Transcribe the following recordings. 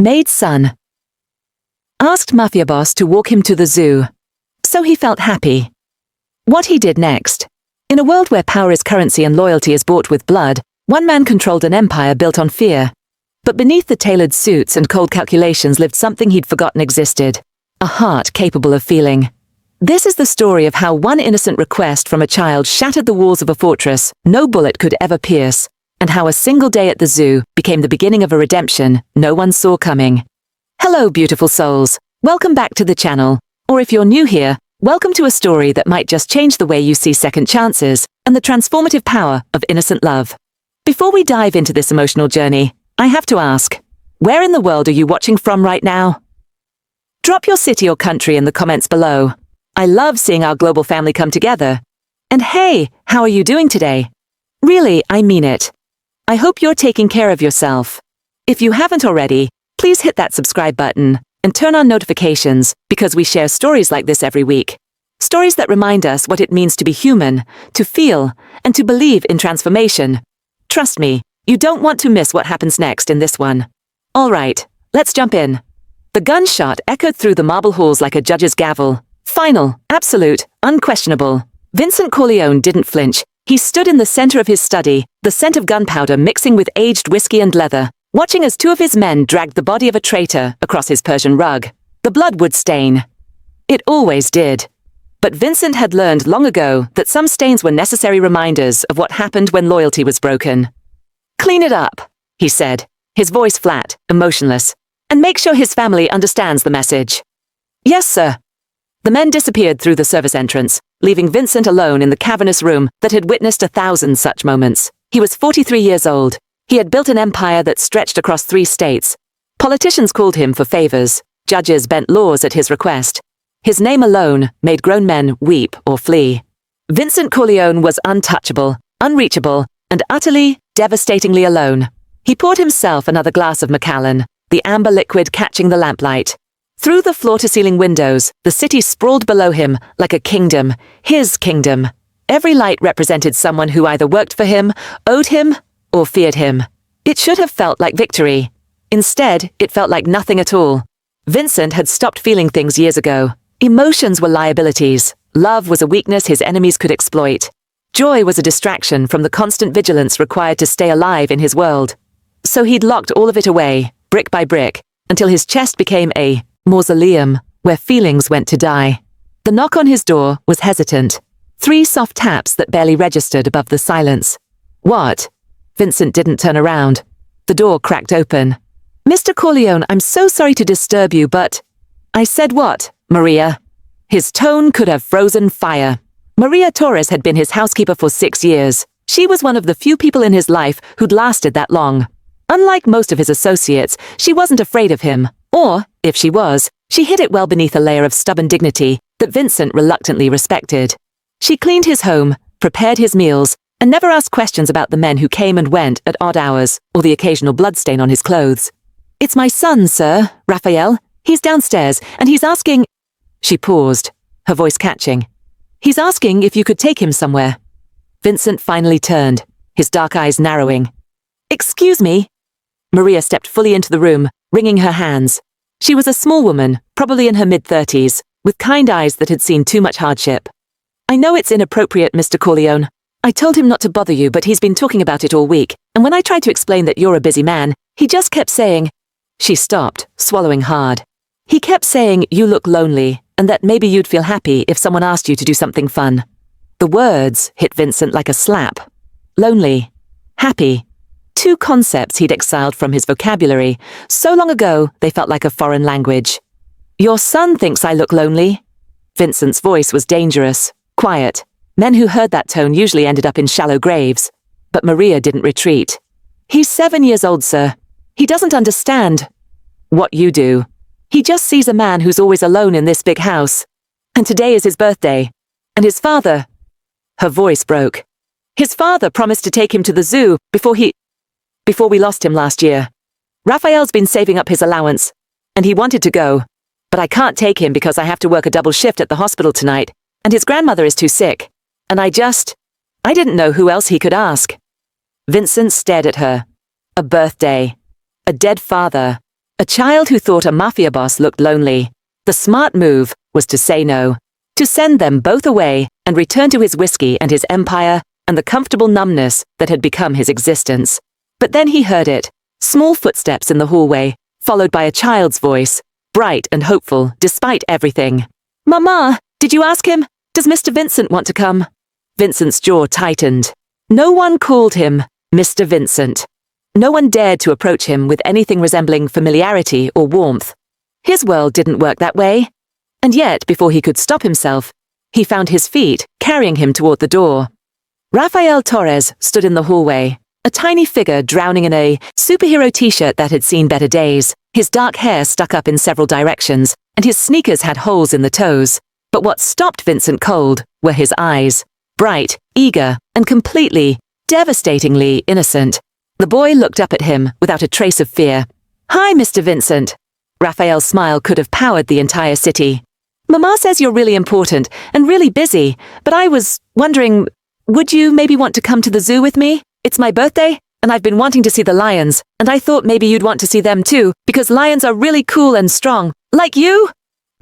Maid's son asked Mafia boss to walk him to the zoo, so he felt happy. What he did next. In a world where power is currency and loyalty is bought with blood, one man controlled an empire built on fear. But beneath the tailored suits and cold calculations lived something he'd forgotten existed. A heart capable of feeling. This is the story of how one innocent request from a child shattered the walls of a fortress no bullet could ever pierce, and how a single day at the zoo became the beginning of a redemption no one saw coming. Hello, beautiful souls. Welcome back to the channel. Or if you're new here, welcome to a story that might just change the way you see second chances and the transformative power of innocent love. Before we dive into this emotional journey, I have to ask, where in the world are you watching from right now? Drop your city or country in the comments below. I love seeing our global family come together. And hey, how are you doing today? Really, I mean it. I hope you're taking care of yourself. If you haven't already, please hit that subscribe button and turn on notifications because we share stories like this every week. Stories that remind us what it means to be human, to feel, and to believe in transformation. Trust me, you don't want to miss what happens next in this one. All right, let's jump in. The gunshot echoed through the marble halls like a judge's gavel. Final, absolute, unquestionable. Vincent Corleone didn't flinch. He stood in the center of his study, the scent of gunpowder mixing with aged whiskey and leather, watching as two of his men dragged the body of a traitor across his Persian rug. The blood would stain. It always did. But Vincent had learned long ago that some stains were necessary reminders of what happened when loyalty was broken. "Clean it up," he said, his voice flat, emotionless, "and make sure his family understands the message." "Yes, sir." The men disappeared through the service entrance, leaving Vincent alone in the cavernous room that had witnessed 1,000 such moments. He was 43 years old. He had built an empire that stretched across 3 states. Politicians called him for favors. Judges bent laws at his request. His name alone made grown men weep or flee. Vincent Corleone was untouchable, unreachable, and utterly, devastatingly alone. He poured himself another glass of Macallan, the amber liquid catching the lamplight. Through the floor-to-ceiling windows, the city sprawled below him like a kingdom, his kingdom. Every light represented someone who either worked for him, owed him, or feared him. It should have felt like victory. Instead, it felt like nothing at all. Vincent had stopped feeling things years ago. Emotions were liabilities. Love was a weakness his enemies could exploit. Joy was a distraction from the constant vigilance required to stay alive in his world. So he'd locked all of it away, brick by brick, until his chest became a mausoleum where feelings went to die. The knock on his door was hesitant. 3 soft taps that barely registered above the silence. "What?" Vincent didn't turn around. The door cracked open. "Mr. Corleone, I'm so sorry to disturb you, but—" "I said what, Maria?" His tone could have frozen fire. Maria Torres had been his housekeeper for 6 years. She was one of the few people in his life who'd lasted that long. Unlike most of his associates, she wasn't afraid of him. Or, if she was, she hid it well beneath a layer of stubborn dignity that Vincent reluctantly respected. She cleaned his home, prepared his meals, and never asked questions about the men who came and went at odd hours or the occasional bloodstain on his clothes. "It's my son, sir, Raphael. He's downstairs, and he's asking—" She paused, her voice catching. "He's asking if you could take him somewhere." Vincent finally turned, his dark eyes narrowing. "Excuse me?" Maria stepped fully into the room, wringing her hands. She was a small woman, probably in her mid-30s, with kind eyes that had seen too much hardship. "I know it's inappropriate, Mr. Corleone. I told him not to bother you, but he's been talking about it all week, and when I tried to explain that you're a busy man, he just kept saying—" She stopped, swallowing hard. "He kept saying you look lonely, and that maybe you'd feel happy if someone asked you to do something fun." The words hit Vincent like a slap. Lonely. Happy. 2 concepts he'd exiled from his vocabulary. So long ago, they felt like a foreign language. "Your son thinks I look lonely." Vincent's voice was dangerous, quiet. Men who heard that tone usually ended up in shallow graves. But Maria didn't retreat. "He's 7 years old, sir. He doesn't understand what you do. He just sees a man who's always alone in this big house. And today is his birthday. And his father—" Her voice broke. "His father promised to take him to the zoo before we lost him last year. Raphael's been saving up his allowance, and he wanted to go. But I can't take him because I have to work a double shift at the hospital tonight, and his grandmother is too sick. And I didn't know who else he could ask." Vincent stared at her. A birthday. A dead father. A child who thought a mafia boss looked lonely. The smart move was to say no, to send them both away and return to his whiskey and his empire and the comfortable numbness that had become his existence. But then he heard it, small footsteps in the hallway, followed by a child's voice, bright and hopeful despite everything. "Mama, did you ask him? Does Mr. Vincent want to come?" Vincent's jaw tightened. No one called him Mr. Vincent. No one dared to approach him with anything resembling familiarity or warmth. His world didn't work that way. And yet, before he could stop himself, he found his feet carrying him toward the door. Rafael Torres stood in the hallway, a tiny figure drowning in a superhero t-shirt that had seen better days. His dark hair stuck up in several directions, and his sneakers had holes in the toes. But what stopped Vincent cold were his eyes, bright, eager, and completely, devastatingly innocent. The boy looked up at him without a trace of fear. "Hi, Mr. Vincent." Raphael's smile could have powered the entire city. "Mama says you're really important and really busy, but I was wondering, would you maybe want to come to the zoo with me? It's my birthday, and I've been wanting to see the lions, and I thought maybe you'd want to see them too, because lions are really cool and strong. Like you?"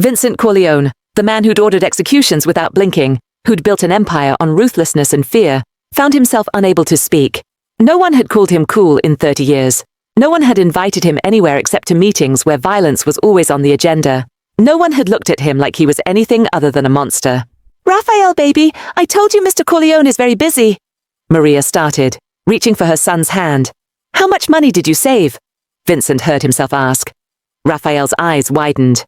Vincent Corleone, the man who'd ordered executions without blinking, who'd built an empire on ruthlessness and fear, found himself unable to speak. No one had called him cool in 30 years. No one had invited him anywhere except to meetings where violence was always on the agenda. No one had looked at him like he was anything other than a monster. "Raphael, baby, I told you Mr. Corleone is very busy," Maria started, reaching for her son's hand. "How much money did you save?" Vincent heard himself ask. Raphael's eyes widened.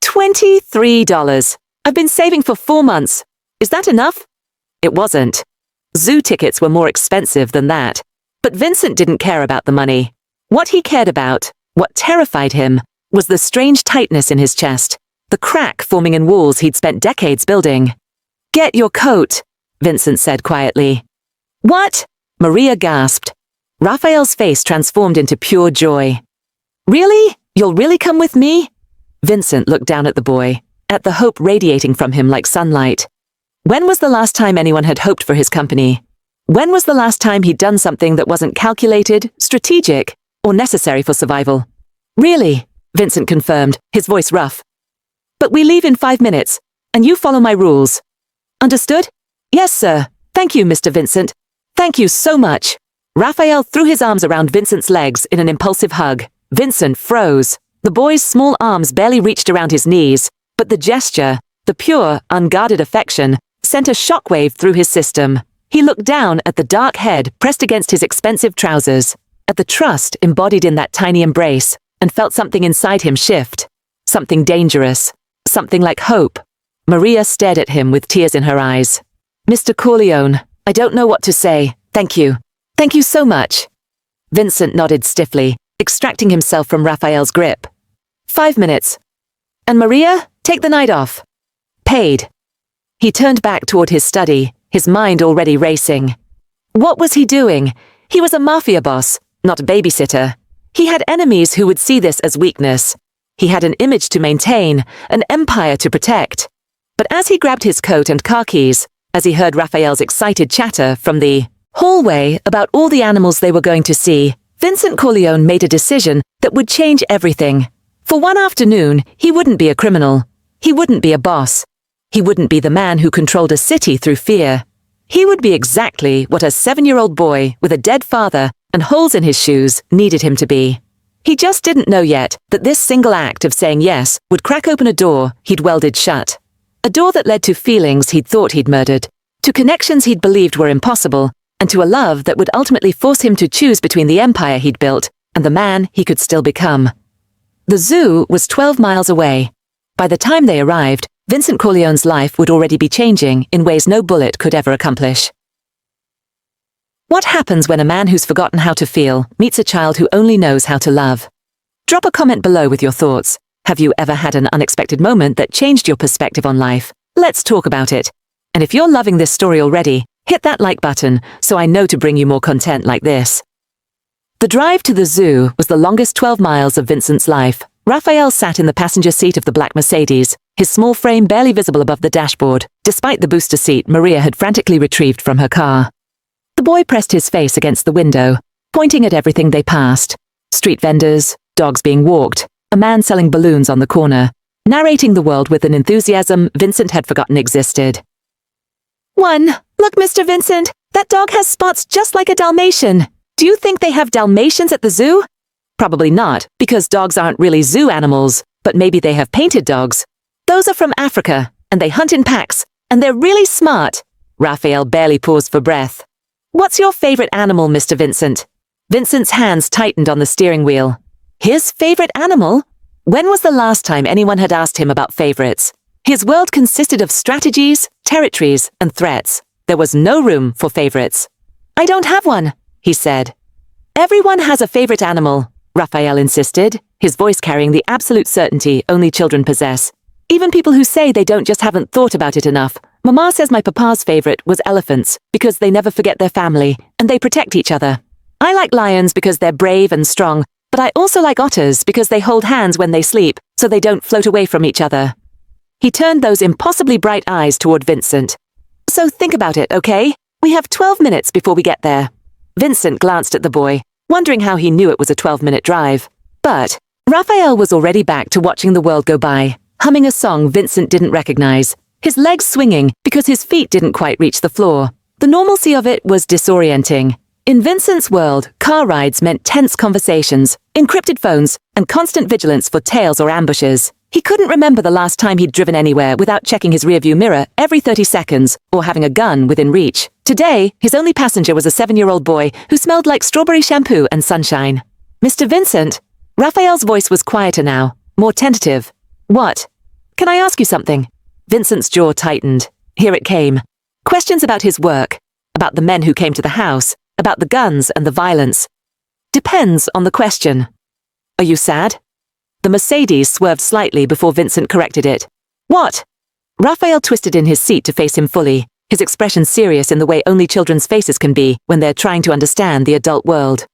$23. I've been saving for 4 months. Is that enough? It wasn't. Zoo tickets were more expensive than that. But Vincent didn't care about the money. What he cared about, what terrified him, was the strange tightness in his chest, the crack forming in walls he'd spent decades building. "Get your coat," Vincent said quietly. "What?" Maria gasped. Raphael's face transformed into pure joy. "Really? You'll really come with me?" Vincent looked down at the boy, at the hope radiating from him like sunlight. When was the last time anyone had hoped for his company? When was the last time he'd done something that wasn't calculated, strategic, or necessary for survival? "Really," Vincent confirmed, his voice rough. "But we leave in 5 minutes, and you follow my rules. Understood?" "Yes, sir. Thank you, Mr. Vincent. Thank you so much." Raphael threw his arms around Vincent's legs in an impulsive hug. Vincent froze. The boy's small arms barely reached around his knees, but the gesture, the pure, unguarded affection, sent a shockwave through his system. He looked down at the dark head pressed against his expensive trousers, at the trust embodied in that tiny embrace, and felt something inside him shift. Something dangerous. Something like hope. Maria stared at him with tears in her eyes. "Mr. Corleone, I don't know what to say. Thank you. Thank you so much." Vincent nodded stiffly, extracting himself from Raphael's grip. 5 minutes. "And Maria, take the night off." "Paid." He turned back toward his study, his mind already racing. What was he doing? He was a mafia boss, not a babysitter. He had enemies who would see this as weakness. He had an image to maintain, an empire to protect. But as he grabbed his coat and car keys, as he heard Raphael's excited chatter from the hallway about all the animals they were going to see, Vincent Corleone made a decision that would change everything. For one afternoon, he wouldn't be a criminal. He wouldn't be a boss. He wouldn't be the man who controlled a city through fear. He would be exactly what a 7-year-old boy with a dead father and holes in his shoes needed him to be. He just didn't know yet that this single act of saying yes would crack open a door he'd welded shut. A door that led to feelings he'd thought he'd murdered, to connections he'd believed were impossible, and to a love that would ultimately force him to choose between the empire he'd built and the man he could still become. The zoo was 12 miles away. By the time they arrived, Vincent Corleone's life would already be changing in ways no bullet could ever accomplish. What happens when a man who's forgotten how to feel meets a child who only knows how to love? Drop a comment below with your thoughts. Have you ever had an unexpected moment that changed your perspective on life? Let's talk about it. And if you're loving this story already, hit that like button so I know to bring you more content like this. The drive to the zoo was the longest 12 miles of Vincent's life. Raphael sat in the passenger seat of the black Mercedes, his small frame barely visible above the dashboard, despite the booster seat Maria had frantically retrieved from her car. The boy pressed his face against the window, pointing at everything they passed. Street vendors, dogs being walked, a man selling balloons on the corner, narrating the world with an enthusiasm Vincent had forgotten existed. Look, Mr. Vincent, that dog has spots just like a Dalmatian. Do you think they have Dalmatians at the zoo? Probably not, because dogs aren't really zoo animals, but maybe they have painted dogs. Those are from Africa, and they hunt in packs, and they're really smart. Raphael barely paused for breath. What's your favorite animal, Mr. Vincent? Vincent's hands tightened on the steering wheel. His favorite animal? When was the last time anyone had asked him about favorites? His world consisted of strategies, territories, and threats. There was no room for favorites. I don't have one, he said. Everyone has a favorite animal, Raphael insisted, his voice carrying the absolute certainty only children possess. Even people who say they don't just haven't thought about it enough. Mama says my papa's favorite was elephants because they never forget their family and they protect each other. I like lions because they're brave and strong, but I also like otters because they hold hands when they sleep so they don't float away from each other. He turned those impossibly bright eyes toward Vincent. So think about it, okay? We have 12 minutes before we get there. Vincent glanced at the boy, wondering how he knew it was a 12-minute drive. But Raphael was already back to watching the world go by, humming a song Vincent didn't recognize, his legs swinging because his feet didn't quite reach the floor. The normalcy of it was disorienting. In Vincent's world, car rides meant tense conversations, encrypted phones, and constant vigilance for tails or ambushes. He couldn't remember the last time he'd driven anywhere without checking his rearview mirror every 30 seconds or having a gun within reach. Today, his only passenger was a 7-year-old boy who smelled like strawberry shampoo and sunshine. Mr. Vincent? Raphael's voice was quieter now, more tentative. What? Can I ask you something? Vincent's jaw tightened. Here it came. Questions about his work, about the men who came to the house, about the guns and the violence. Depends on the question. Are you sad? The Mercedes swerved slightly before Vincent corrected it. What? Raphael twisted in his seat to face him fully, his expression serious in the way only children's faces can be when they're trying to understand the adult world.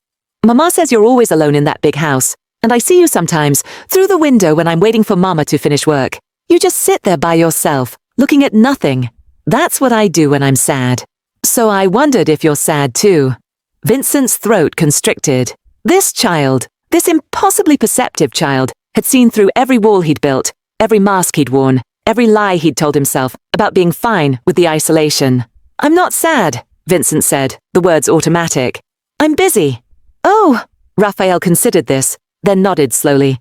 Mama says you're always alone in that big house, and I see you sometimes, through the window when I'm waiting for Mama to finish work. You just sit there by yourself, looking at nothing. That's what I do when I'm sad. So I wondered if you're sad too. Vincent's throat constricted. This child, this impossibly perceptive child, had seen through every wall he'd built, every mask he'd worn, every lie he'd told himself about being fine with the isolation. I'm not sad, Vincent said, the words automatic. I'm busy. Oh, Raphael considered this, then nodded slowly.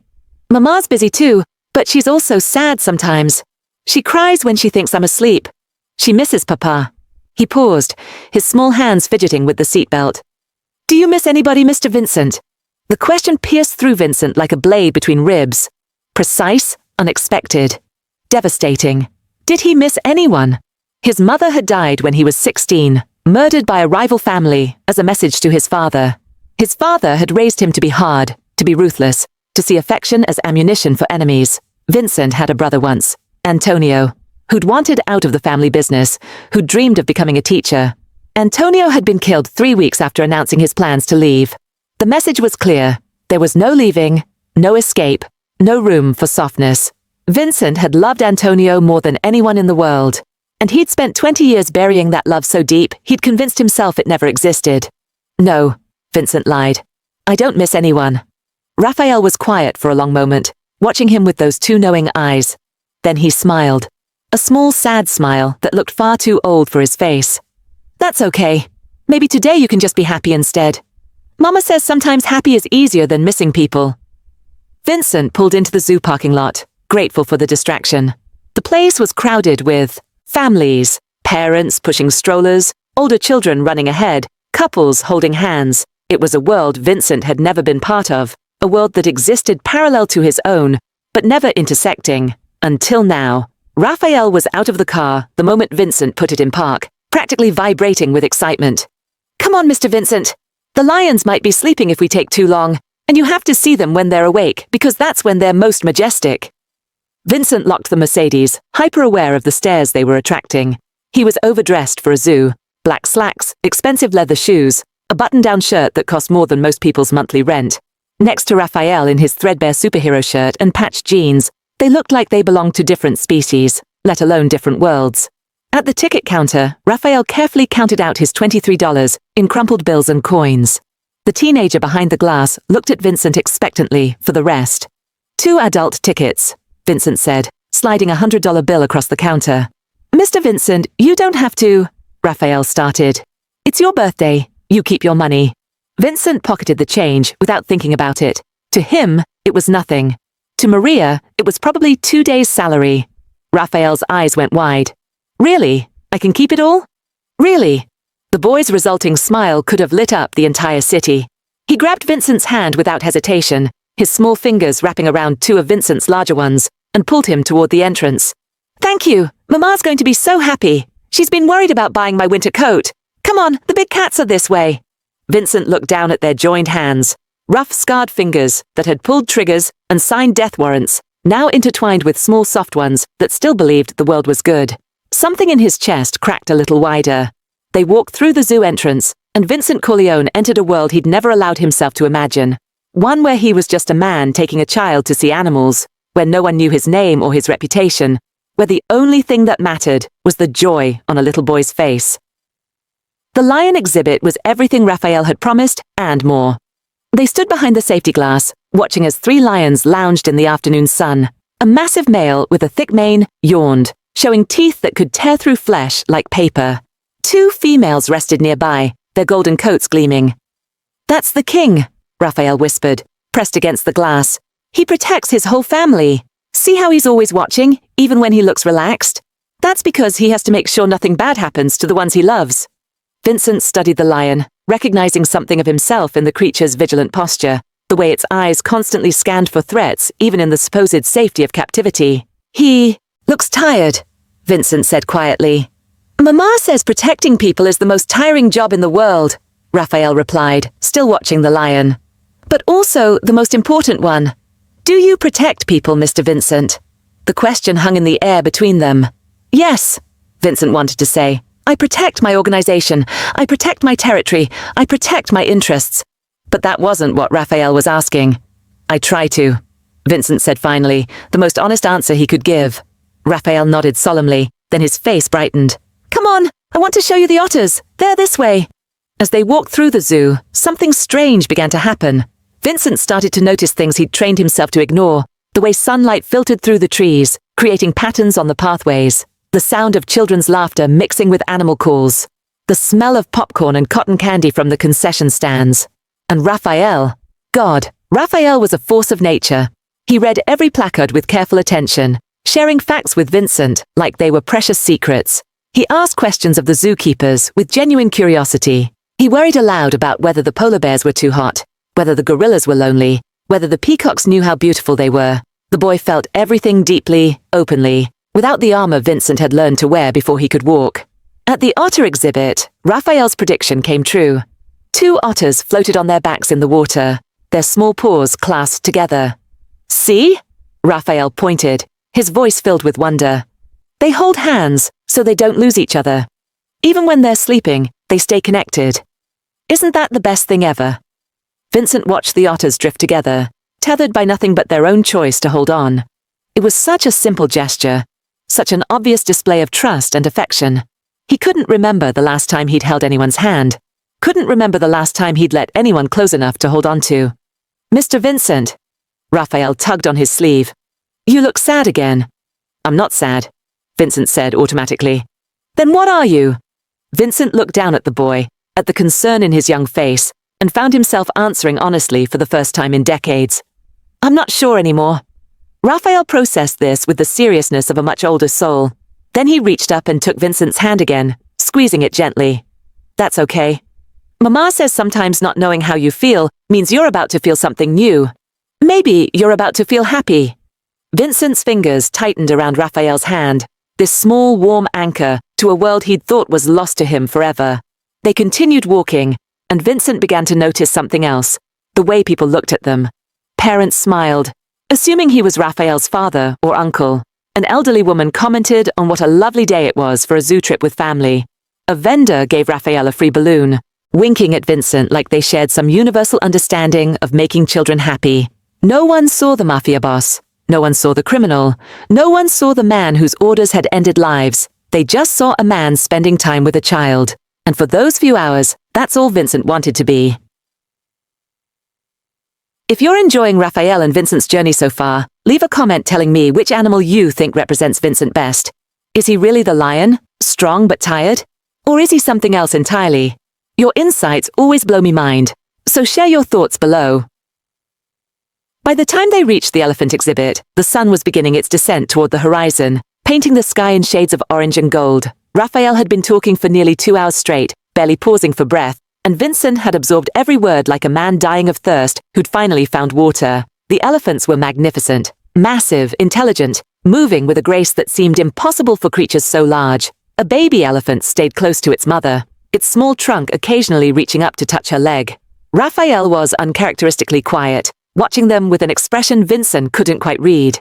Mama's busy too, but she's also sad sometimes. She cries when she thinks I'm asleep. She misses Papa. He paused, his small hands fidgeting with the seatbelt. Do you miss anybody, Mr. Vincent? The question pierced through Vincent like a blade between ribs. Precise, unexpected, devastating. Did he miss anyone? His mother had died when he was 16, murdered by a rival family as a message to his father. His father had raised him to be hard, to be ruthless, to see affection as ammunition for enemies. Vincent had a brother once, Antonio, who'd wanted out of the family business, who'd dreamed of becoming a teacher. Antonio had been killed 3 weeks after announcing his plans to leave. The message was clear. There was no leaving, no escape, no room for softness. Vincent had loved Antonio more than anyone in the world, and he'd spent 20 years burying that love so deep he'd convinced himself it never existed. No, Vincent lied. I don't miss anyone. Raphael was quiet for a long moment, watching him with those two knowing eyes. Then he smiled. A small, sad smile that looked far too old for his face. That's okay. Maybe today you can just be happy instead. Mama says sometimes happy is easier than missing people. Vincent pulled into the zoo parking lot, grateful for the distraction. The place was crowded with families, parents pushing strollers, older children running ahead, couples holding hands. It was a world Vincent had never been part of, a world that existed parallel to his own, but never intersecting, until now. Raphael was out of the car the moment Vincent put it in park, practically vibrating with excitement. Come on, Mr. Vincent. The lions might be sleeping if we take too long, and you have to see them when they're awake, because that's when they're most majestic. Vincent locked the Mercedes, hyper-aware of the stares they were attracting. He was overdressed for a zoo, black slacks, expensive leather shoes, a button-down shirt that cost more than most people's monthly rent. Next to Raphael in his threadbare superhero shirt and patched jeans, they looked like they belonged to different species, let alone different worlds. At the ticket counter, Raphael carefully counted out his $23 in crumpled bills and coins. The teenager behind the glass looked at Vincent expectantly for the rest. 2 adult tickets, Vincent said, sliding a $100 bill across the counter. Mr. Vincent, you don't have to, Raphael started. It's your birthday. You keep your money. Vincent pocketed the change without thinking about it. To him, it was nothing. To Maria, it was probably 2 days' salary. Raphael's eyes went wide. Really? I can keep it all? Really? The boy's resulting smile could have lit up the entire city. He grabbed Vincent's hand without hesitation, his small fingers wrapping around 2 of Vincent's larger ones, and pulled him toward the entrance. Thank you. Mama's going to be so happy. She's been worried about buying my winter coat. Come on, the big cats are this way. Vincent looked down at their joined hands, rough, scarred fingers that had pulled triggers and signed death warrants, now intertwined with small soft ones that still believed the world was good. Something in his chest cracked a little wider. They walked through the zoo entrance, and Vincent Corleone entered a world he'd never allowed himself to imagine. One where he was just a man taking a child to see animals, where no one knew his name or his reputation, where the only thing that mattered was the joy on a little boy's face. The lion exhibit was everything Raphael had promised and more. They stood behind the safety glass, watching as 3 lions lounged in the afternoon sun. A massive male with a thick mane yawned, showing teeth that could tear through flesh like paper. 2 females rested nearby, their golden coats gleaming. That's the king, Raphael whispered, pressed against the glass. He protects his whole family. See how he's always watching, even when he looks relaxed? That's because he has to make sure nothing bad happens to the ones he loves. Vincent studied the lion, recognizing something of himself in the creature's vigilant posture, the way its eyes constantly scanned for threats, even in the supposed safety of captivity. He looks tired, Vincent said quietly. Mama says protecting people is the most tiring job in the world, Raphael replied, still watching the lion. But also the most important one. Do you protect people, Mr. Vincent? The question hung in the air between them. Yes, Vincent wanted to say. I protect my organization. I protect my territory. I protect my interests. But that wasn't what Raphael was asking. I try to, Vincent said finally, the most honest answer he could give. Raphael nodded solemnly, then his face brightened. Come on, I want to show you the otters. They're this way. As they walked through the zoo, something strange began to happen. Vincent started to notice things he'd trained himself to ignore, the way sunlight filtered through the trees, creating patterns on the pathways, the sound of children's laughter mixing with animal calls, the smell of popcorn and cotton candy from the concession stands. And Raphael, God, Raphael was a force of nature. He read every placard with careful attention, sharing facts with Vincent like they were precious secrets. He asked questions of the zookeepers with genuine curiosity. He worried aloud about whether the polar bears were too hot, whether the gorillas were lonely, whether the peacocks knew how beautiful they were. The boy felt everything deeply, openly, without the armor Vincent had learned to wear before he could walk. At the otter exhibit, Raphael's prediction came true. 2 otters floated on their backs in the water, their small paws clasped together. See? Raphael pointed, his voice filled with wonder. They hold hands, so they don't lose each other. Even when they're sleeping, they stay connected. Isn't that the best thing ever? Vincent watched the otters drift together, tethered by nothing but their own choice to hold on. It was such a simple gesture, such an obvious display of trust and affection. He couldn't remember the last time he'd held anyone's hand, couldn't remember the last time he'd let anyone close enough to hold on to. Mr. Vincent. Raphael tugged on his sleeve. You look sad again. I'm not sad, Vincent said automatically. Then what are you? Vincent looked down at the boy, at the concern in his young face, and found himself answering honestly for the first time in decades. I'm not sure anymore. Raphael processed this with the seriousness of a much older soul. Then he reached up and took Vincent's hand again, squeezing it gently. That's okay. Mama says sometimes not knowing how you feel means you're about to feel something new. Maybe you're about to feel happy. Vincent's fingers tightened around Raphael's hand, this small, warm anchor to a world he'd thought was lost to him forever. They continued walking, and Vincent began to notice something else, the way people looked at them. Parents smiled, assuming he was Raphael's father or uncle. An elderly woman commented on what a lovely day it was for a zoo trip with family. A vendor gave Raphael a free balloon, winking at Vincent like they shared some universal understanding of making children happy. No one saw the mafia boss. No one saw the criminal. No one saw the man whose orders had ended lives. They just saw a man spending time with a child. And for those few hours, that's all Vincent wanted to be. If you're enjoying Raphael and Vincent's journey so far, leave a comment telling me which animal you think represents Vincent best. Is he really the lion, strong but tired? Or is he something else entirely? Your insights always blow me mind, so share your thoughts below. By the time they reached the elephant exhibit, the sun was beginning its descent toward the horizon, painting the sky in shades of orange and gold. Raphael had been talking for nearly 2 hours straight, barely pausing for breath, and Vincent had absorbed every word like a man dying of thirst who'd finally found water. The elephants were magnificent, massive, intelligent, moving with a grace that seemed impossible for creatures so large. A baby elephant stayed close to its mother, its small trunk occasionally reaching up to touch her leg. Raphael was uncharacteristically quiet, watching them with an expression Vincent couldn't quite read.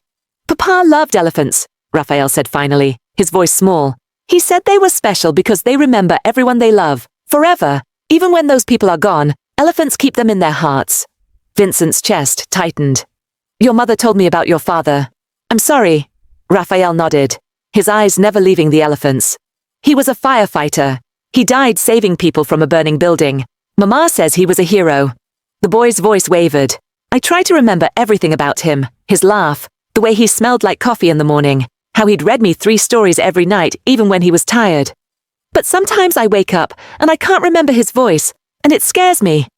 "Papa loved elephants," Raphael said finally, his voice small. "He said they were special because they remember everyone they love, forever. Even when those people are gone, elephants keep them in their hearts." Vincent's chest tightened. "Your mother told me about your father." "I'm sorry." Raphael nodded, his eyes never leaving the elephants. "He was a firefighter. He died saving people from a burning building. Mama says he was a hero." The boy's voice wavered. "I try to remember everything about him, his laugh, the way he smelled like coffee in the morning, how he'd read me 3 stories every night even when he was tired. But sometimes I wake up and I can't remember his voice, and it scares me.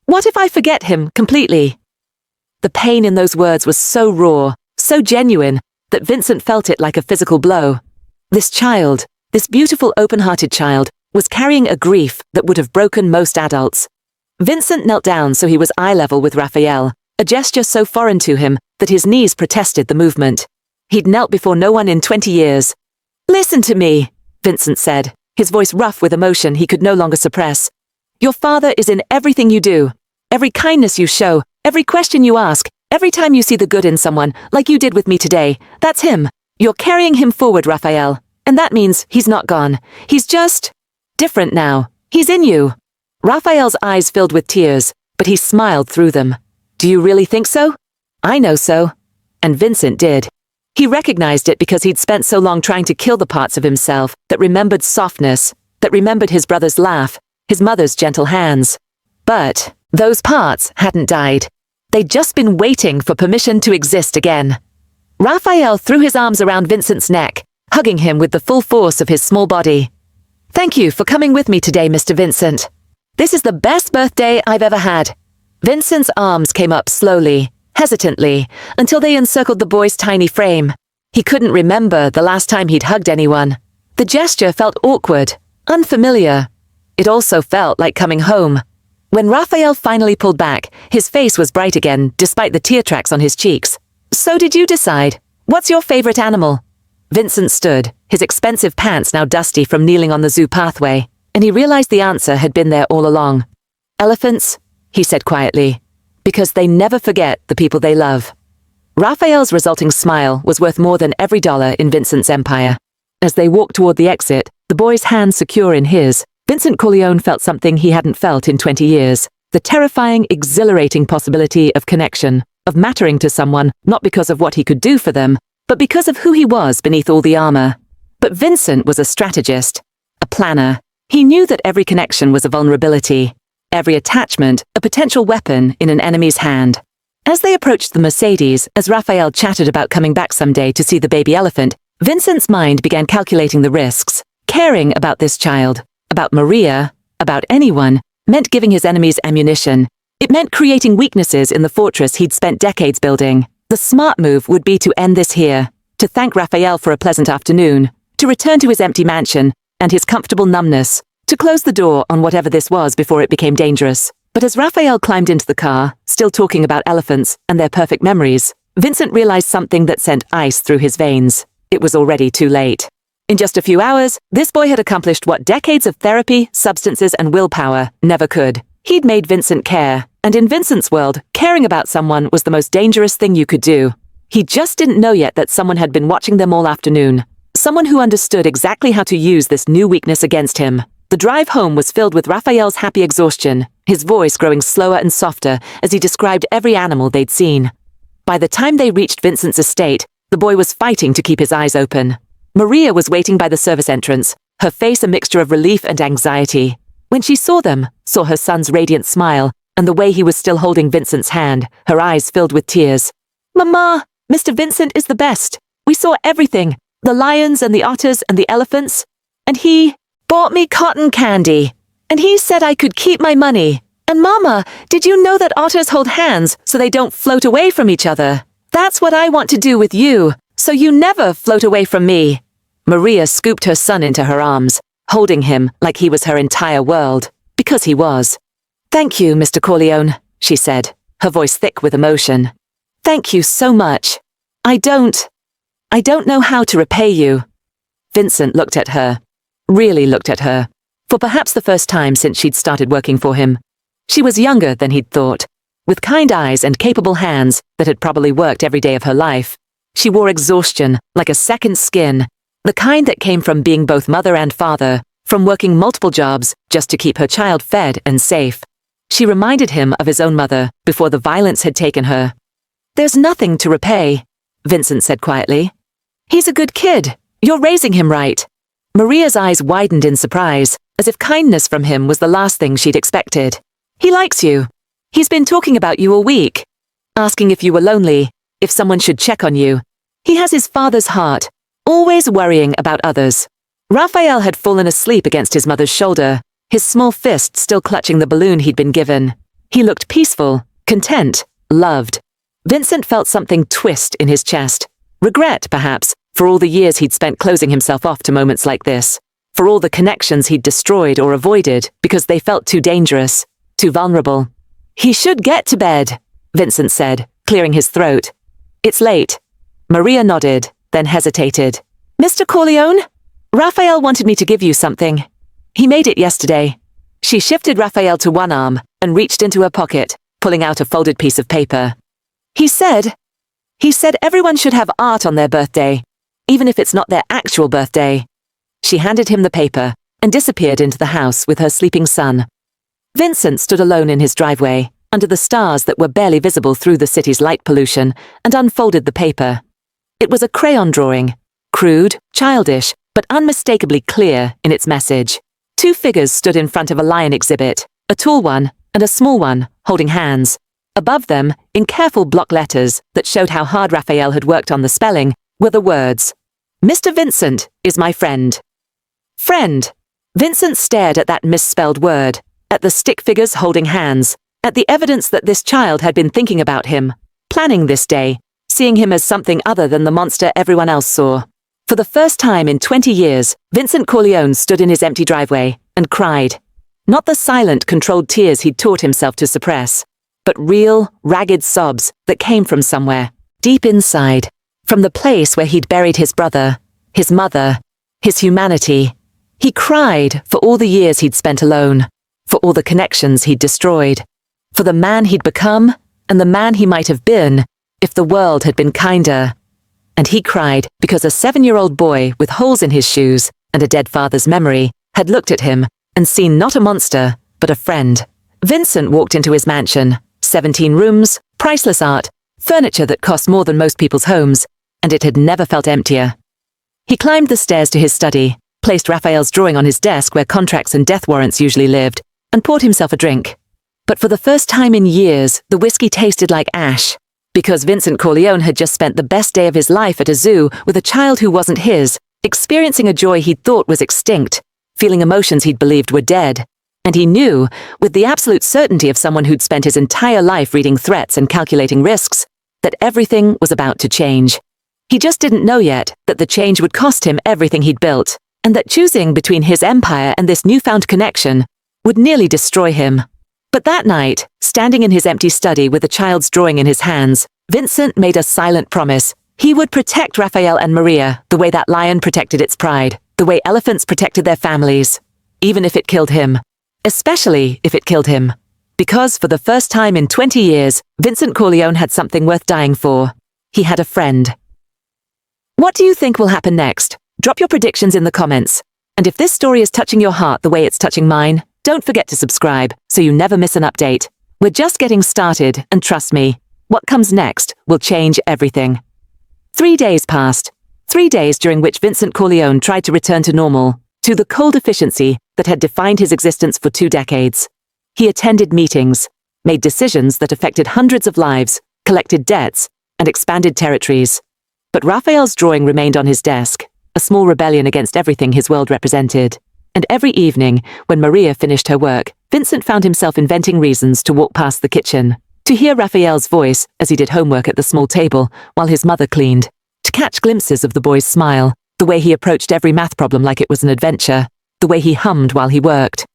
What if I forget him completely?" The pain in those words was so raw, so genuine, that Vincent felt it like a physical blow. This child, this beautiful open-hearted child, was carrying a grief that would have broken most adults. Vincent knelt down so he was eye level with Raphael, a gesture so foreign to him that his knees protested the movement. He'd knelt before no one in 20 years. "Listen to me," Vincent said, his voice rough with emotion he could no longer suppress. "Your father is in everything you do, every kindness you show, every question you ask, every time you see the good in someone, like you did with me today. That's him. You're carrying him forward, Raphael. And that means he's not gone. He's just different now. He's in you." Raphael's eyes filled with tears, but he smiled through them. "Do you really think so?" "I know so." And Vincent did. He recognized it because he'd spent so long trying to kill the parts of himself that remembered softness, that remembered his brother's laugh, his mother's gentle hands. But those parts hadn't died. They'd just been waiting for permission to exist again. Raphael threw his arms around Vincent's neck, hugging him with the full force of his small body. "Thank you for coming with me today, Mr. Vincent. This is the best birthday I've ever had." Vincent's arms came up slowly, hesitantly, until they encircled the boy's tiny frame. He couldn't remember the last time he'd hugged anyone. The gesture felt awkward, unfamiliar. It also felt like coming home. When Raphael finally pulled back, his face was bright again, despite the tear tracks on his cheeks. "So did you decide? What's your favorite animal?" Vincent stood, his expensive pants now dusty from kneeling on the zoo pathway, and he realized the answer had been there all along. "Elephants," he said quietly, "because they never forget the people they love." Raphael's resulting smile was worth more than every dollar in Vincent's empire. As they walked toward the exit, the boy's hand secure in his, Vincent Corleone felt something he hadn't felt in 20 years, the terrifying, exhilarating possibility of connection, of mattering to someone not because of what he could do for them, but because of who he was beneath all the armor. But Vincent was a strategist, a planner. He knew that every connection was a vulnerability, every attachment a potential weapon in an enemy's hand. As they approached the Mercedes, as Raphael chatted about coming back someday to see the baby elephant, Vincent's mind began calculating the risks. Caring about this child, about Maria, about anyone, meant giving his enemies ammunition. It meant creating weaknesses in the fortress he'd spent decades building. The smart move would be to end this here, to thank Raphael for a pleasant afternoon, to return to his empty mansion and his comfortable numbness, to close the door on whatever this was before it became dangerous. But as Raphael climbed into the car, still talking about elephants and their perfect memories, Vincent realized something that sent ice through his veins. It was already too late. In just a few hours, this boy had accomplished what decades of therapy, substances, and willpower never could. He'd made Vincent care, and in Vincent's world, caring about someone was the most dangerous thing you could do. He just didn't know yet that someone had been watching them all afternoon. Someone who understood exactly how to use this new weakness against him. The drive home was filled with Raphael's happy exhaustion, his voice growing slower and softer as he described every animal they'd seen. By the time they reached Vincent's estate, the boy was fighting to keep his eyes open. Maria was waiting by the service entrance, her face a mixture of relief and anxiety. When she saw them, saw her son's radiant smile, and the way he was still holding Vincent's hand, her eyes filled with tears. "Mama, Mr. Vincent is the best. We saw everything, the lions and the otters and the elephants. And he bought me cotton candy. And he said I could keep my money. And Mama, did you know that otters hold hands so they don't float away from each other? That's what I want to do with you, so you never float away from me." Maria scooped her son into her arms, holding him like he was her entire world, because he was. "Thank you, Mr. Corleone," she said, her voice thick with emotion. "Thank you so much. I don't know how to repay you." Vincent looked at her, really looked at her, for perhaps the first time since she'd started working for him. She was younger than he'd thought, with kind eyes and capable hands that had probably worked every day of her life. She wore exhaustion like a second skin, the kind that came from being both mother and father, from working multiple jobs just to keep her child fed and safe. She reminded him of his own mother before the violence had taken her. "There's nothing to repay," Vincent said quietly. "He's a good kid. You're raising him right." Maria's eyes widened in surprise, as if kindness from him was the last thing she'd expected. "He likes you. He's been talking about you all week, asking if you were lonely, if someone should check on you. He has his father's heart, always worrying about others." Raphael had fallen asleep against his mother's shoulder, his small fist still clutching the balloon he'd been given. He looked peaceful, content, loved. Vincent felt something twist in his chest. Regret, perhaps, for all the years he'd spent closing himself off to moments like this, for all the connections he'd destroyed or avoided because they felt too dangerous, too vulnerable. "He should get to bed," Vincent said, clearing his throat. "It's late." Maria nodded, then hesitated. "Mr. Corleone? Raphael wanted me to give you something. He made it yesterday." She shifted Raphael to one arm and reached into her pocket, pulling out a folded piece of paper. He said everyone should have art on their birthday, even if it's not their actual birthday." She handed him the paper and disappeared into the house with her sleeping son. Vincent stood alone in his driveway, under the stars that were barely visible through the city's light pollution, and unfolded the paper. It was a crayon drawing, crude, childish, but unmistakably clear in its message. Two figures stood in front of a lion exhibit, a tall one and a small one, holding hands. Above them, in careful block letters that showed how hard Raphael had worked on the spelling, were the words, "Mr. Vincent is my friend." Friend. Vincent stared at that misspelled word, at the stick figures holding hands, at the evidence that this child had been thinking about him, planning this day, seeing him as something other than the monster everyone else saw. For the first time in 20 years, Vincent Corleone stood in his empty driveway and cried. Not the silent, controlled tears he'd taught himself to suppress, but real, ragged sobs that came from somewhere, deep inside, from the place where he'd buried his brother, his mother, his humanity. He cried for all the years he'd spent alone, for all the connections he'd destroyed, for the man he'd become and the man he might have been if the world had been kinder. And he cried because a 7-year-old boy with holes in his shoes and a dead father's memory had looked at him and seen not a monster, but a friend. Vincent walked into his mansion, 17 rooms, priceless art, furniture that cost more than most people's homes, and it had never felt emptier. He climbed the stairs to his study, placed Raphael's drawing on his desk where contracts and death warrants usually lived, and poured himself a drink. But for the first time in years, the whiskey tasted like ash, because Vincent Corleone had just spent the best day of his life at a zoo with a child who wasn't his, experiencing a joy he'd thought was extinct, feeling emotions he'd believed were dead. And he knew, with the absolute certainty of someone who'd spent his entire life reading threats and calculating risks, that everything was about to change. He just didn't know yet that the change would cost him everything he'd built, and that choosing between his empire and this newfound connection would nearly destroy him. But that night, standing in his empty study with the child's drawing in his hands, Vincent made a silent promise. He would protect Raphael and Maria the way that lion protected its pride, the way elephants protected their families, even if it killed him. Especially if it killed him. Because for the first time in 20 years, Vincent Corleone had something worth dying for. He had a friend. What do you think will happen next? Drop your predictions in the comments. And if this story is touching your heart the way it's touching mine, don't forget to subscribe so you never miss an update. We're just getting started, and trust me, what comes next will change everything. 3 days passed. 3 days during which Vincent Corleone tried to return to normal, to the cold efficiency that had defined his existence for 2 decades. He attended meetings, made decisions that affected hundreds of lives, collected debts, and expanded territories. But Raphael's drawing remained on his desk, a small rebellion against everything his world represented. And every evening, when Maria finished her work, Vincent found himself inventing reasons to walk past the kitchen, to hear Raphael's voice as he did homework at the small table while his mother cleaned, to catch glimpses of the boy's smile, the way he approached every math problem like it was an adventure, the way he hummed while he worked.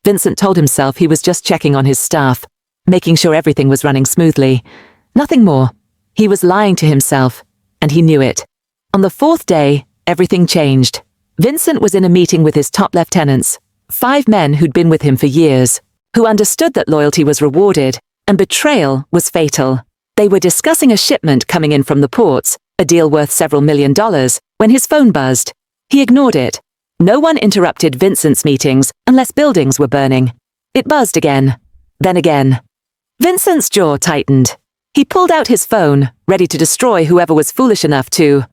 Vincent told himself he was just checking on his staff, making sure everything was running smoothly. Nothing more. He was lying to himself, and he knew it. On the fourth day, everything changed. Vincent was in a meeting with his top lieutenants, 5 men who'd been with him for years, who understood that loyalty was rewarded and betrayal was fatal. They were discussing a shipment coming in from the ports, a deal worth several $1 million, when his phone buzzed. He ignored it. No one interrupted Vincent's meetings unless buildings were burning. It buzzed again, then again. Vincent's jaw tightened. He pulled out his phone, ready to destroy whoever was foolish enough to.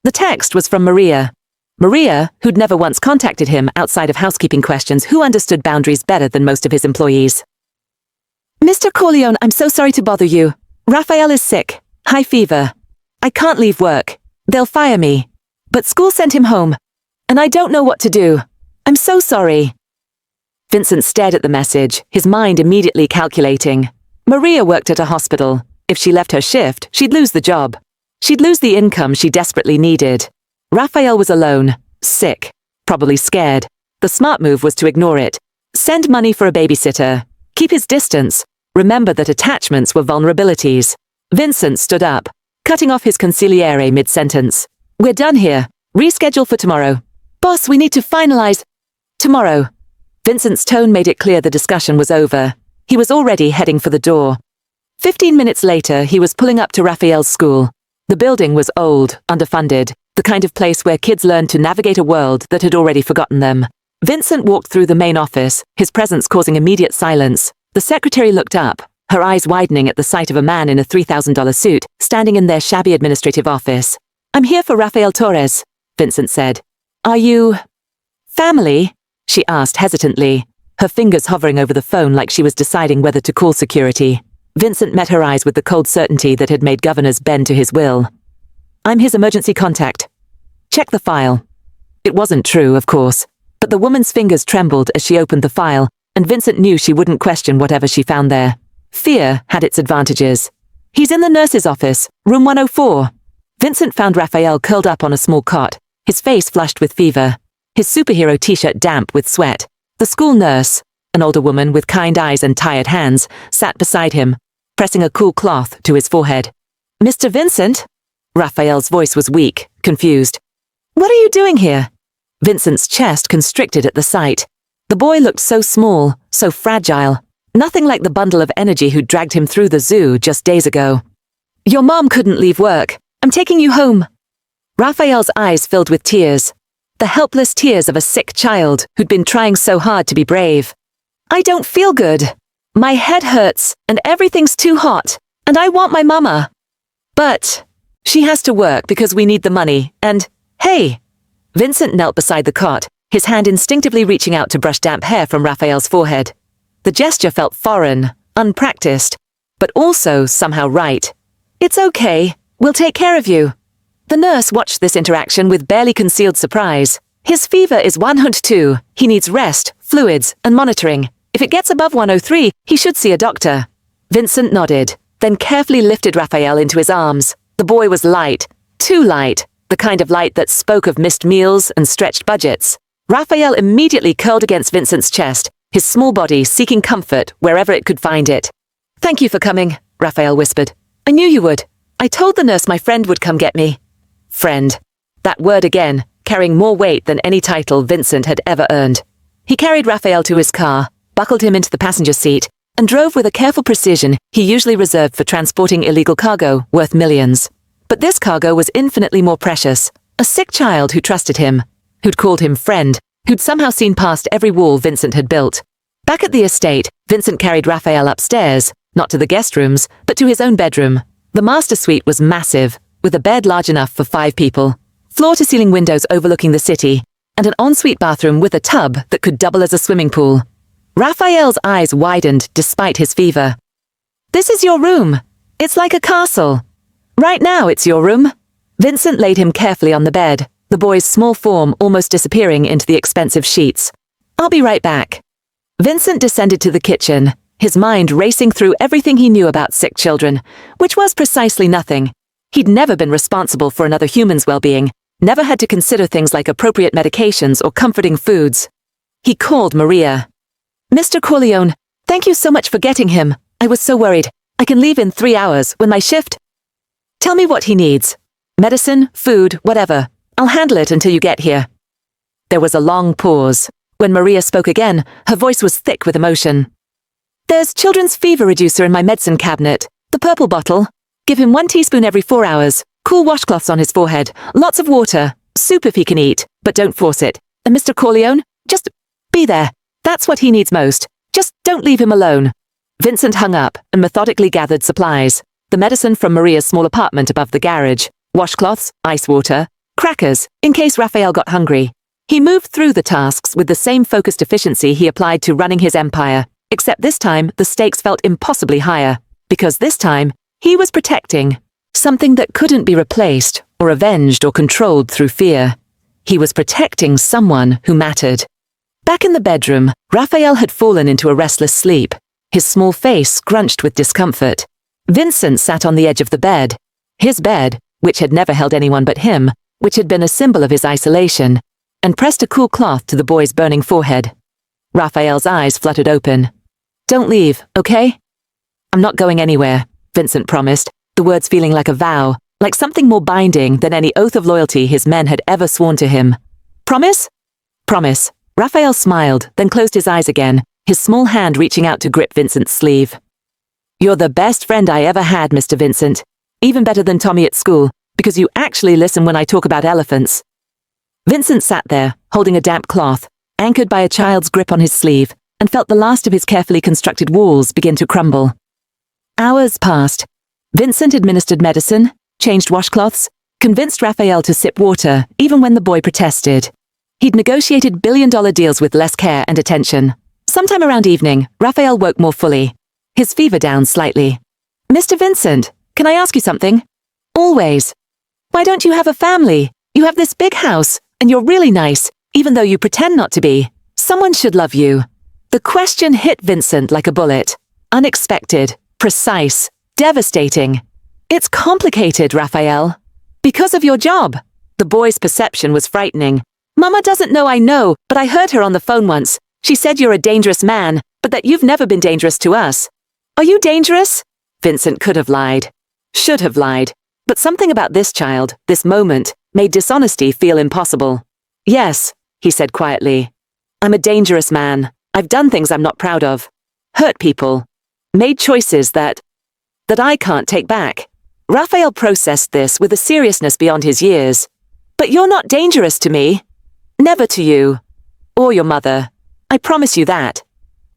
The text was from Maria. Maria, who'd never once contacted him outside of housekeeping questions, who understood boundaries better than most of his employees. Mr. Corleone, I'm so sorry to bother you. Raphael is sick, high fever. I can't leave work. They'll fire me. But school sent him home, and I don't know what to do. I'm so sorry. Vincent stared at the message, his mind immediately calculating. Maria worked at a hospital. If she left her shift, she'd lose the job. She'd lose the income she desperately needed. Raphael was alone, sick, probably scared. The smart move was to ignore it. Send money for a babysitter. Keep his distance. Remember that attachments were vulnerabilities. Vincent stood up, cutting off his consigliere mid-sentence. We're done here. Reschedule for tomorrow. Boss, we need to finalize. Tomorrow. Vincent's tone made it clear the discussion was over. He was already heading for the door. 15 minutes later, he was pulling up to Raphael's school. The building was old, underfunded, the kind of place where kids learned to navigate a world that had already forgotten them. Vincent walked through the main office, his presence causing immediate silence. The secretary looked up, her eyes widening at the sight of a man in a $3,000 suit, standing in their shabby administrative office. I'm here for Rafael Torres, Vincent said. Are you... family? She asked hesitantly, her fingers hovering over the phone like she was deciding whether to call security. Vincent met her eyes with the cold certainty that had made governors bend to his will. I'm his emergency contact. Check the file. It wasn't true, of course, but the woman's fingers trembled as she opened the file, and Vincent knew she wouldn't question whatever she found there. Fear had its advantages. He's in the nurse's office, room 104. Vincent found Raphael curled up on a small cot, his face flushed with fever, his superhero t-shirt damp with sweat. The school nurse, an older woman with kind eyes and tired hands, sat beside him, pressing a cool cloth to his forehead. Mr. Vincent? Raphael's voice was weak, confused. What are you doing here? Vincent's chest constricted at the sight. The boy looked so small, so fragile, nothing like the bundle of energy who'd dragged him through the zoo just days ago. Your mom couldn't leave work. I'm taking you home. Raphael's eyes filled with tears, the helpless tears of a sick child who'd been trying so hard to be brave. I don't feel good. My head hurts, and everything's too hot, and I want my mama. But she has to work because we need the money, and, hey! Vincent knelt beside the cot, his hand instinctively reaching out to brush damp hair from Raphael's forehead. The gesture felt foreign, unpracticed, but also somehow right. It's okay. We'll take care of you. The nurse watched this interaction with barely concealed surprise. His fever is 102. He needs rest, fluids, and monitoring. If it gets above 103, he should see a doctor. Vincent nodded, then carefully lifted Raphael into his arms. The boy was light, too light, the kind of light that spoke of missed meals and stretched budgets. Raphael immediately curled against Vincent's chest, his small body seeking comfort wherever it could find it. Thank you for coming, Raphael whispered. I knew you would. I told the nurse my friend would come get me. Friend. That word again, carrying more weight than any title Vincent had ever earned. He carried Raphael to his car, buckled him into the passenger seat, and drove with a careful precision he usually reserved for transporting illegal cargo worth millions. But this cargo was infinitely more precious. A sick child who trusted him, who'd called him friend, who'd somehow seen past every wall Vincent had built. Back at the estate, Vincent carried Raphael upstairs, not to the guest rooms, but to his own bedroom. The master suite was massive, with a bed large enough for 5 people, floor-to-ceiling windows overlooking the city, and an ensuite bathroom with a tub that could double as a swimming pool. Raphael's eyes widened despite his fever. This is your room. It's like a castle. Right now it's your room. Vincent laid him carefully on the bed, the boy's small form almost disappearing into the expensive sheets. I'll be right back. Vincent descended to the kitchen, his mind racing through everything he knew about sick children, which was precisely nothing. He'd never been responsible for another human's well-being, never had to consider things like appropriate medications or comforting foods. He called Maria. Mr. Corleone, thank you so much for getting him. I was so worried. I can leave in 3 hours when my shift. Tell me what he needs. Medicine, food, whatever. I'll handle it until you get here. There was a long pause. When Maria spoke again, her voice was thick with emotion. There's children's fever reducer in my medicine cabinet. The purple bottle. Give him 1 teaspoon every 4 hours. Cool washcloths on his forehead. Lots of water. Soup if he can eat, but don't force it. And Mr. Corleone, just be there. That's what he needs most. Just don't leave him alone. Vincent hung up and methodically gathered supplies. The medicine from Maria's small apartment above the garage. Washcloths, ice water, crackers, in case Raphael got hungry. He moved through the tasks with the same focused efficiency he applied to running his empire, except this time the stakes felt impossibly higher, because this time he was protecting something that couldn't be replaced or avenged or controlled through fear. He was protecting someone who mattered. Back in the bedroom, Raphael had fallen into a restless sleep, his small face scrunched with discomfort. Vincent sat on the edge of the bed. His bed, which had never held anyone but him, which had been a symbol of his isolation, and pressed a cool cloth to the boy's burning forehead. Raphael's eyes fluttered open. Don't leave, okay? I'm not going anywhere, Vincent promised, the words feeling like a vow, like something more binding than any oath of loyalty his men had ever sworn to him. Promise? Promise. Raphael smiled, then closed his eyes again, his small hand reaching out to grip Vincent's sleeve. You're the best friend I ever had, Mr. Vincent. Even better than Tommy at school, because you actually listen when I talk about elephants. Vincent sat there, holding a damp cloth, anchored by a child's grip on his sleeve, and felt the last of his carefully constructed walls begin to crumble. Hours passed. Vincent administered medicine, changed washcloths, convinced Raphael to sip water, even when the boy protested. He'd negotiated billion-dollar deals with less care and attention. Sometime around evening, Raphael woke more fully, his fever down slightly. Mr. Vincent, can I ask you something? Always. Why don't you have a family? You have this big house, and you're really nice, even though you pretend not to be. Someone should love you. The question hit Vincent like a bullet. Unexpected, precise, devastating. It's complicated, Raphael. Because of your job. The boy's perception was frightening. Mama doesn't know I know, but I heard her on the phone once. She said you're a dangerous man, but that you've never been dangerous to us. Are you dangerous? Vincent could have lied. Should have lied. But something about this child, this moment, made dishonesty feel impossible. Yes, he said quietly. I'm a dangerous man. I've done things I'm not proud of. Hurt people. Made choices that I can't take back. Raphael processed this with a seriousness beyond his years. But you're not dangerous to me. Never to you. Or your mother. I promise you that.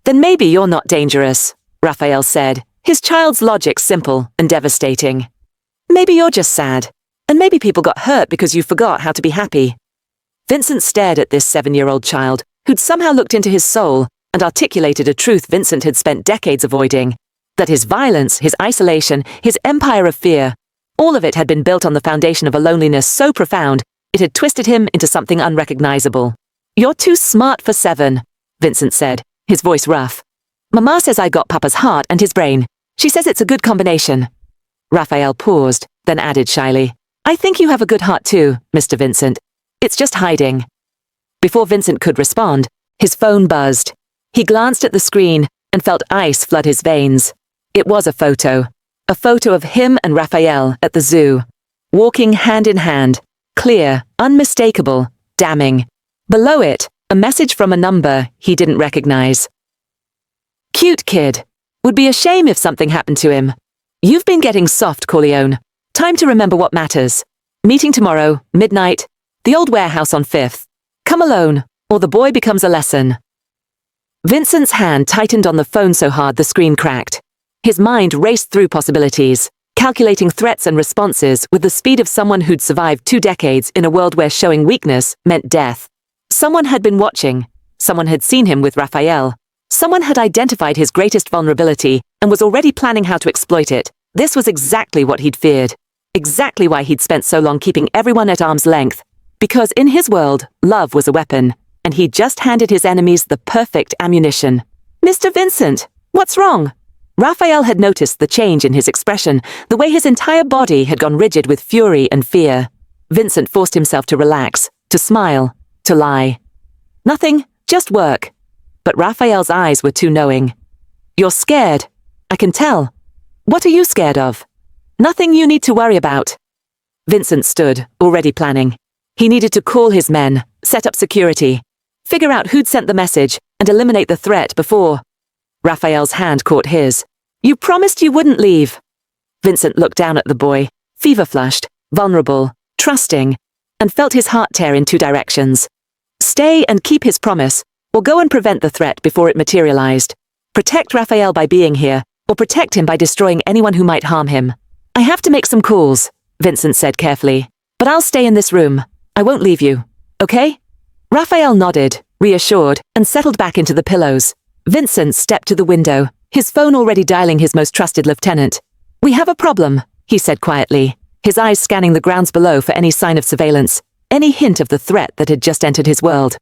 Then maybe you're not dangerous, Raphael said, his child's logic simple and devastating. Maybe you're just sad. And maybe people got hurt because you forgot how to be happy. Vincent stared at this 7-year-old child, who'd somehow looked into his soul and articulated a truth Vincent had spent decades avoiding. That his violence, his isolation, his empire of fear, all of it had been built on the foundation of a loneliness so profound, it had twisted him into something unrecognizable. You're too smart for 7, Vincent said, his voice rough. Mama says I got Papa's heart and his brain. She says it's a good combination. Raphael paused, then added shyly, I think you have a good heart too, Mr. Vincent. It's just hiding. Before Vincent could respond, his phone buzzed. He glanced at the screen and felt ice flood his veins. It was a photo of him and Raphael at the zoo, walking hand in hand, clear, unmistakable, damning. Below it, a message from a number he didn't recognize. Cute kid. Would be a shame if something happened to him. You've been getting soft, Corleone. Time to remember what matters. Meeting tomorrow, midnight, the old warehouse on 5th. Come alone, or the boy becomes a lesson. Vincent's hand tightened on the phone so hard the screen cracked. His mind raced through possibilities, calculating threats and responses with the speed of someone who'd survived 2 decades in a world where showing weakness meant death. Someone had been watching. Someone had seen him with Raphael. Someone had identified his greatest vulnerability and was already planning how to exploit it. This was exactly what he'd feared. Exactly why he'd spent so long keeping everyone at arm's length. Because in his world, love was a weapon, and he'd just handed his enemies the perfect ammunition. Mr. Vincent, what's wrong? Raphael had noticed the change in his expression, the way his entire body had gone rigid with fury and fear. Vincent forced himself to relax, to smile, to lie. Nothing, just work. But Raphael's eyes were too knowing. You're scared. I can tell. What are you scared of? Nothing you need to worry about. Vincent stood, already planning. He needed to call his men, set up security, figure out who'd sent the message, and eliminate the threat before. Raphael's hand caught his. You promised you wouldn't leave. Vincent looked down at the boy, fever-flushed, vulnerable, trusting, and felt his heart tear in two directions. Stay and keep his promise, or go and prevent the threat before it materialized. Protect Raphael by being here, or protect him by destroying anyone who might harm him. I have to make some calls, Vincent said carefully, but I'll stay in this room. I won't leave you, okay? Raphael nodded, reassured, and settled back into the pillows. Vincent stepped to the window, his phone already dialing his most trusted lieutenant. We have a problem, he said quietly, his eyes scanning the grounds below for any sign of surveillance, any hint of the threat that had just entered his world.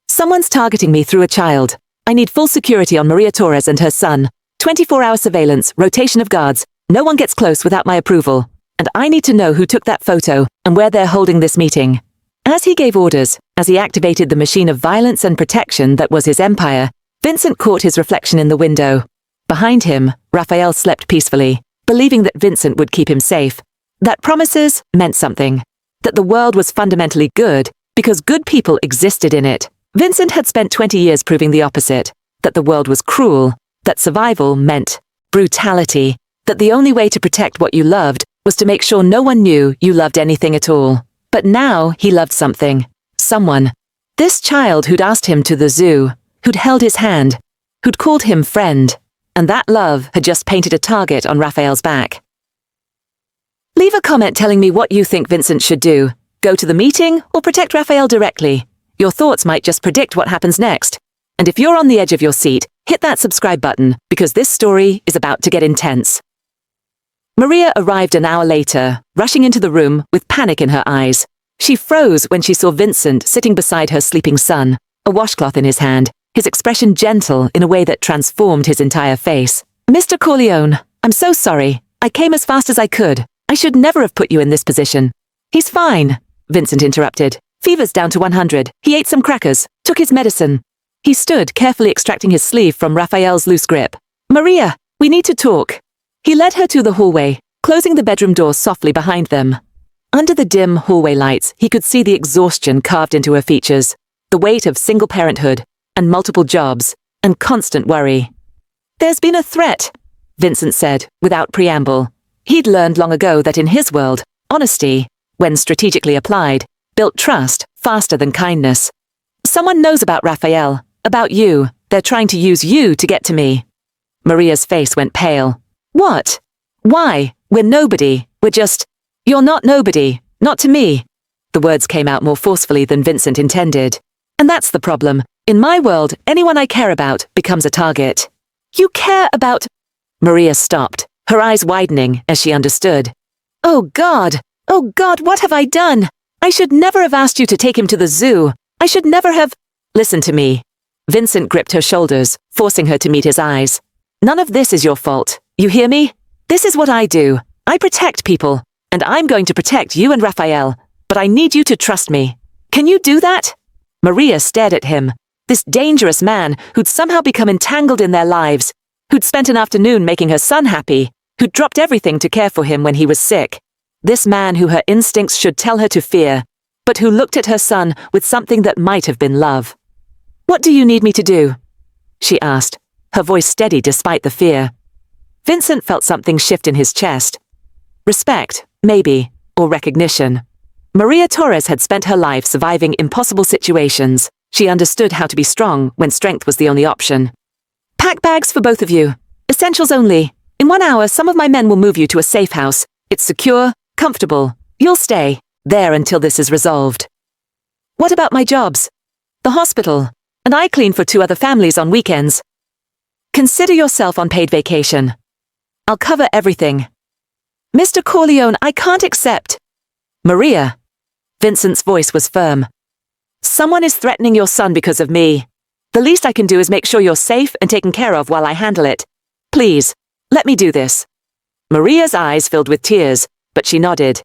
Someone's targeting me through a child. I need full security on Maria Torres and her son. 24-hour surveillance, rotation of guards. No one gets close without my approval. And I need to know who took that photo and where they're holding this meeting. As he gave orders, as he activated the machine of violence and protection that was his empire, Vincent caught his reflection in the window. Behind him, Raphael slept peacefully, believing that Vincent would keep him safe. That promises meant something. That the world was fundamentally good because good people existed in it. Vincent had spent 20 years proving the opposite. That the world was cruel. That survival meant brutality. That the only way to protect what you loved was to make sure no one knew you loved anything at all. But now he loved something. Someone. This child who'd asked him to the zoo, who'd held his hand, who'd called him friend. And that love had just painted a target on Raphael's back. Leave a comment telling me what you think Vincent should do. Go to the meeting or protect Raphael directly. Your thoughts might just predict what happens next. And if you're on the edge of your seat, hit that subscribe button because this story is about to get intense. Maria arrived an hour later, rushing into the room with panic in her eyes. She froze when she saw Vincent sitting beside her sleeping son, a washcloth in his hand, his expression gentle in a way that transformed his entire face. Mr. Corleone, I'm so sorry. I came as fast as I could. I should never have put you in this position. He's fine, Vincent interrupted. Fever's down to 100. He ate some crackers, took his medicine. He stood, carefully extracting his sleeve from Raphael's loose grip. Maria, we need to talk. He led her to the hallway, closing the bedroom door softly behind them. Under the dim hallway lights, he could see the exhaustion carved into her features, the weight of single parenthood, and multiple jobs, and constant worry. There's been a threat, Vincent said, without preamble. He'd learned long ago that in his world, honesty, when strategically applied, built trust faster than kindness. Someone knows about Raphael, about you. They're trying to use you to get to me. Maria's face went pale. What? Why? We're nobody. We're just... You're not nobody. Not to me. The words came out more forcefully than Vincent intended. And that's the problem. In my world, anyone I care about becomes a target. You care about... Maria stopped, her eyes widening as she understood. Oh God, what have I done? I should never have asked you to take him to the zoo. I should never have... Listen to me. Vincent gripped her shoulders, forcing her to meet his eyes. None of this is your fault. You hear me? This is what I do. I protect people, and I'm going to protect you and Raphael, but I need you to trust me. Can you do that? Maria stared at him, this dangerous man who'd somehow become entangled in their lives, who'd spent an afternoon making her son happy, who'd dropped everything to care for him when he was sick. This man who her instincts should tell her to fear, but who looked at her son with something that might have been love. What do you need me to do? She asked, her voice steady despite the fear. Vincent felt something shift in his chest. Respect, maybe, or recognition. Maria Torres had spent her life surviving impossible situations. She understood how to be strong when strength was the only option. Pack bags for both of you. Essentials only. In 1 hour, some of my men will move you to a safe house. It's secure, comfortable. You'll stay there until this is resolved. What about my jobs? The hospital. And I clean for 2 other families on weekends. Consider yourself on paid vacation. I'll cover everything. Mr. Corleone, I can't accept. Maria. Vincent's voice was firm. Someone is threatening your son because of me. The least I can do is make sure you're safe and taken care of while I handle it. Please, let me do this. Maria's eyes filled with tears, but she nodded.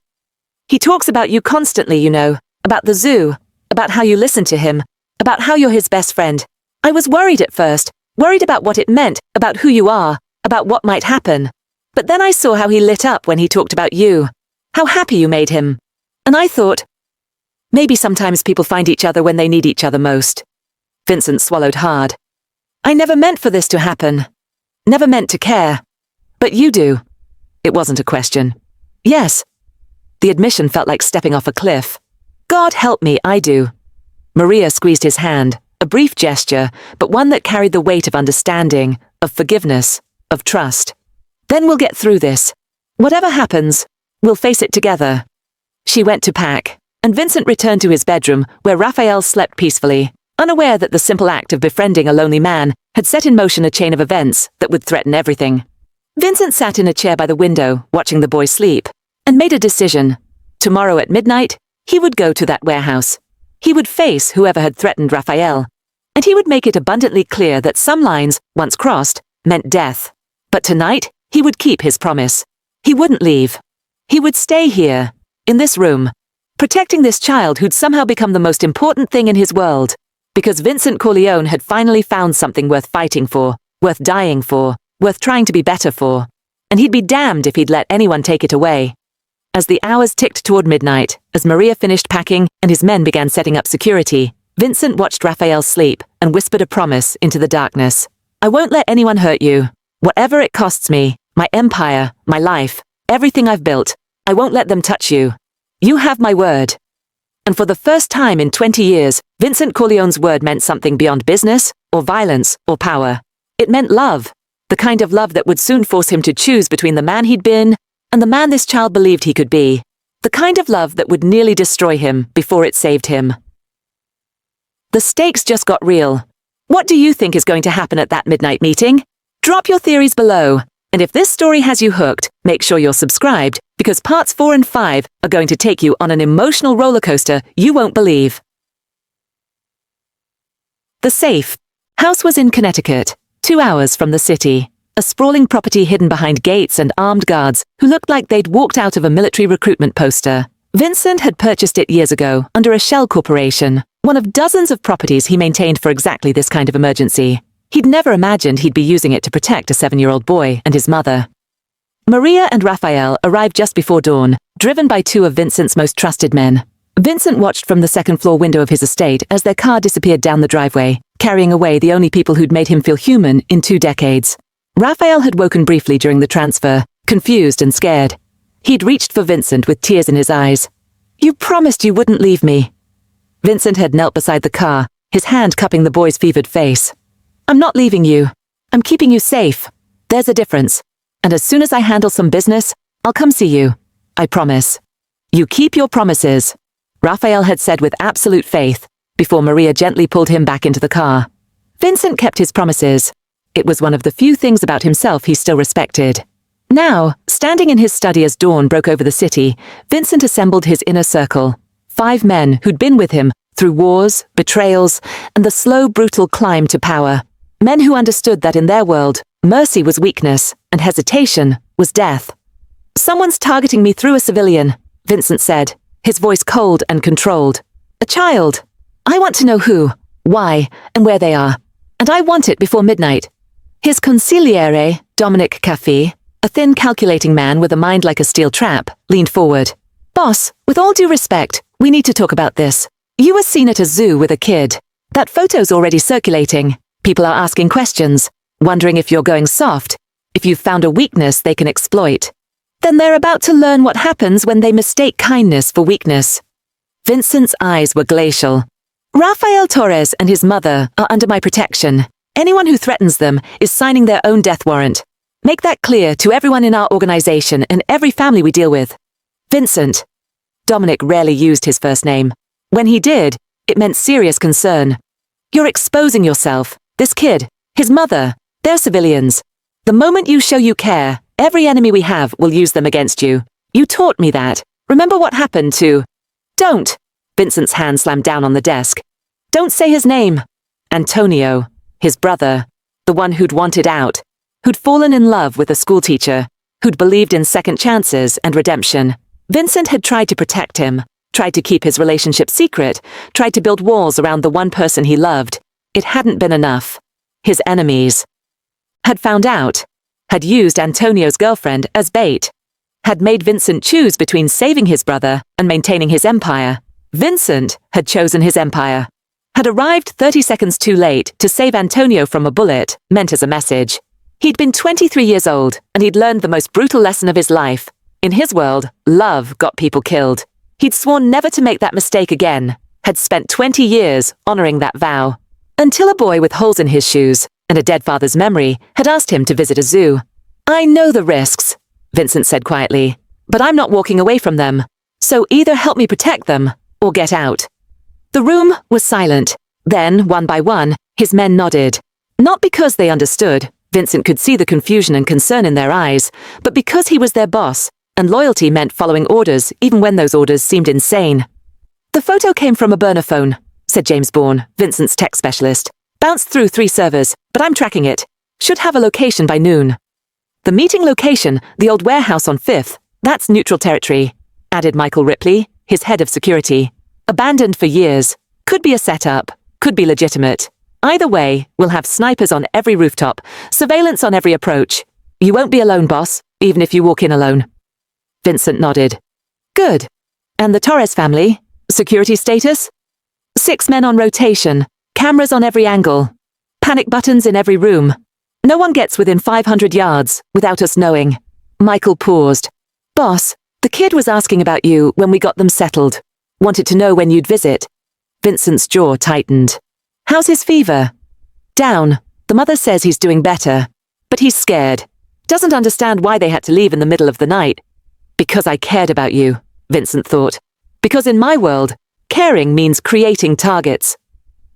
He talks about you constantly, you know, about the zoo, about how you listen to him, about how you're his best friend. I was worried at first, worried about what it meant, about who you are, about what might happen. But then I saw how he lit up when he talked about you, how happy you made him. And I thought, maybe sometimes people find each other when they need each other most. Vincent swallowed hard. I never meant for this to happen. Never meant to care. But you do. It wasn't a question. Yes. The admission felt like stepping off a cliff. God help me, I do. Maria squeezed his hand, a brief gesture, but one that carried the weight of understanding, of forgiveness, of trust. Then we'll get through this. Whatever happens, we'll face it together. She went to pack, and Vincent returned to his bedroom where Raphael slept peacefully, unaware that the simple act of befriending a lonely man had set in motion a chain of events that would threaten everything. Vincent sat in a chair by the window, watching the boy sleep, and made a decision. Tomorrow at midnight, he would go to that warehouse. He would face whoever had threatened Raphael, and he would make it abundantly clear that some lines, once crossed, meant death. But tonight, he would keep his promise. He wouldn't leave. He would stay here, in this room, protecting this child who'd somehow become the most important thing in his world, because Vincent Corleone had finally found something worth fighting for, worth dying for, worth trying to be better for, and he'd be damned if he'd let anyone take it away. As the hours ticked toward midnight, as Maria finished packing and his men began setting up security, Vincent watched Raphael sleep and whispered a promise into the darkness. I won't let anyone hurt you. Whatever it costs me, my empire, my life, everything I've built, I won't let them touch you. You have my word. And for the first time in 20 years, Vincent Corleone's word meant something beyond business, or violence, or power. It meant love, the kind of love that would soon force him to choose between the man he'd been and the man this child believed he could be. The kind of love that would nearly destroy him before it saved him. The stakes just got real. What do you think is going to happen at that midnight meeting? Drop your theories below, and if this story has you hooked, make sure you're subscribed, because parts 4 and 5 are going to take you on an emotional roller coaster you won't believe. The Safe. House was in Connecticut, 2 hours from the city. A sprawling property hidden behind gates and armed guards who looked like they'd walked out of a military recruitment poster. Vincent had purchased it years ago under a shell corporation, one of dozens of properties he maintained for exactly this kind of emergency. He'd never imagined he'd be using it to protect a 7-year-old boy and his mother. Maria and Raphael arrived just before dawn, driven by 2 of Vincent's most trusted men. Vincent watched from the second-floor window of his estate as their car disappeared down the driveway, carrying away the only people who'd made him feel human in 2 decades. Raphael had woken briefly during the transfer, confused and scared. He'd reached for Vincent with tears in his eyes. You promised you wouldn't leave me. Vincent had knelt beside the car, his hand cupping the boy's fevered face. I'm not leaving you. I'm keeping you safe. There's a difference. And as soon as I handle some business, I'll come see you. I promise. You keep your promises, Raphael had said with absolute faith, before Maria gently pulled him back into the car. Vincent kept his promises. It was one of the few things about himself he still respected. Now, standing in his study as dawn broke over the city, Vincent assembled his inner circle. 5 men who'd been with him through wars, betrayals, and the slow, brutal climb to power. Men who understood that in their world, mercy was weakness, and hesitation was death. Someone's targeting me through a civilian, Vincent said, his voice cold and controlled. A child. I want to know who, why, and where they are. And I want it before midnight. His consigliere, Dominic Caffey, a thin calculating man with a mind like a steel trap, leaned forward. Boss, with all due respect, we need to talk about this. You were seen at a zoo with a kid. That photo's already circulating. People are asking questions, wondering if you're going soft, if you've found a weakness they can exploit. Then they're about to learn what happens when they mistake kindness for weakness. Vincent's eyes were glacial. Rafael Torres and his mother are under my protection. Anyone who threatens them is signing their own death warrant. Make that clear to everyone in our organization and every family we deal with. Vincent. Dominic rarely used his first name. When he did, it meant serious concern. You're exposing yourself, this kid, his mother, They're civilians. The moment you show you care, every enemy we have will use them against you. You taught me that. Remember what happened to... Don't! Vincent's hand slammed down on the desk. Don't say his name. Antonio, his brother, the one who'd wanted out, who'd fallen in love with a schoolteacher, who'd believed in second chances and redemption. Vincent had tried to protect him, tried to keep his relationship secret, tried to build walls around the one person he loved. It hadn't been enough. His enemies had found out, had used Antonio's girlfriend as bait, had made Vincent choose between saving his brother and maintaining his empire. Vincent had chosen his empire. Had arrived 30 seconds too late to save Antonio from a bullet, meant as a message. He'd been 23 years old, and he'd learned the most brutal lesson of his life. In his world, love got people killed. He'd sworn never to make that mistake again, had spent 20 years honoring that vow. Until a boy with holes in his shoes and a dead father's memory had asked him to visit a zoo. I know the risks, Vincent said quietly, but I'm not walking away from them. So either help me protect them, or get out. The room was silent. Then, one by one, his men nodded. Not because they understood, Vincent could see the confusion and concern in their eyes, but because he was their boss, and loyalty meant following orders even when those orders seemed insane. The photo came from a burner phone, said James Bourne, Vincent's tech specialist. Bounced through 3 servers, but I'm tracking it. Should have a location by noon. The meeting location, the old warehouse on 5th, that's neutral territory, added Michael Ripley, his head of security. Abandoned for years. Could be a setup, could be legitimate. Either way, we'll have snipers on every rooftop, surveillance on every approach. You won't be alone, boss, even if you walk in alone. Vincent nodded. Good. And the Torres family? Security status? 6 men on rotation, cameras on every angle, panic buttons in every room. No one gets within 500 yards without us knowing. Michael paused. Boss, the kid was asking about you when we got them settled. Wanted to know when you'd visit. Vincent's jaw tightened. How's his fever? Down. The mother says he's doing better. But he's scared. Doesn't understand why they had to leave in the middle of the night. Because I cared about you, Vincent thought. Because in my world, caring means creating targets.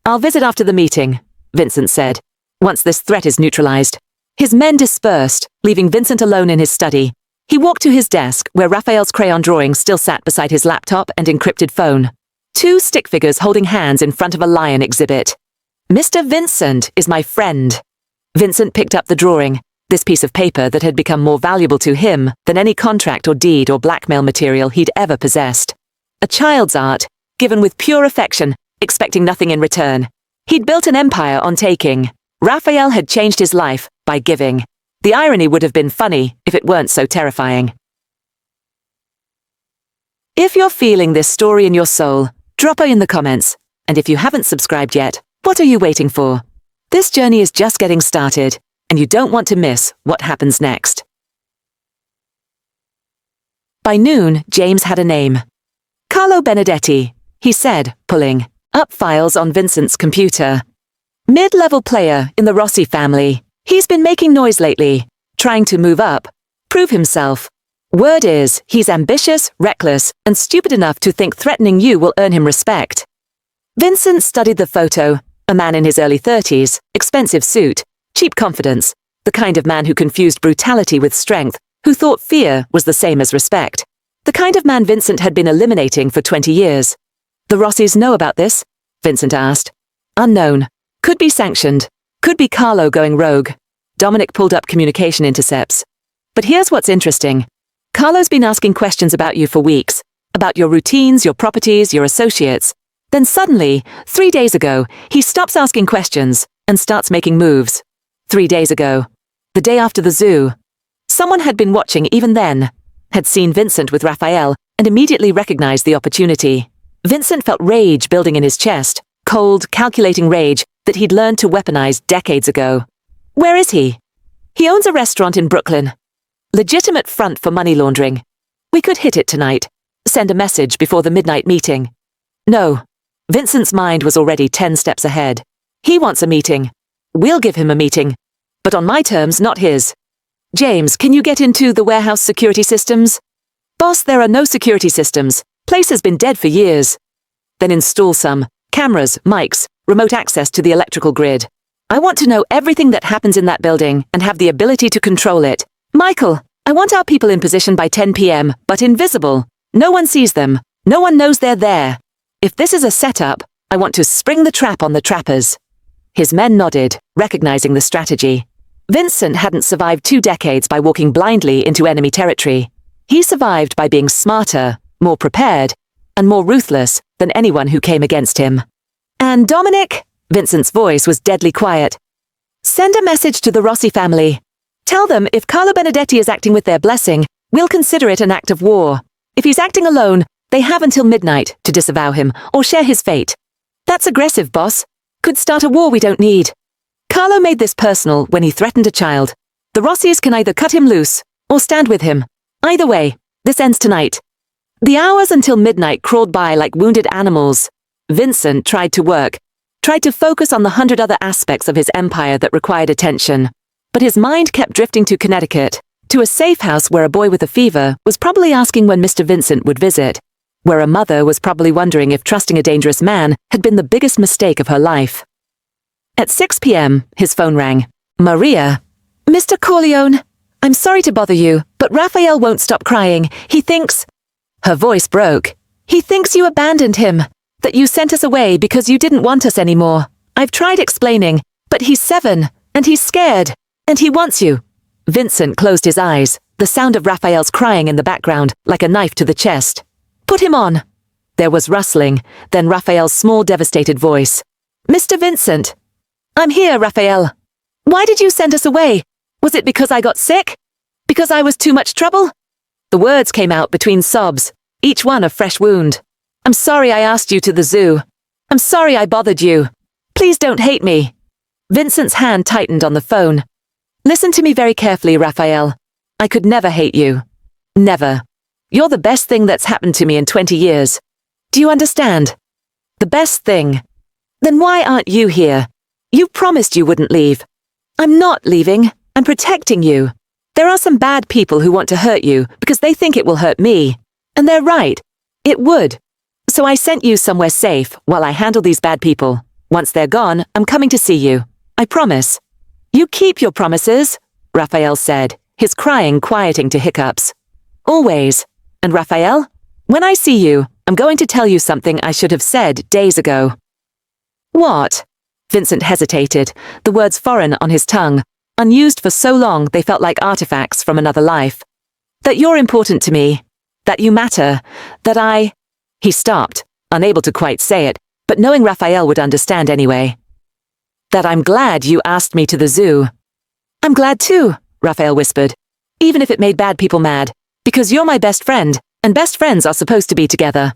I'll visit after the meeting, Vincent said, once this threat is neutralized. His men dispersed, leaving Vincent alone in his study. He walked to his desk, where Raphael's crayon drawings still sat beside his laptop and encrypted phone. 2 stick figures holding hands in front of a lion exhibit. Mr. Vincent is my friend. Vincent picked up the drawing, this piece of paper that had become more valuable to him than any contract or deed or blackmail material he'd ever possessed. A child's art, given with pure affection, expecting nothing in return. He'd built an empire on taking. Raphael had changed his life by giving. The irony would have been funny if it weren't so terrifying. If you're feeling this story in your soul, drop it in the comments. And if you haven't subscribed yet, what are you waiting for? This journey is just getting started, and you don't want to miss what happens next. By noon, James had a name. Carlo Benedetti, he said, pulling up files on Vincent's computer. Mid-level player in the Rossi family. He's been making noise lately, trying to move up, prove himself. Word is, he's ambitious, reckless, and stupid enough to think threatening you will earn him respect. Vincent studied the photo, a man in his early 30s, expensive suit, cheap confidence, the kind of man who confused brutality with strength, who thought fear was the same as respect. The kind of man Vincent had been eliminating for 20 years. The Rossis know about this? Vincent asked. Unknown. Could be sanctioned. Could be Carlo going rogue. Dominic pulled up communication intercepts. But here's what's interesting. Carlo's been asking questions about you for weeks, about your routines, your properties, your associates. Then suddenly, 3 days ago, he stops asking questions and starts making moves. 3 days ago. The day after the zoo. Someone had been watching even then, had seen Vincent with Raphael, and immediately recognized the opportunity. Vincent felt rage building in his chest, cold, calculating rage that he'd learned to weaponize decades ago. Where is he? He owns a restaurant in Brooklyn. Legitimate front for money laundering. We could hit it tonight. Send a message before the midnight meeting. No. Vincent's mind was already 10 steps ahead. He wants a meeting. We'll give him a meeting. But on my terms, not his. James, can you get into the warehouse security systems? Boss, there are no security systems. Place has been dead for years. Then install some. Cameras, mics, remote access to the electrical grid. I want to know everything that happens in that building and have the ability to control it. Michael, I want our people in position by 10 p.m., but invisible. No one sees them. No one knows they're there. If this is a setup, I want to spring the trap on the trappers. His men nodded, recognizing the strategy. Vincent hadn't survived 2 decades by walking blindly into enemy territory. He survived by being smarter, more prepared, and more ruthless than anyone who came against him. And Dominic? Vincent's voice was deadly quiet. Send a message to the Rossi family. Tell them if Carlo Benedetti is acting with their blessing, we'll consider it an act of war. If he's acting alone, they have until midnight to disavow him or share his fate. That's aggressive, boss. Could start a war we don't need. Carlo made this personal when he threatened a child. The Rossis can either cut him loose or stand with him. Either way, this ends tonight. The hours until midnight crawled by like wounded animals. Vincent tried to work, tried to focus on the 100 other aspects of his empire that required attention. But his mind kept drifting to Connecticut, to a safe house where a boy with a fever was probably asking when Mr. Vincent would visit, where a mother was probably wondering if trusting a dangerous man had been the biggest mistake of her life. At 6 p.m., his phone rang. Maria. Mr. Corleone, I'm sorry to bother you, but Raphael won't stop crying. He thinks... Her voice broke. He thinks you abandoned him, that you sent us away because you didn't want us anymore. I've tried explaining, but he's 7, and he's scared, and he wants you. Vincent closed his eyes, the sound of Raphael's crying in the background, like a knife to the chest. Put him on. There was rustling, then Raphael's small, devastated voice. Mr. Vincent. I'm here, Raphael. Why did you send us away? Was it because I got sick? Because I was too much trouble? The words came out between sobs, each one a fresh wound. I'm sorry I asked you to the zoo. I'm sorry I bothered you. Please don't hate me. Vincent's hand tightened on the phone. Listen to me very carefully, Raphael. I could never hate you. Never. You're the best thing that's happened to me in 20 years. Do you understand? The best thing. Then why aren't you here? You promised you wouldn't leave. I'm not leaving. I'm protecting you. There are some bad people who want to hurt you because they think it will hurt me. And they're right. It would. So I sent you somewhere safe while I handle these bad people. Once they're gone, I'm coming to see you. I promise. You keep your promises, Raphael said, his crying quieting to hiccups. Always. And Raphael, when I see you, I'm going to tell you something I should have said days ago. What? Vincent hesitated, the words foreign on his tongue, unused for so long they felt like artifacts from another life. That you're important to me. That you matter. That I... He stopped, unable to quite say it, but knowing Raphael would understand anyway. That I'm glad you asked me to the zoo. I'm glad too, Raphael whispered. Even if it made bad people mad, because you're my best friend, and best friends are supposed to be together.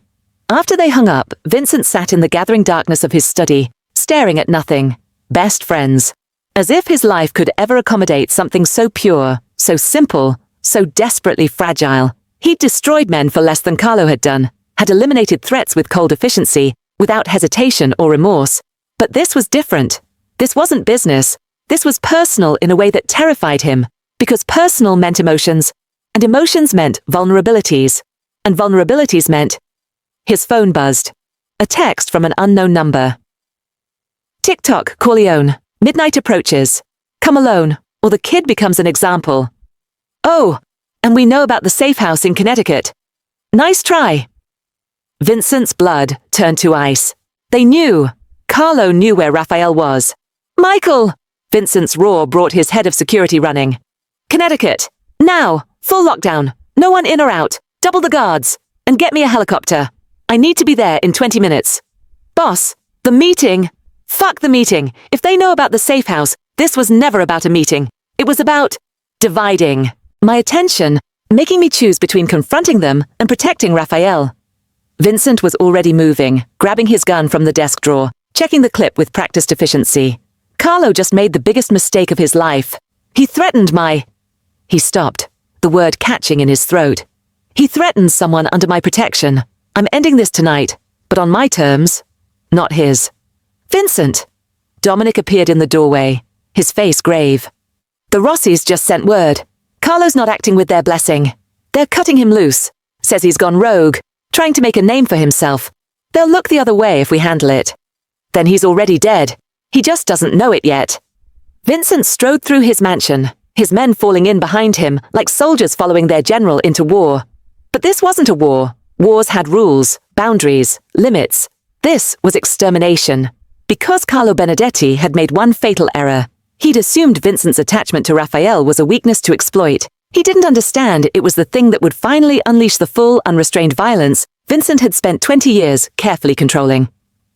After they hung up, Vincent sat in the gathering darkness of his study, staring at nothing. Best friends. As if his life could ever accommodate something so pure, so simple, so desperately fragile. He'd destroyed men for less than Carlo had done, had eliminated threats with cold efficiency, without hesitation or remorse. But this was different. This wasn't business. This was personal in a way that terrified him, because personal meant emotions, and emotions meant vulnerabilities, and vulnerabilities meant... His phone buzzed. A text from an unknown number. Tick-tock, Corleone. Midnight approaches. Come alone, or the kid becomes an example. Oh, and we know about the safe house in Connecticut. Nice try. Vincent's blood turned to ice. They knew. Carlo knew where Raphael was. Michael! Vincent's roar brought his head of security running. Connecticut. Now. Full lockdown. No one in or out. Double the guards. And get me a helicopter. I need to be there in 20 minutes. Boss, the meeting. Fuck the meeting. If they know about the safe house, this was never about a meeting. It was about dividing my attention, making me choose between confronting them and protecting Raphael. Vincent was already moving, grabbing his gun from the desk drawer, checking the clip with practiced efficiency. Carlo just made the biggest mistake of his life. He threatened my... He stopped, the word catching in his throat. He threatened someone under my protection. I'm ending this tonight, but on my terms, not his. Vincent! Dominic appeared in the doorway, his face grave. The Rossis just sent word. Carlo's not acting with their blessing. They're cutting him loose. Says he's gone rogue, trying to make a name for himself. They'll look the other way if we handle it. Then he's already dead. He just doesn't know it yet. Vincent strode through his mansion, his men falling in behind him like soldiers following their general into war. But this wasn't a war. Wars had rules, boundaries, limits. This was extermination. Because Carlo Benedetti had made one fatal error. He'd assumed Vincent's attachment to Raphael was a weakness to exploit. He didn't understand it was the thing that would finally unleash the full, unrestrained violence Vincent had spent 20 years carefully controlling.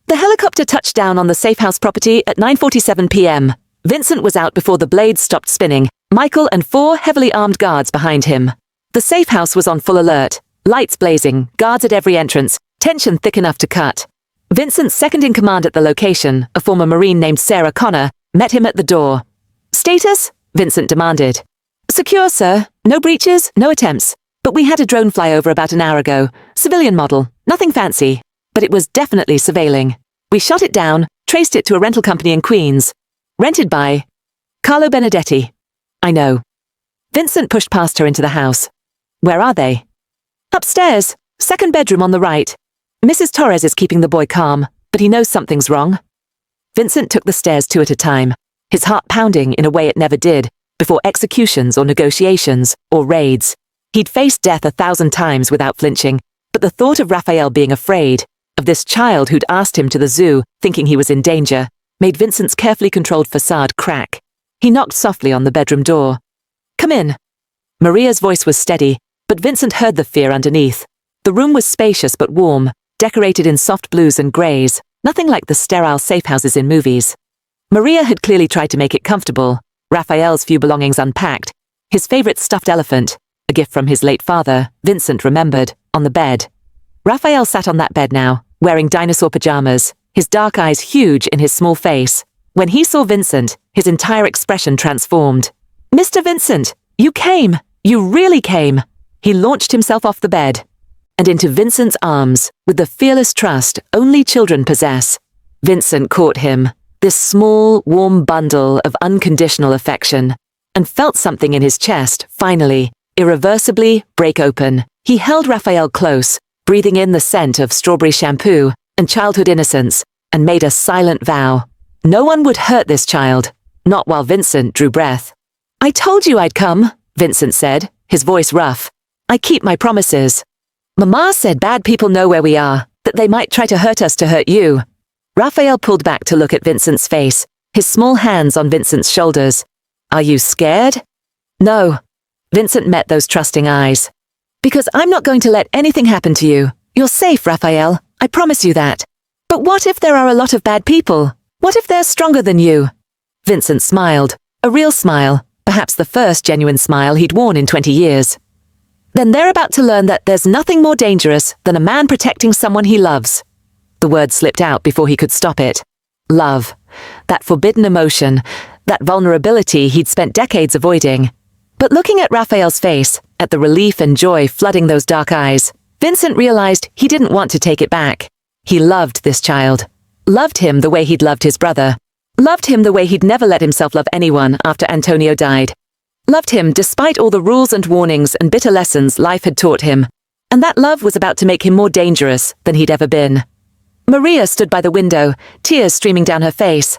The helicopter touched down on the safe house property at 9:47 p.m. Vincent was out before the blades stopped spinning, Michael and 4 heavily armed guards behind him. The safe house was on full alert, lights blazing, guards at every entrance, tension thick enough to cut. Vincent's second-in-command at the location, a former Marine named Sarah Connor, met him at the door. "Status?" Vincent demanded. "Secure, sir. No breaches, no attempts. But we had a drone fly over about an hour ago. Civilian model. Nothing fancy. But it was definitely surveilling. We shot it down, traced it to a rental company in Queens. Rented by Carlo Benedetti." "I know." Vincent pushed past her into the house. "Where are they?" "Upstairs. Second bedroom on the right. Mrs. Torres is keeping the boy calm, but he knows something's wrong." Vincent took the stairs 2 at a time, his heart pounding in a way it never did, before executions or negotiations or raids. He'd faced death 1,000 times without flinching, but the thought of Raphael being afraid, of this child who'd asked him to the zoo thinking he was in danger, made Vincent's carefully controlled facade crack. He knocked softly on the bedroom door. "Come in." Maria's voice was steady, but Vincent heard the fear underneath. The room was spacious but warm, decorated in soft blues and greys, nothing like the sterile safe houses in movies. Maria had clearly tried to make it comfortable, Raphael's few belongings unpacked, his favorite stuffed elephant, a gift from his late father, Vincent remembered, on the bed. Raphael sat on that bed now, wearing dinosaur pajamas, his dark eyes huge in his small face. When he saw Vincent, his entire expression transformed. "Mr. Vincent, you came! You really came!" He launched himself off the bed and into Vincent's arms with the fearless trust only children possess. Vincent caught him, this small, warm bundle of unconditional affection, and felt something in his chest, finally, irreversibly break open. He held Raphael close, breathing in the scent of strawberry shampoo and childhood innocence, and made a silent vow. No one would hurt this child, not while Vincent drew breath. "I told you I'd come," Vincent said, his voice rough. "I keep my promises. Mama said bad people know where we are, that they might try to hurt us to hurt you." Raphael pulled back to look at Vincent's face, his small hands on Vincent's shoulders. "Are you scared?" "No." Vincent met those trusting eyes. "Because I'm not going to let anything happen to you. You're safe, Raphael. I promise you that. But what if there are a lot of bad people? What if they're stronger than you?" Vincent smiled, a real smile, perhaps the first genuine smile he'd worn in 20 years. "Then they're about to learn that there's nothing more dangerous than a man protecting someone he loves." The word slipped out before he could stop it. Love. That forbidden emotion, that vulnerability he'd spent decades avoiding. But looking at Raphael's face, at the relief and joy flooding those dark eyes, Vincent realized he didn't want to take it back. He loved this child. Loved him the way he'd loved his brother. Loved him the way he'd never let himself love anyone after Antonio died. Loved him despite all the rules and warnings and bitter lessons life had taught him. And that love was about to make him more dangerous than he'd ever been. Maria stood by the window, tears streaming down her face.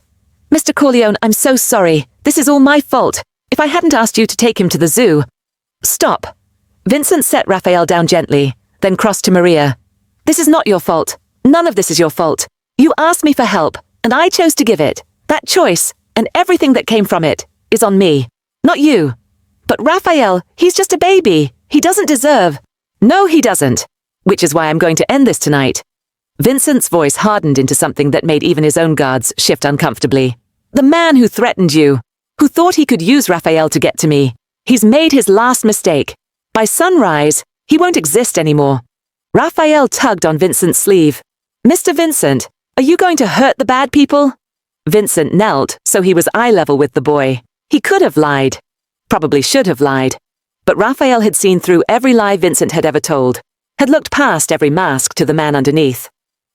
"Mr. Corleone, I'm so sorry. This is all my fault. If I hadn't asked you to take him to the zoo—" "Stop." Vincent set Raphael down gently, then crossed to Maria. "This is not your fault. None of this is your fault. You asked me for help, and I chose to give it. That choice, and everything that came from it, is on me. Not you. But Raphael, he's just a baby. He doesn't deserve—" "No, he doesn't. Which is why I'm going to end this tonight." Vincent's voice hardened into something that made even his own guards shift uncomfortably. "The man who threatened you, who thought he could use Raphael to get to me, he's made his last mistake. By sunrise, he won't exist anymore." Raphael tugged on Vincent's sleeve. "Mr. Vincent, are you going to hurt the bad people?" Vincent knelt so he was eye level with the boy. He could have lied. Probably should have lied. But Raphael had seen through every lie Vincent had ever told, had looked past every mask to the man underneath.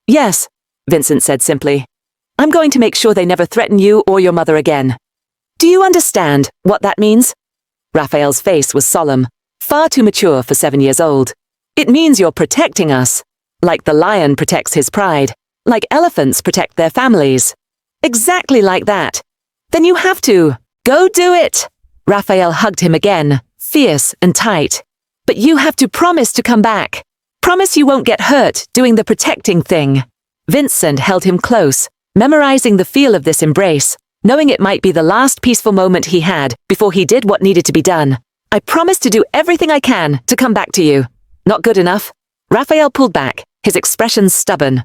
"Yes," Vincent said simply. "I'm going to make sure they never threaten you or your mother again. Do you understand what that means?" Raphael's face was solemn, far too mature for 7 years old. "It means you're protecting us. Like the lion protects his pride. Like elephants protect their families." Exactly like that. Then you have to. Go do it. Raphael hugged him again, fierce and tight. But you have to promise to come back. Promise you won't get hurt doing the protecting thing. Vincent held him close, memorizing the feel of this embrace, knowing it might be the last peaceful moment he had before he did what needed to be done. I promise to do everything I can to come back to you. Not good enough? Raphael pulled back, his expression stubborn.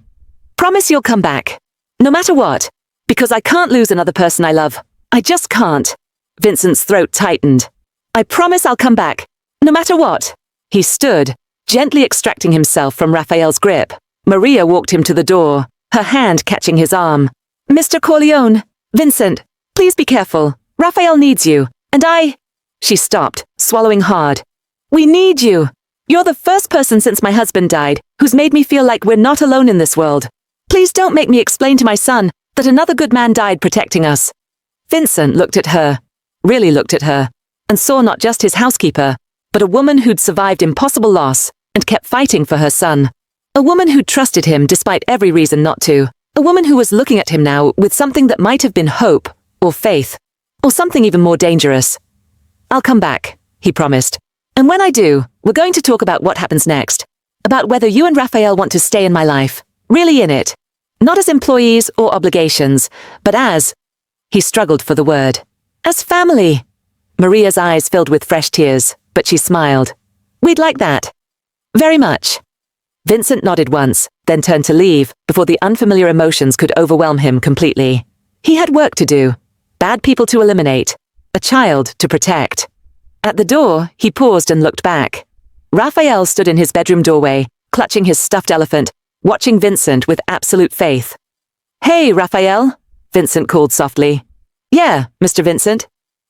Promise you'll come back. No matter what. Because I can't lose another person I love. I just can't. Vincent's throat tightened. I promise I'll come back. No matter what. He stood, gently extracting himself from Raphael's grip. Maria walked him to the door, her hand catching his arm. Mr. Corleone, Vincent, please be careful. Raphael needs you, and I... She stopped, swallowing hard. We need you. You're the first person since my husband died who's made me feel like we're not alone in this world. Please don't make me explain to my son that another good man died protecting us. Vincent looked at her, really looked at her, and saw not just his housekeeper, but a woman who'd survived impossible loss and kept fighting for her son. A woman who'd trusted him despite every reason not to. A woman who was looking at him now with something that might have been hope, or faith, or something even more dangerous. I'll come back, he promised. And when I do, we're going to talk about what happens next. About whether you and Raphael want to stay in my life. Really in it. Not as employees or obligations, but as... He struggled for the word. As family. Maria's eyes filled with fresh tears, but she smiled. We'd like that. Very much. Vincent nodded once, then turned to leave, before the unfamiliar emotions could overwhelm him completely. He had work to do. Bad people to eliminate. A child to protect. At the door, he paused and looked back. Raphael stood in his bedroom doorway, clutching his stuffed elephant, watching Vincent with absolute faith. Hey, Raphael, Vincent called softly. Yeah, Mr. Vincent.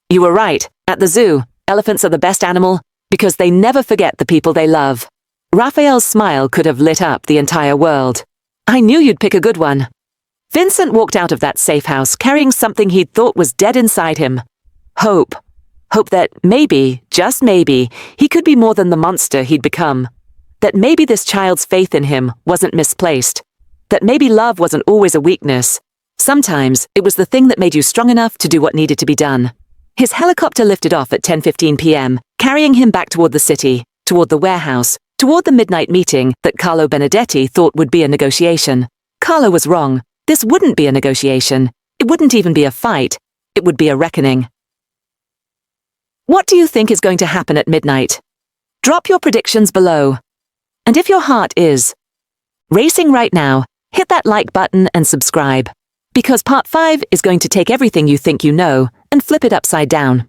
You were right. At the zoo, elephants are the best animal because they never forget the people they love. Raphael's smile could have lit up the entire world. I knew you'd pick a good one. Vincent walked out of that safe house carrying something he'd thought was dead inside him. Hope. Hope that maybe, just maybe, he could be more than the monster he'd become. That maybe this child's faith in him wasn't misplaced. That maybe love wasn't always a weakness. Sometimes it was the thing that made you strong enough to do what needed to be done. His helicopter lifted off at 10:15 p.m., carrying him back toward the city, toward the warehouse, toward the midnight meeting that Carlo Benedetti thought would be a negotiation. Carlo was wrong. This wouldn't be a negotiation. It wouldn't even be a fight. It would be a reckoning. What do you think is going to happen at midnight? Drop your predictions below. And if your heart is racing right now, hit that like button and subscribe. Because part 5 is going to take everything you think you know and flip it upside down.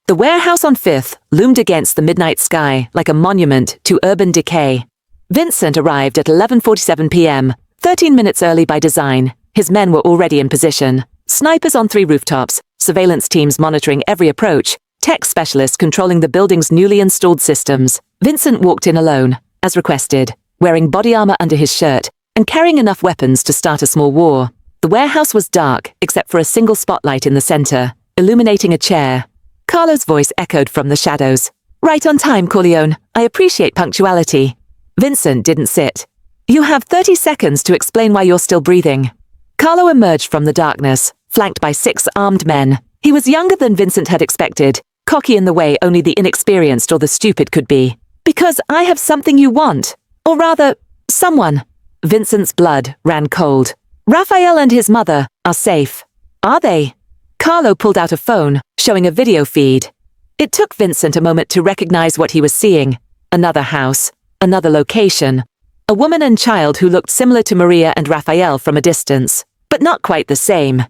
The warehouse on 5th loomed against the midnight sky like a monument to urban decay. Vincent arrived at 11:47 p.m., 13 minutes early by design. His men were already in position. Snipers on 3 rooftops, surveillance teams monitoring every approach, tech specialists controlling the building's newly installed systems. Vincent walked in alone, as requested, wearing body armor under his shirt and carrying enough weapons to start a small war. The warehouse was dark, except for a single spotlight in the center, illuminating a chair. Carlo's voice echoed from the shadows. Right on time, Corleone. I appreciate punctuality. Vincent didn't sit. You have 30 seconds to explain why you're still breathing. Carlo emerged from the darkness, flanked by 6 armed men. He was younger than Vincent had expected, cocky in the way only the inexperienced or the stupid could be. Because I have something you want. Or rather, someone. Vincent's blood ran cold. Raphael and his mother are safe. Are they? Carlo pulled out a phone, showing a video feed. It took Vincent a moment to recognize what he was seeing. Another house, another location. A woman and child who looked similar to Maria and Raphael from a distance, but not quite the same.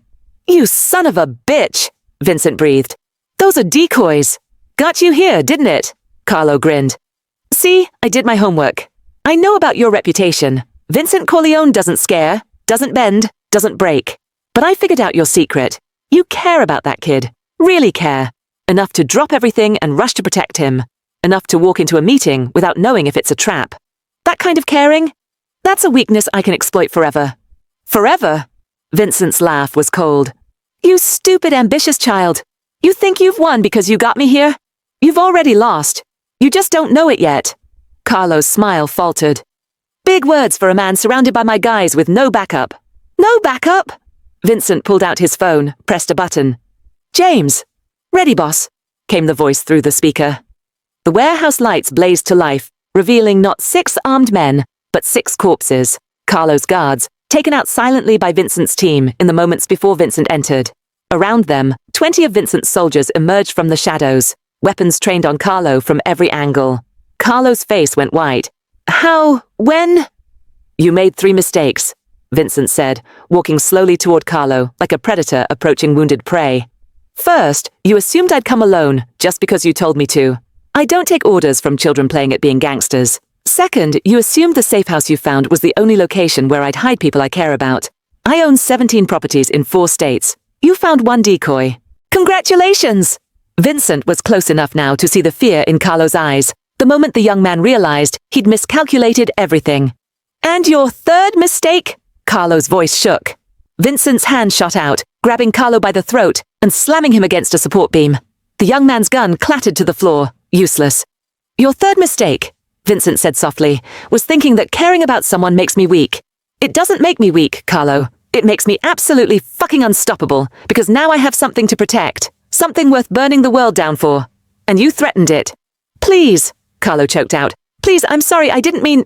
You son of a bitch, Vincent breathed. Those are decoys. Got you here, didn't it? Carlo grinned. See, I did my homework. I know about your reputation. Vincent Corleone doesn't scare, doesn't bend, doesn't break. But I figured out your secret. You care about that kid. Really care. Enough to drop everything and rush to protect him. Enough to walk into a meeting without knowing if it's a trap. That kind of caring? That's a weakness I can exploit forever. Forever? Vincent's laugh was cold. You stupid, ambitious child. You think you've won because you got me here? You've already lost. You just don't know it yet. Carlo's smile faltered. Big words for a man surrounded by my guys with no backup. No backup? Vincent pulled out his phone, pressed a button. James! Ready, boss, came the voice through the speaker. The warehouse lights blazed to life, revealing not 6 armed men, but 6 corpses, Carlo's guards, taken out silently by Vincent's team in the moments before Vincent entered. Around them, 20 of Vincent's soldiers emerged from the shadows, weapons trained on Carlo from every angle. Carlo's face went white. How? When? You made 3 mistakes, Vincent said, walking slowly toward Carlo like a predator approaching wounded prey. First, you assumed I'd come alone just because you told me to. I don't take orders from children playing at being gangsters. Second, you assumed the safe house you found was the only location where I'd hide people I care about. I own 17 properties in 4 states. You found 1 decoy. Congratulations! Vincent was close enough now to see the fear in Carlo's eyes, the moment the young man realized he'd miscalculated everything. And your 3rd mistake? Carlo's voice shook. Vincent's hand shot out, grabbing Carlo by the throat and slamming him against a support beam. The young man's gun clattered to the floor, useless. Your 3rd mistake, Vincent said softly, was thinking that caring about someone makes me weak. It doesn't make me weak, Carlo. It makes me absolutely fucking unstoppable, because now I have something to protect. Something worth burning the world down for. And you threatened it. Please, Carlo choked out. Please, I'm sorry, I didn't mean...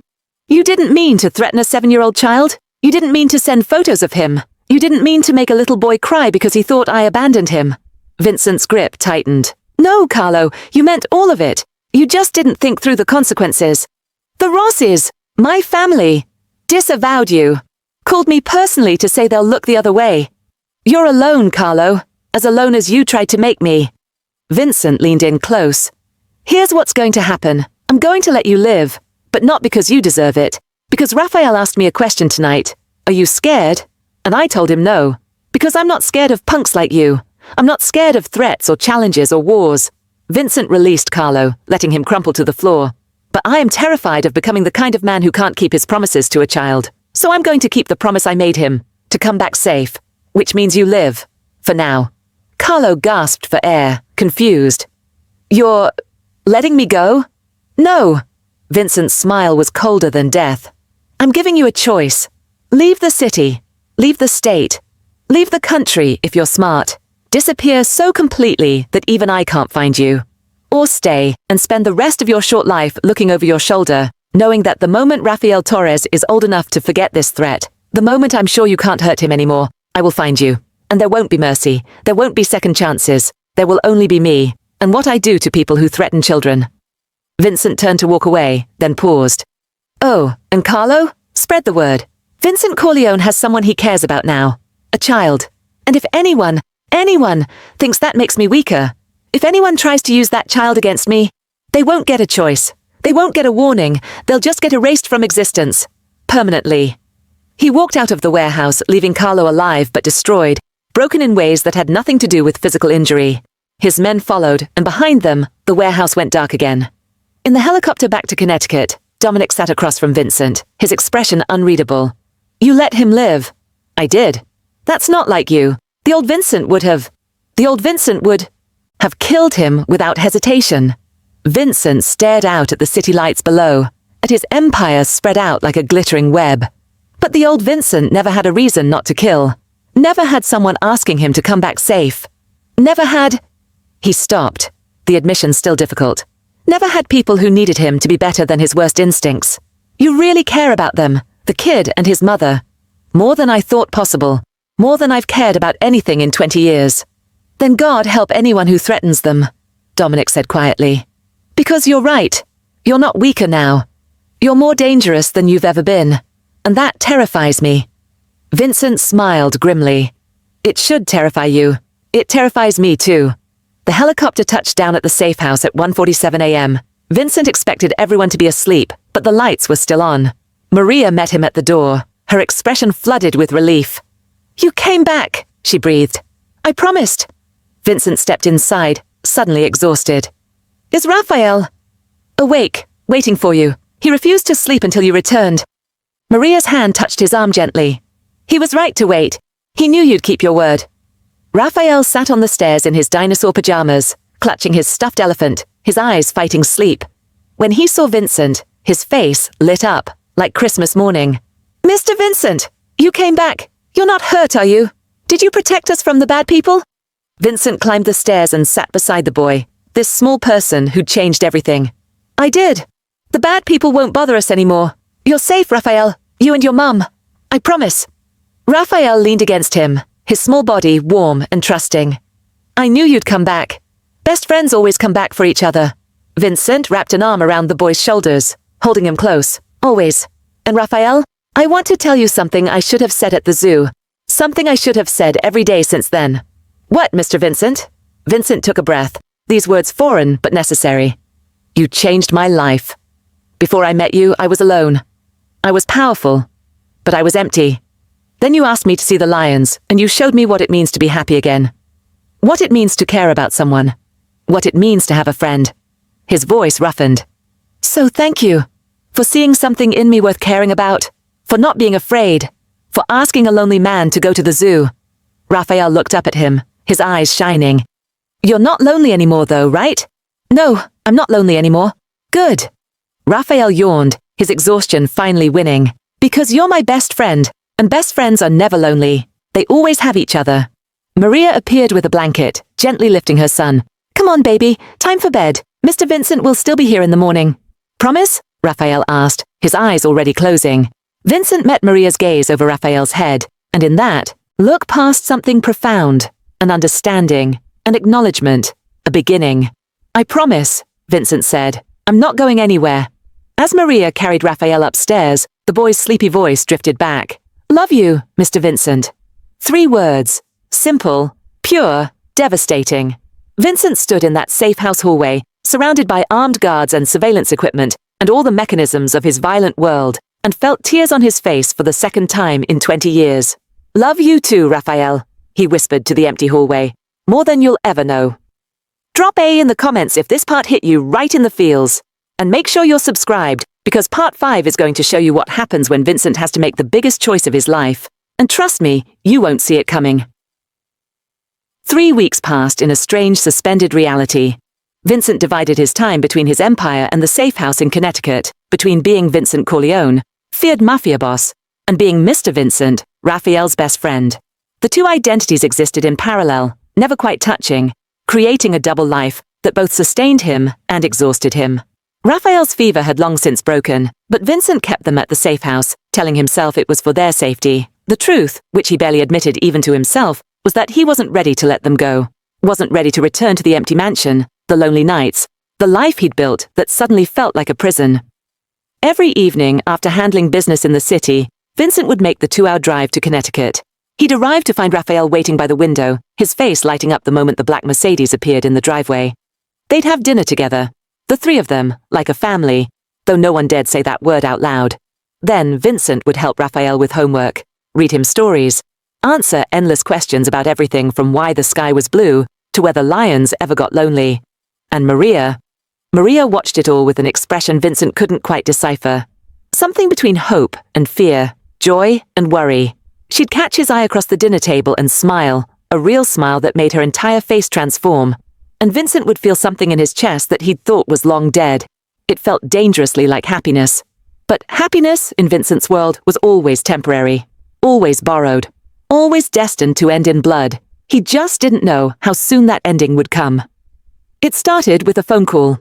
You didn't mean to threaten a 7-year-old child. You didn't mean to send photos of him. You didn't mean to make a little boy cry because he thought I abandoned him. Vincent's grip tightened. No, Carlo, you meant all of it. You just didn't think through the consequences. The Rosses, my family, disavowed you. Called me personally to say they'll look the other way. You're alone, Carlo, as alone as you tried to make me. Vincent leaned in close. Here's what's going to happen. I'm going to let you live, but not because you deserve it. Because Raphael asked me a question tonight. Are you scared? And I told him no. Because I'm not scared of punks like you. I'm not scared of threats or challenges or wars. Vincent released Carlo, letting him crumple to the floor. But I am terrified of becoming the kind of man who can't keep his promises to a child. So I'm going to keep the promise I made him, to come back safe, which means you live. For now. Carlo gasped for air, confused. You're... letting me go? No. Vincent's smile was colder than death. I'm giving you a choice. Leave the city. Leave the state. Leave the country if you're smart. Disappear so completely that even I can't find you. Or stay and spend the rest of your short life looking over your shoulder, knowing that the moment Rafael Torres is old enough to forget this threat, the moment I'm sure you can't hurt him anymore, I will find you. And there won't be mercy. There won't be second chances. There will only be me, and what I do to people who threaten children. Vincent turned to walk away, then paused. Oh, and Carlo? Spread the word. Vincent Corleone has someone he cares about now. A child. And if anyone thinks that makes me weaker, if anyone tries to use that child against me, they won't get a choice. They won't get a warning. They'll just get erased from existence. Permanently. He walked out of the warehouse, leaving Carlo alive but destroyed, broken in ways that had nothing to do with physical injury. His men followed, and behind them, the warehouse went dark again. In the helicopter back to Connecticut, Dominic sat across from Vincent, his expression unreadable. You let him live. I did. That's not like you. The old Vincent would have killed him without hesitation. Vincent stared out at the city lights below, at his empire spread out like a glittering web. But the old Vincent never had a reason not to kill. Never had someone asking him to come back safe. Never had... He stopped, the admission still difficult. Never had people who needed him to be better than his worst instincts. You really care about them, the kid and his mother. More than I thought possible. More than I've cared about anything in 20 years. Then God help anyone who threatens them, Dominic said quietly. Because you're right. You're not weaker now. You're more dangerous than you've ever been. And that terrifies me. Vincent smiled grimly. It should terrify you. It terrifies me too. The helicopter touched down at the safe house at 1:47 a.m. Vincent expected everyone to be asleep, but the lights were still on. Maria met him at the door, her expression flooded with relief. You came back, she breathed. I promised. Vincent stepped inside, suddenly exhausted. Is Raphael? Awake, waiting for you. He refused to sleep until you returned. Maria's hand touched his arm gently. He was right to wait. He knew you'd keep your word. Raphael sat on the stairs in his dinosaur pajamas, clutching his stuffed elephant, his eyes fighting sleep. When he saw Vincent, his face lit up, like Christmas morning. Mr. Vincent, you came back. You're not hurt, are you? Did you protect us from the bad people? Vincent climbed the stairs and sat beside the boy, this small person who'd changed everything. I did. The bad people won't bother us anymore. You're safe, Raphael. You and your mum. I promise. Raphael leaned against him, his small body warm and trusting. I knew you'd come back. Best friends always come back for each other. Vincent wrapped an arm around the boy's shoulders, holding him close, always. And Raphael, I want to tell you something I should have said at the zoo. Something I should have said every day since then. What, Mr. Vincent? Vincent took a breath, these words foreign but necessary. You changed my life. Before I met you, I was alone. I was powerful, but I was empty. Then you asked me to see the lions, and you showed me what it means to be happy again. What it means to care about someone. What it means to have a friend. His voice roughened. So thank you. For seeing something in me worth caring about. For not being afraid. For asking a lonely man to go to the zoo. Raphael looked up at him, his eyes shining. You're not lonely anymore though, right? No, I'm not lonely anymore. Good. Raphael yawned, his exhaustion finally winning. Because you're my best friend, and best friends are never lonely. They always have each other. Maria appeared with a blanket, gently lifting her son. Come on, baby, time for bed. Mr. Vincent will still be here in the morning. Promise? Raphael asked, his eyes already closing. Vincent met Maria's gaze over Raphael's head, and in that, look past something profound, an understanding, an acknowledgement, a beginning. I promise, Vincent said. I'm not going anywhere. As Maria carried Raphael upstairs, the boy's sleepy voice drifted back. Love you, Mr. Vincent. 3 words. Simple, pure, devastating. Vincent stood in that safe house hallway, surrounded by armed guards and surveillance equipment, and all the mechanisms of his violent world, and felt tears on his face for the second time in 20 years. Love you too, Raphael, he whispered to the empty hallway. More than you'll ever know. Drop A in the comments if this part hit you right in the feels. And make sure you're subscribed, because part 5 is going to show you what happens when Vincent has to make the biggest choice of his life. And trust me, you won't see it coming. 3 weeks passed in a strange suspended reality. Vincent divided his time between his empire and the safe house in Connecticut, between being Vincent Corleone, feared mafia boss, and being Mr. Vincent, Raphael's best friend. The 2 identities existed in parallel, never quite touching, creating a double life that both sustained him and exhausted him. Raphael's fever had long since broken, but Vincent kept them at the safe house, telling himself it was for their safety. The truth, which he barely admitted even to himself, was that he wasn't ready to let them go. Wasn't ready to return to the empty mansion, the lonely nights, the life he'd built that suddenly felt like a prison. Every evening, after handling business in the city, Vincent would make the 2-hour drive to Connecticut. He'd arrive to find Raphael waiting by the window, his face lighting up the moment the black Mercedes appeared in the driveway. They'd have dinner together, the 3 of them, like a family, though no one dared say that word out loud. Then Vincent would help Raphael with homework, read him stories, answer endless questions about everything from why the sky was blue to whether lions ever got lonely. And Maria watched it all with an expression Vincent couldn't quite decipher. Something between hope and fear, joy and worry. She'd catch his eye across the dinner table and smile, a real smile that made her entire face transform. And Vincent would feel something in his chest that he'd thought was long dead. It felt dangerously like happiness. But happiness, in Vincent's world, was always temporary, always borrowed, always destined to end in blood. He just didn't know how soon that ending would come. It started with a phone call.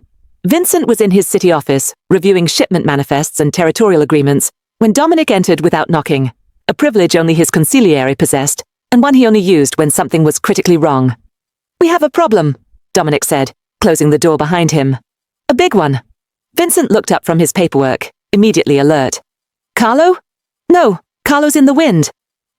Vincent was in his city office, reviewing shipment manifests and territorial agreements, when Dominic entered without knocking, a privilege only his consigliere possessed, and one he only used when something was critically wrong. We have a problem, Dominic said, closing the door behind him. A big one. Vincent looked up from his paperwork, immediately alert. Carlo? No, Carlo's in the wind.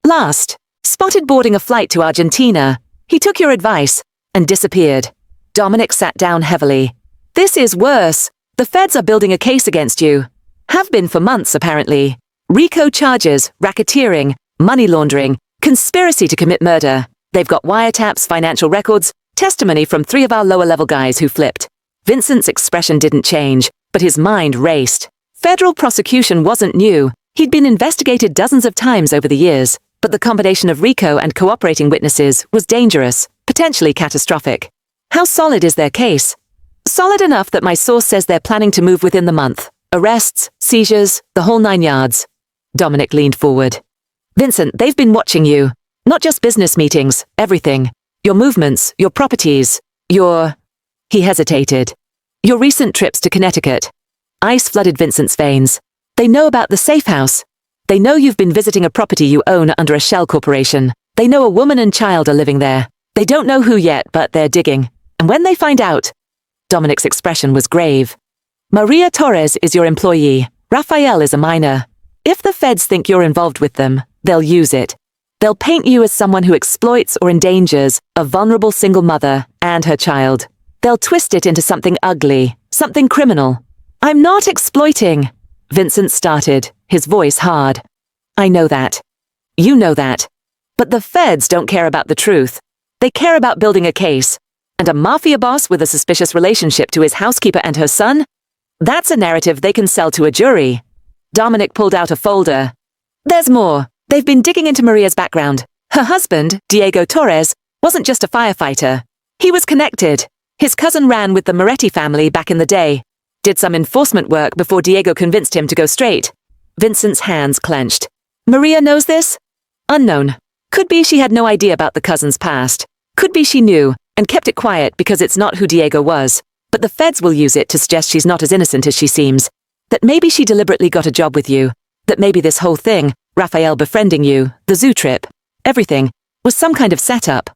Last. Spotted boarding a flight to Argentina. He took your advice and disappeared. Dominic sat down heavily. This is worse. The feds are building a case against you. Have been for months, apparently. RICO charges, racketeering, money laundering, conspiracy to commit murder. They've got wiretaps, financial records, testimony from 3 of our lower-level guys who flipped. Vincent's expression didn't change, but his mind raced. Federal prosecution wasn't new. He'd been investigated dozens of times over the years, but the combination of RICO and cooperating witnesses was dangerous, potentially catastrophic. How solid is their case? Solid enough that my source says they're planning to move within the month. Arrests, seizures, the whole 9 yards. Dominic leaned forward. Vincent, they've been watching you. Not just business meetings, everything. Your movements, your properties, He hesitated. Your recent trips to Connecticut. Ice flooded Vincent's veins. They know about the safe house. They know you've been visiting a property you own under a shell corporation. They know a woman and child are living there. They don't know who yet, but they're digging. And when they find out... Dominic's expression was grave. Maria Torres is your employee. Rafael is a minor. If the feds think you're involved with them, they'll use it. They'll paint you as someone who exploits or endangers a vulnerable single mother and her child. They'll twist it into something ugly, something criminal. I'm not exploiting, Vincent started, his voice hard. I know that. You know that. But the feds don't care about the truth. They care about building a case. And a mafia boss with a suspicious relationship to his housekeeper and her son? That's a narrative they can sell to a jury. Dominic pulled out a folder. There's more. They've been digging into Maria's background. Her husband, Diego Torres, wasn't just a firefighter. He was connected. His cousin ran with the Moretti family back in the day. Did some enforcement work before Diego convinced him to go straight. Vincent's hands clenched. Maria knows this? Unknown. Could be she had no idea about the cousin's past. Could be she knew, and kept it quiet because it's not who Diego was. But the feds will use it to suggest she's not as innocent as she seems. That maybe she deliberately got a job with you. That maybe this whole thing, Rafael befriending you, the zoo trip, everything, was some kind of setup.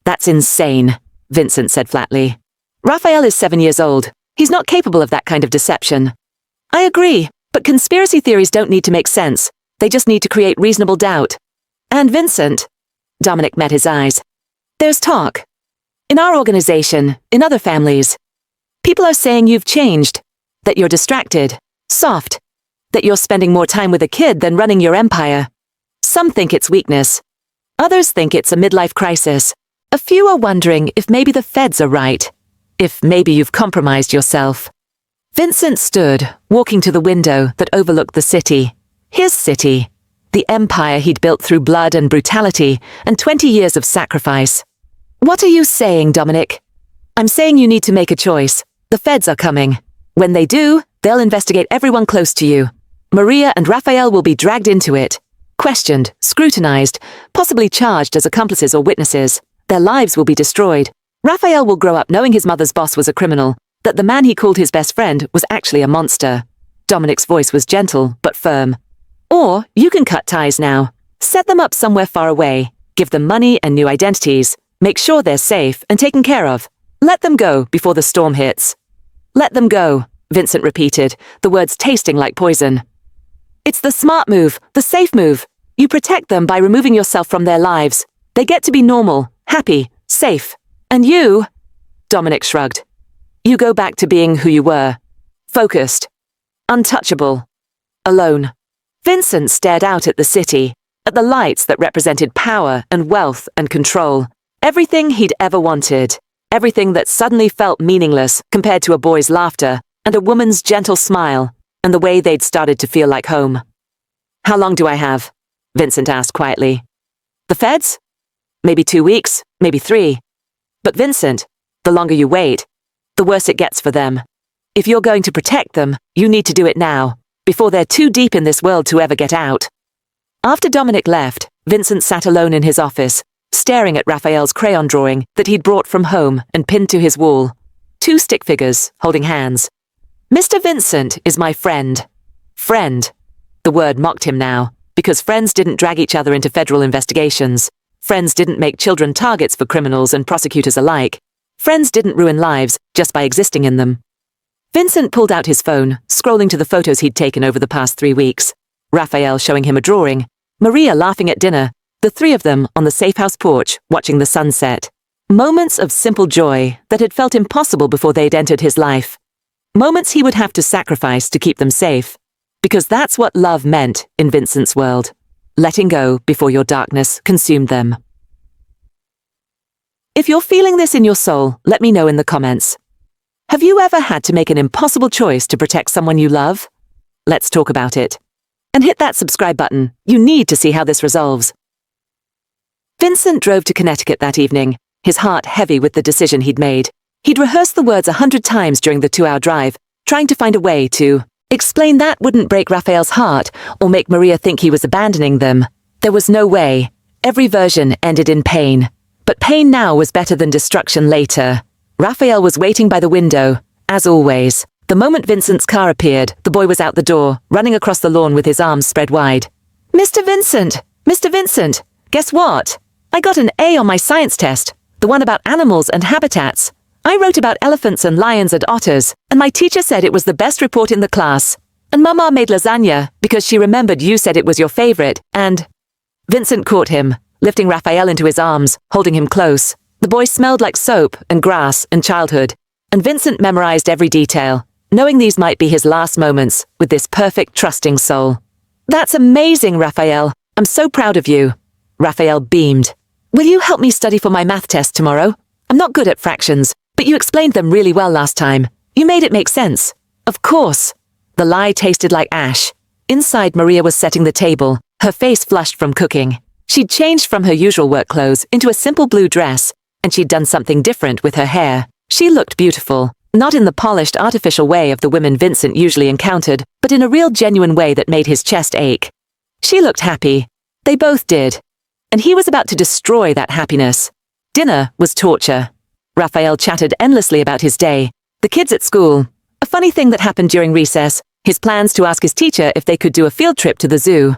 That's insane, Vincent said flatly. Rafael is 7 years old. He's not capable of that kind of deception. I agree, but conspiracy theories don't need to make sense. They just need to create reasonable doubt. And Vincent, Dominic met his eyes. There's talk. In our organization, in other families, people are saying you've changed, that you're distracted, soft, that you're spending more time with a kid than running your empire. Some think it's weakness. Others think it's a midlife crisis. A few are wondering if maybe the feds are right. If maybe you've compromised yourself. Vincent stood, walking to the window that overlooked the city. His city. The empire he'd built through blood and brutality and 20 years of sacrifice. What are you saying, Dominic? I'm saying you need to make a choice. The feds are coming. When they do, they'll investigate everyone close to you. Maria and Rafael will be dragged into it. Questioned, scrutinized, possibly charged as accomplices or witnesses. Their lives will be destroyed. Rafael will grow up knowing his mother's boss was a criminal, that the man he called his best friend was actually a monster. Dominic's voice was gentle, but firm. Or you can cut ties now. Set them up somewhere far away. Give them money and new identities. Make sure they're safe and taken care of. Let them go before the storm hits. Let them go, Vincent repeated, the words tasting like poison. It's the smart move, the safe move. You protect them by removing yourself from their lives. They get to be normal, happy, safe. And you, Dominic shrugged. You go back to being who you were. Focused. Untouchable. Alone. Vincent stared out at the city, at the lights that represented power and wealth and control. Everything he'd ever wanted. Everything that suddenly felt meaningless compared to a boy's laughter and a woman's gentle smile and the way they'd started to feel like home. How long do I have? Vincent asked quietly. The feds? Maybe 2 weeks, maybe 3. But Vincent, the longer you wait, the worse it gets for them. If you're going to protect them, you need to do it now, before they're too deep in this world to ever get out. After Dominic left, Vincent sat alone in his office, staring at Raphael's crayon drawing that he'd brought from home and pinned to his wall. 2 stick figures, holding hands. Mr. Vincent is my friend. Friend. The word mocked him now, because friends didn't drag each other into federal investigations. Friends didn't make children targets for criminals and prosecutors alike. Friends didn't ruin lives just by existing in them. Vincent pulled out his phone, scrolling to the photos he'd taken over the past 3 weeks. Raphael showing him a drawing, Maria laughing at dinner, the 3 of them on the safe house porch watching the sunset. Moments of simple joy that had felt impossible before they'd entered his life. Moments he would have to sacrifice to keep them safe. Because that's what love meant in Vincent's world. Letting go before your darkness consumed them. If you're feeling this in your soul, let me know in the comments. Have you ever had to make an impossible choice to protect someone you love? Let's talk about it. And hit that subscribe button. You need to see how this resolves. Vincent drove to Connecticut that evening, his heart heavy with the decision he'd made. He'd rehearsed the words 100 times during the 2-hour drive, trying to find a way to explain that wouldn't break Raphael's heart or make Maria think he was abandoning them. There was no way. Every version ended in pain. But pain now was better than destruction later. Raphael was waiting by the window, as always. The moment Vincent's car appeared, the boy was out the door, running across the lawn with his arms spread wide. Mr. Vincent! Mr. Vincent! Guess what? I got an A on my science test, the one about animals and habitats. I wrote about elephants and lions and otters, and my teacher said it was the best report in the class. And Mama made lasagna because she remembered you said it was your favorite, and... Vincent caught him, lifting Raphael into his arms, holding him close. The boy smelled like soap and grass and childhood, and Vincent memorized every detail, knowing these might be his last moments with this perfect, trusting soul. That's amazing, Raphael. I'm so proud of you. Raphael beamed. Will you help me study for my math test tomorrow? I'm not good at fractions, but you explained them really well last time. You made it make sense. Of course. The lie tasted like ash. Inside, Maria was setting the table, her face flushed from cooking. She'd changed from her usual work clothes into a simple blue dress, and she'd done something different with her hair. She looked beautiful, not in the polished, artificial way of the women Vincent usually encountered, but in a real genuine way that made his chest ache. She looked happy. They both did. And he was about to destroy that happiness. Dinner was torture. Raphael chattered endlessly about his day, the kids at school, a funny thing that happened during recess, his plans to ask his teacher if they could do a field trip to the zoo.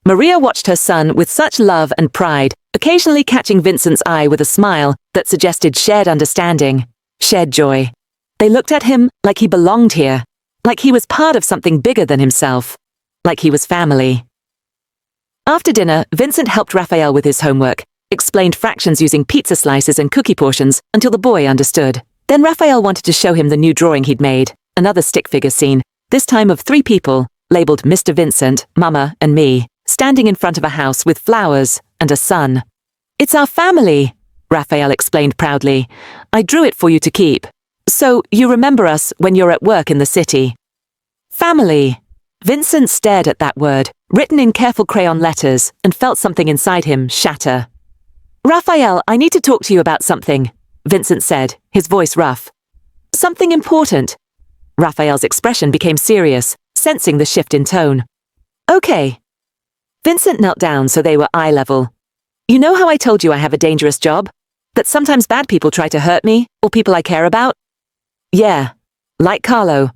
Maria watched her son with such love and pride, occasionally catching Vincent's eye with a smile that suggested shared understanding, shared joy. They looked at him like he belonged here, like he was part of something bigger than himself, like he was family. After dinner, Vincent helped Raphael with his homework, explained fractions using pizza slices and cookie portions until the boy understood. Then Raphael wanted to show him the new drawing he'd made, another stick figure scene, this time of 3 people, labeled Mr. Vincent, Mama, and me, standing in front of a house with flowers and a sun. It's our family, Raphael explained proudly. I drew it for you to keep. So you remember us when you're at work in the city. Family. Vincent stared at that word, written in careful crayon letters, and felt something inside him shatter. Raphael, I need to talk to you about something, Vincent said, his voice rough. Something important. Raphael's expression became serious, sensing the shift in tone. Okay. Vincent knelt down so they were eye level. You know how I told you I have a dangerous job? That sometimes bad people try to hurt me, or people I care about? Yeah, like Carlo.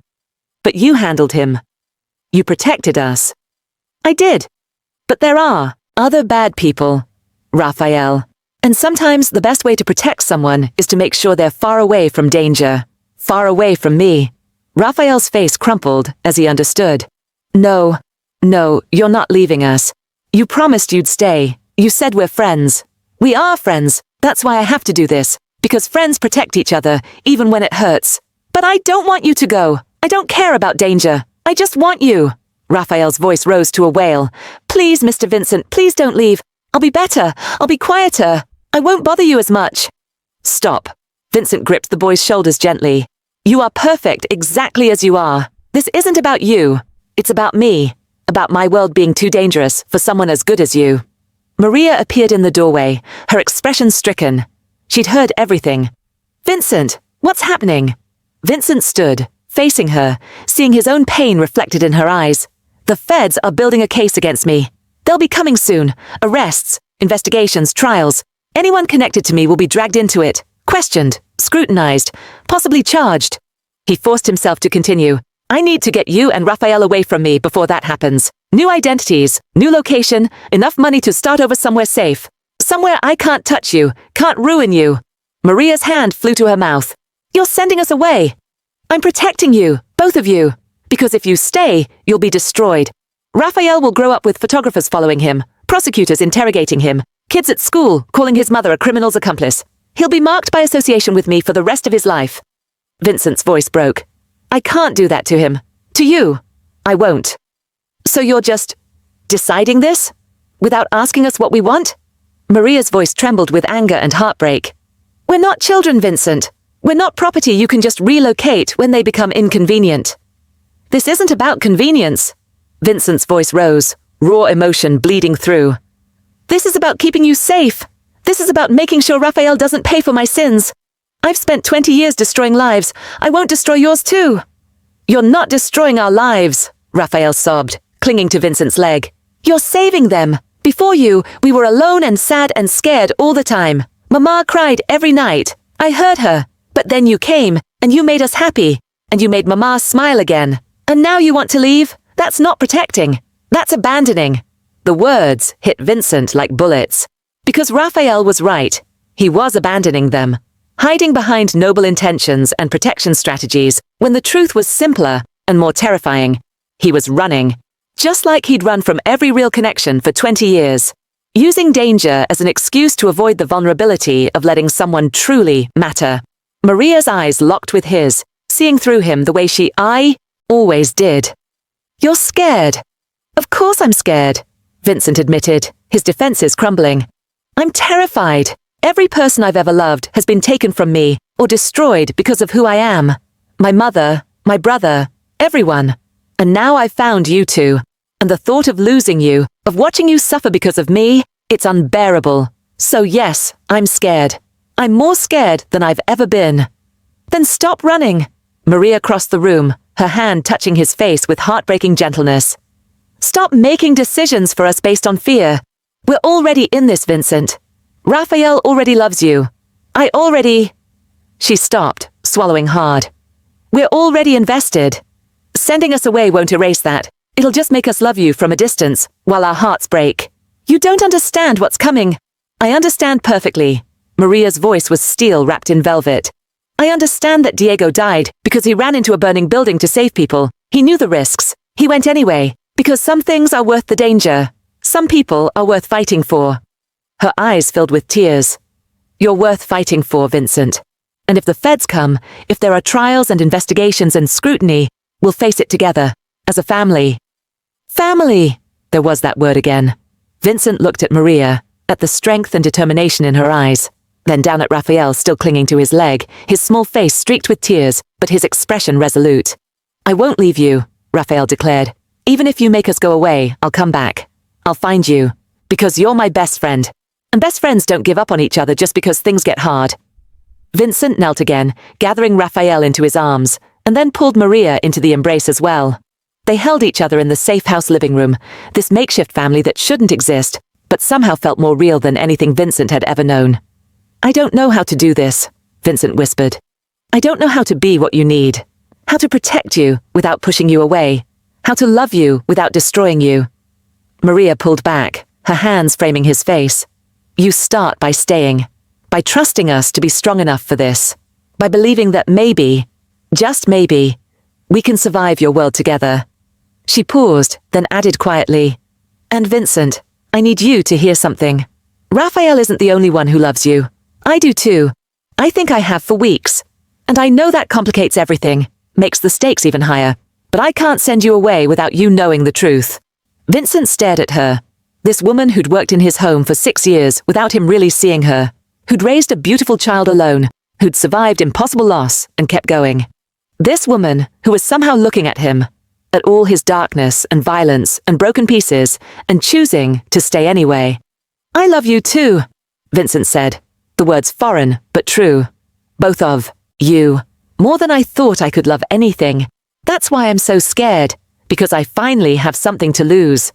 But you handled him. You protected us. I did. But there are other bad people, Raphael. And sometimes the best way to protect someone is to make sure they're far away from danger, far away from me. Raphael's face crumpled as he understood. No, you're not leaving us. You promised you'd stay. You said we're friends. We are friends. That's why I have to do this, because friends protect each other, even when it hurts. But I don't want you to go. I don't care about danger. I just want you. Raphael's voice rose to a wail. Please, Mr. Vincent, please don't leave. I'll be better. I'll be quieter. I won't bother you as much. Stop. Vincent gripped the boy's shoulders gently. You are perfect exactly as you are. This isn't about you. It's about me. About my world being too dangerous for someone as good as you. Maria appeared in the doorway, her expression stricken. She'd heard everything. Vincent, what's happening? Vincent stood, facing her, seeing his own pain reflected in her eyes. The feds are building a case against me. They'll be coming soon. Arrests, investigations, trials. Anyone connected to me will be dragged into it, questioned, scrutinized, possibly charged. He forced himself to continue. I need to get you and Raphael away from me before that happens. New identities, new location, enough money to start over somewhere safe. Somewhere I can't touch you, can't ruin you. Maria's hand flew to her mouth. You're sending us away. I'm protecting you, both of you. Because if you stay, you'll be destroyed. Raphael will grow up with photographers following him, prosecutors interrogating him, kids at school calling his mother a criminal's accomplice. He'll be marked by association with me for the rest of his life. Vincent's voice broke. I can't do that to him. To you. I won't. So you're just deciding this? Without asking us what we want? Maria's voice trembled with anger and heartbreak. We're not children, Vincent. We're not property you can just relocate when they become inconvenient. This isn't about convenience. Vincent's voice rose, raw emotion bleeding through. This is about keeping you safe. This is about making sure Raphael doesn't pay for my sins. I've spent 20 years destroying lives. I won't destroy yours too. You're not destroying our lives, Raphael sobbed, clinging to Vincent's leg. You're saving them. Before you, we were alone and sad and scared all the time. Mama cried every night. I heard her. But then you came, and you made us happy. And you made Mama smile again. And now you want to leave? That's not protecting. That's abandoning. The words hit Vincent like bullets. Because Raphael was right. He was abandoning them. Hiding behind noble intentions and protection strategies when the truth was simpler and more terrifying. He was running. Just like he'd run from every real connection for 20 years. Using danger as an excuse to avoid the vulnerability of letting someone truly matter. Maria's eyes locked with his, seeing through him the way I always did. You're scared. Of course I'm scared, Vincent admitted, his defenses crumbling. I'm terrified. Every person I've ever loved has been taken from me or destroyed because of who I am. My mother, my brother, everyone. And now I've found you two. And the thought of losing you, of watching you suffer because of me, it's unbearable. So yes, I'm scared. I'm more scared than I've ever been. Then stop running. Maria crossed the room, her hand touching his face with heartbreaking gentleness. Stop making decisions for us based on fear. We're already in this, Vincent. Raphael already loves you. She stopped, swallowing hard. We're already invested. Sending us away won't erase that. It'll just make us love you from a distance, while our hearts break. You don't understand what's coming. I understand perfectly. Maria's voice was steel wrapped in velvet. I understand that Diego died because he ran into a burning building to save people. He knew the risks. He went anyway, because some things are worth the danger. Some people are worth fighting for. Her eyes filled with tears. You're worth fighting for, Vincent. And if the feds come, if there are trials and investigations and scrutiny, we'll face it together, as a family. Family! There was that word again. Vincent looked at Maria, at the strength and determination in her eyes, then down at Raphael still clinging to his leg, his small face streaked with tears, but his expression resolute. I won't leave you, Raphael declared. Even if you make us go away, I'll come back. I'll find you. Because you're my best friend. And best friends don't give up on each other just because things get hard. Vincent knelt again, gathering Raphael into his arms, and then pulled Maria into the embrace as well. They held each other in the safe house living room, this makeshift family that shouldn't exist, but somehow felt more real than anything Vincent had ever known. I don't know how to do this, Vincent whispered. I don't know how to be what you need. How to protect you without pushing you away. How to love you without destroying you. Maria pulled back, her hands framing his face. You start by staying. By trusting us to be strong enough for this. By believing that maybe, just maybe, we can survive your world together. She paused, then added quietly, and Vincent, I need you to hear something. Raphael isn't the only one who loves you. I do too. I think I have for weeks. And I know that complicates everything, makes the stakes even higher. But I can't send you away without you knowing the truth. Vincent stared at her. This woman who'd worked in his home for 6 years without him really seeing her. Who'd raised a beautiful child alone. Who'd survived impossible loss and kept going. This woman who was somehow looking at him. At all his darkness and violence and broken pieces and choosing to stay anyway. I love you too, Vincent said. The words foreign but true. Both of you. More than I thought I could love anything. That's why I'm so scared. Because I finally have something to lose.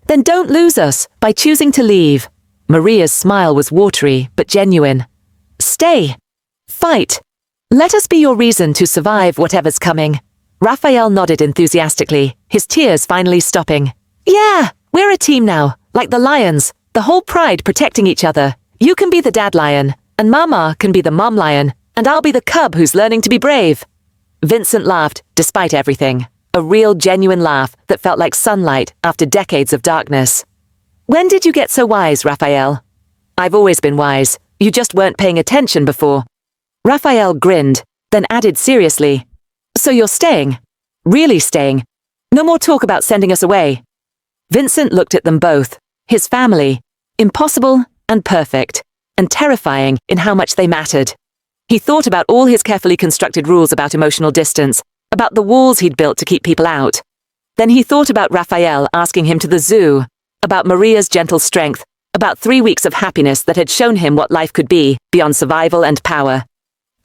Then don't lose us by choosing to leave. Maria's smile was watery but genuine. Stay. Fight. Let us be your reason to survive whatever's coming. Raphael nodded enthusiastically, his tears finally stopping. Yeah, we're a team now, like the lions, the whole pride protecting each other. You can be the dad lion, and Mama can be the mom lion, and I'll be the cub who's learning to be brave. Vincent laughed, despite everything. A real, genuine laugh that felt like sunlight after decades of darkness. When did you get so wise, Raphael? I've always been wise. You just weren't paying attention before. Raphael grinned, then added seriously. So you're staying? Really staying? No more talk about sending us away. Vincent looked at them both. His family. Impossible and perfect. And terrifying in how much they mattered. He thought about all his carefully constructed rules about emotional distance. About the walls he'd built to keep people out. Then he thought about Raphael asking him to the zoo. About Maria's gentle strength. About 3 weeks of happiness that had shown him what life could be beyond survival and power.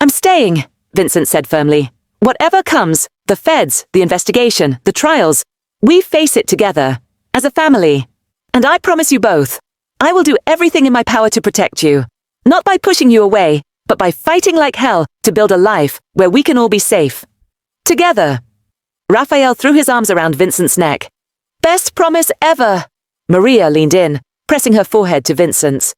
I'm staying, Vincent said firmly. Whatever comes, the feds, the investigation, the trials, we face it together, as a family. And I promise you both, I will do everything in my power to protect you. Not by pushing you away, but by fighting like hell to build a life where we can all be safe. Together. Raphael threw his arms around Vincent's neck. Best promise ever. Maria leaned in, pressing her forehead to Vincent's.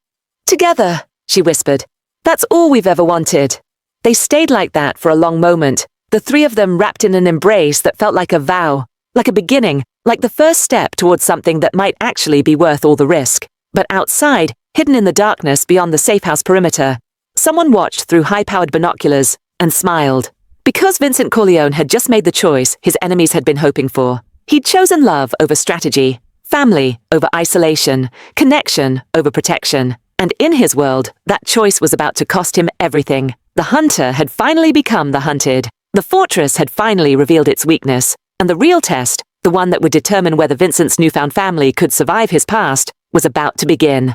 Together, she whispered. That's all we've ever wanted. They stayed like that for a long moment, the three of them wrapped in an embrace that felt like a vow, like a beginning, like the first step towards something that might actually be worth all the risk. But outside, hidden in the darkness beyond the safe house perimeter, someone watched through high-powered binoculars and smiled. Because Vincent Corleone had just made the choice his enemies had been hoping for. He'd chosen love over strategy, family over isolation, connection over protection. And in his world, that choice was about to cost him everything. The hunter had finally become the hunted. The fortress had finally revealed its weakness. And the real test, the one that would determine whether Vincent's newfound family could survive his past, was about to begin.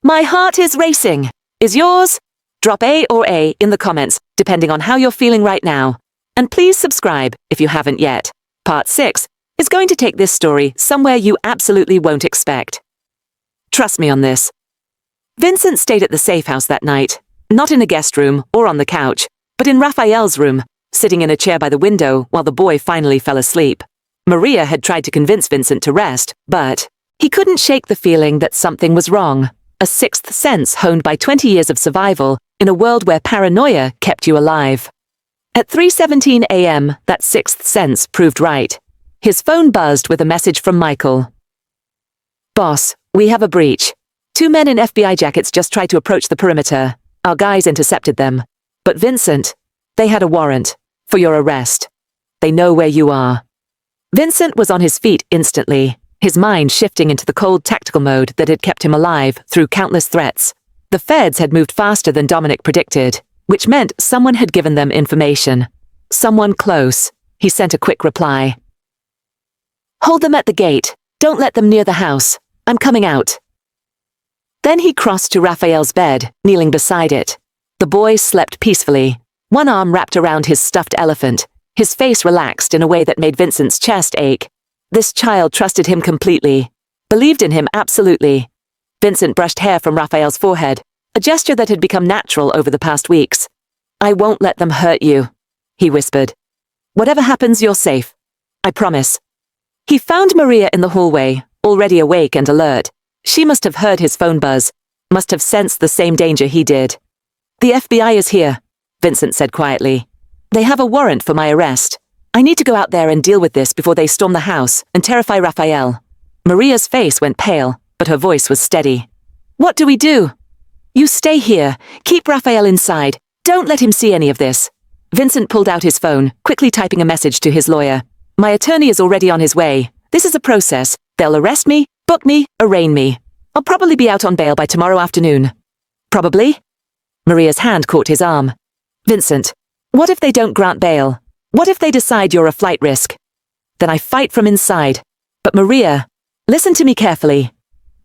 My heart is racing. Is yours? Drop A or A in the comments, depending on how you're feeling right now. And please subscribe if you haven't yet. Part 6 is going to take this story somewhere you absolutely won't expect. Trust me on this. Vincent stayed at the safe house that night, not in a guest room or on the couch, but in Raphael's room, sitting in a chair by the window while the boy finally fell asleep. Maria had tried to convince Vincent to rest, but he couldn't shake the feeling that something was wrong. A sixth sense honed by 20 years of survival in a world where paranoia kept you alive. At 3:17 a.m., that sixth sense proved right. His phone buzzed with a message from Michael. Boss, we have a breach. 2 men in FBI jackets just tried to approach the perimeter. Our guys intercepted them. But Vincent, they had a warrant for your arrest. They know where you are. Vincent was on his feet instantly, his mind shifting into the cold tactical mode that had kept him alive through countless threats. The feds had moved faster than Dominic predicted, which meant someone had given them information. Someone close. He sent a quick reply. Hold them at the gate. Don't let them near the house. I'm coming out. Then he crossed to Raphael's bed, kneeling beside it. The boy slept peacefully, one arm wrapped around his stuffed elephant, his face relaxed in a way that made Vincent's chest ache. This child trusted him completely, believed in him absolutely. Vincent brushed hair from Raphael's forehead, a gesture that had become natural over the past weeks. I won't let them hurt you, he whispered. Whatever happens, you're safe. I promise. He found Maria in the hallway, already awake and alert. She must have heard his phone buzz, must have sensed the same danger he did. The FBI is here, Vincent said quietly. They have a warrant for my arrest. I need to go out there and deal with this before they storm the house and terrify Raphael. Maria's face went pale, but her voice was steady. What do we do? You stay here. Keep Raphael inside. Don't let him see any of this. Vincent pulled out his phone, quickly typing a message to his lawyer. My attorney is already on his way. This is a process. They'll arrest me, book me, arraign me. I'll probably be out on bail by tomorrow afternoon. Probably? Maria's hand caught his arm. Vincent, what if they don't grant bail? What if they decide you're a flight risk? Then I fight from inside. But Maria, listen to me carefully.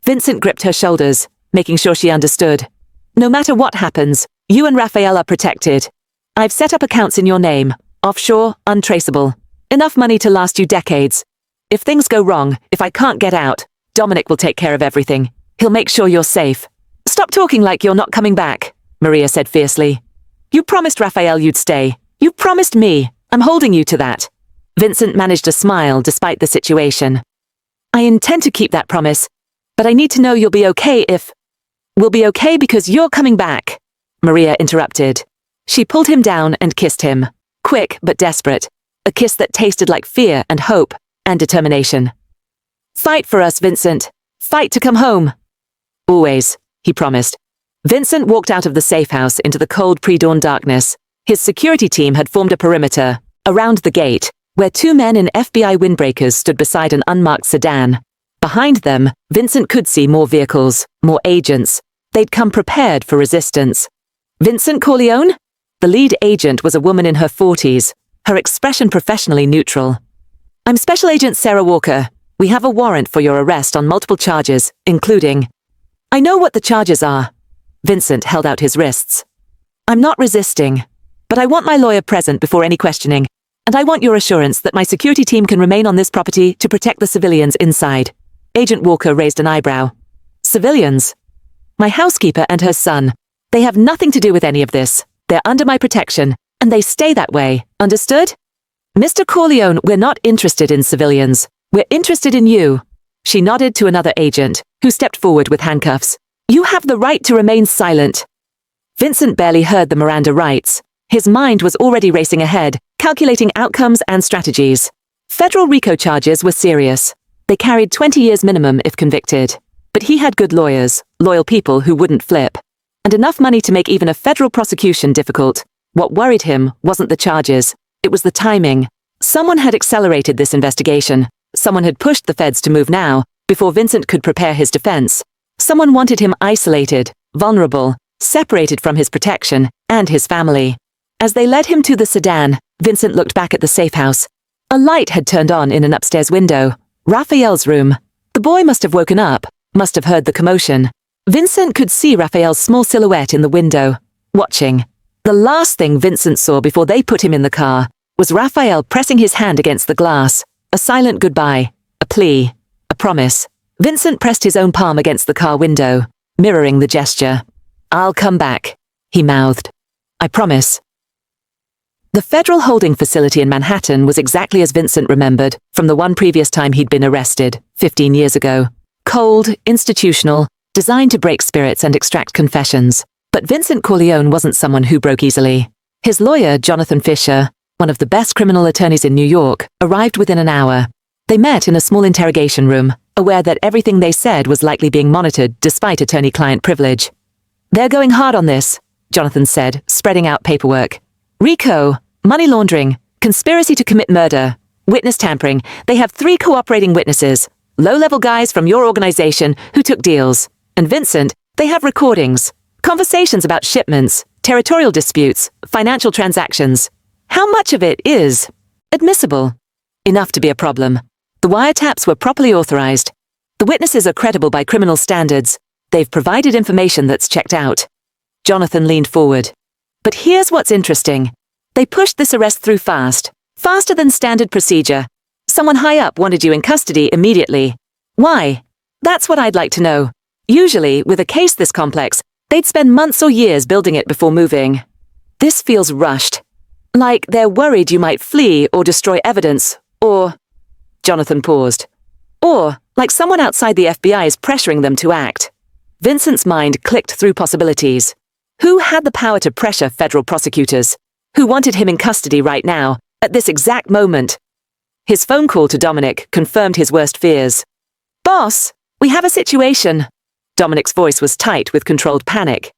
Vincent gripped her shoulders, making sure she understood. No matter what happens, you and Raphael are protected. I've set up accounts in your name, offshore, untraceable. Enough money to last you decades. If things go wrong, if I can't get out, Dominic will take care of everything. He'll make sure you're safe. Stop talking like you're not coming back, Maria said fiercely. You promised Raphael you'd stay. You promised me. I'm holding you to that. Vincent managed a smile despite the situation. I intend to keep that promise, but I need to know you'll be okay if... We'll be okay because you're coming back, Maria interrupted. She pulled him down and kissed him, quick but desperate, a kiss that tasted like fear and hope and determination. Fight for us, Vincent. Fight to come home. Always, he promised. Vincent walked out of the safe house into the cold pre-dawn darkness. His security team had formed a perimeter around the gate, where 2 men in FBI windbreakers stood beside an unmarked sedan. Behind them, Vincent could see more vehicles, more agents. They'd come prepared for resistance. Vincent Corleone? The lead agent was a woman in her 40s, her expression professionally neutral. I'm Special Agent Sarah Walker. We have a warrant for your arrest on multiple charges, including... I know what the charges are. Vincent held out his wrists. I'm not resisting, but I want my lawyer present before any questioning, and I want your assurance that my security team can remain on this property to protect the civilians inside. Agent Walker raised an eyebrow. Civilians? My housekeeper and her son. They have nothing to do with any of this. They're under my protection, and they stay that way. Understood? Mr. Corleone, we're not interested in civilians. We're interested in you. She nodded to another agent, who stepped forward with handcuffs. You have the right to remain silent. Vincent barely heard the Miranda rights. His mind was already racing ahead, calculating outcomes and strategies. Federal RICO charges were serious. They carried 20 years minimum if convicted. But he had good lawyers, loyal people who wouldn't flip, and enough money to make even a federal prosecution difficult. What worried him wasn't the charges. It was the timing. Someone had accelerated this investigation. Someone had pushed the feds to move now, before Vincent could prepare his defense. Someone wanted him isolated, vulnerable, separated from his protection and his family. As they led him to the sedan, Vincent looked back at the safe house. A light had turned on in an upstairs window. Raphael's room. The boy must have woken up, must have heard the commotion. Vincent could see Raphael's small silhouette in the window, watching. The last thing Vincent saw before they put him in the car was Raphael pressing his hand against the glass. A silent goodbye, a plea, a promise. Vincent pressed his own palm against the car window, mirroring the gesture. I'll come back, he mouthed. I promise. The federal holding facility in Manhattan was exactly as Vincent remembered from the one previous time he'd been arrested, 15 years ago. Cold, institutional, designed to break spirits and extract confessions. But Vincent Corleone wasn't someone who broke easily. His lawyer, Jonathan Fisher, one of the best criminal attorneys in New York, arrived within an hour. They met in a small interrogation room, aware that everything they said was likely being monitored despite attorney-client privilege. They're going hard on this, Jonathan said, spreading out paperwork. RICO, money laundering, conspiracy to commit murder, witness tampering. They have 3 cooperating witnesses, low-level guys from your organization who took deals. And Vincent, they have recordings, conversations about shipments, territorial disputes, financial transactions. How much of it is admissible? Enough to be a problem. The wiretaps were properly authorized. The witnesses are credible by criminal standards. They've provided information that's checked out. Jonathan leaned forward. But here's what's interesting. They pushed this arrest through fast. Faster than standard procedure. Someone high up wanted you in custody immediately. Why? That's what I'd like to know. Usually, with a case this complex, they'd spend months or years building it before moving. This feels rushed. Like they're worried you might flee or destroy evidence, or... Jonathan paused. Or, like someone outside the FBI is pressuring them to act. Vincent's mind clicked through possibilities. Who had the power to pressure federal prosecutors? Who wanted him in custody right now, at this exact moment? His phone call to Dominic confirmed his worst fears. Boss, we have a situation. Dominic's voice was tight with controlled panic.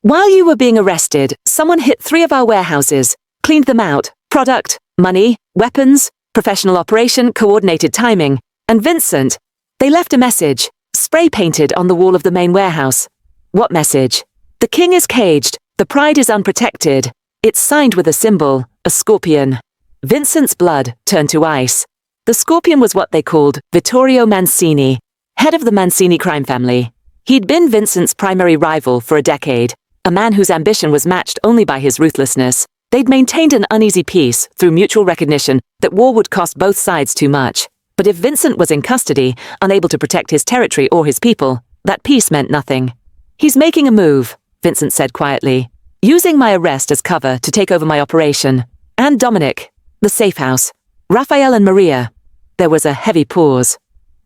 While you were being arrested, someone hit 3 of our warehouses, cleaned them out, product, money, weapons, professional operation, coordinated timing, and Vincent. They left a message, spray-painted on the wall of the main warehouse. What message? The king is caged, the pride is unprotected. It's signed with a symbol, a scorpion. Vincent's blood turned to ice. The scorpion was what they called Vittorio Mancini, head of the Mancini crime family. He'd been Vincent's primary rival for a decade, a man whose ambition was matched only by his ruthlessness. They'd maintained an uneasy peace through mutual recognition that war would cost both sides too much. But if Vincent was in custody, unable to protect his territory or his people, that peace meant nothing. He's making a move, Vincent said quietly, using my arrest as cover to take over my operation. And Dominic, the safe house, Raphael and Maria. There was a heavy pause.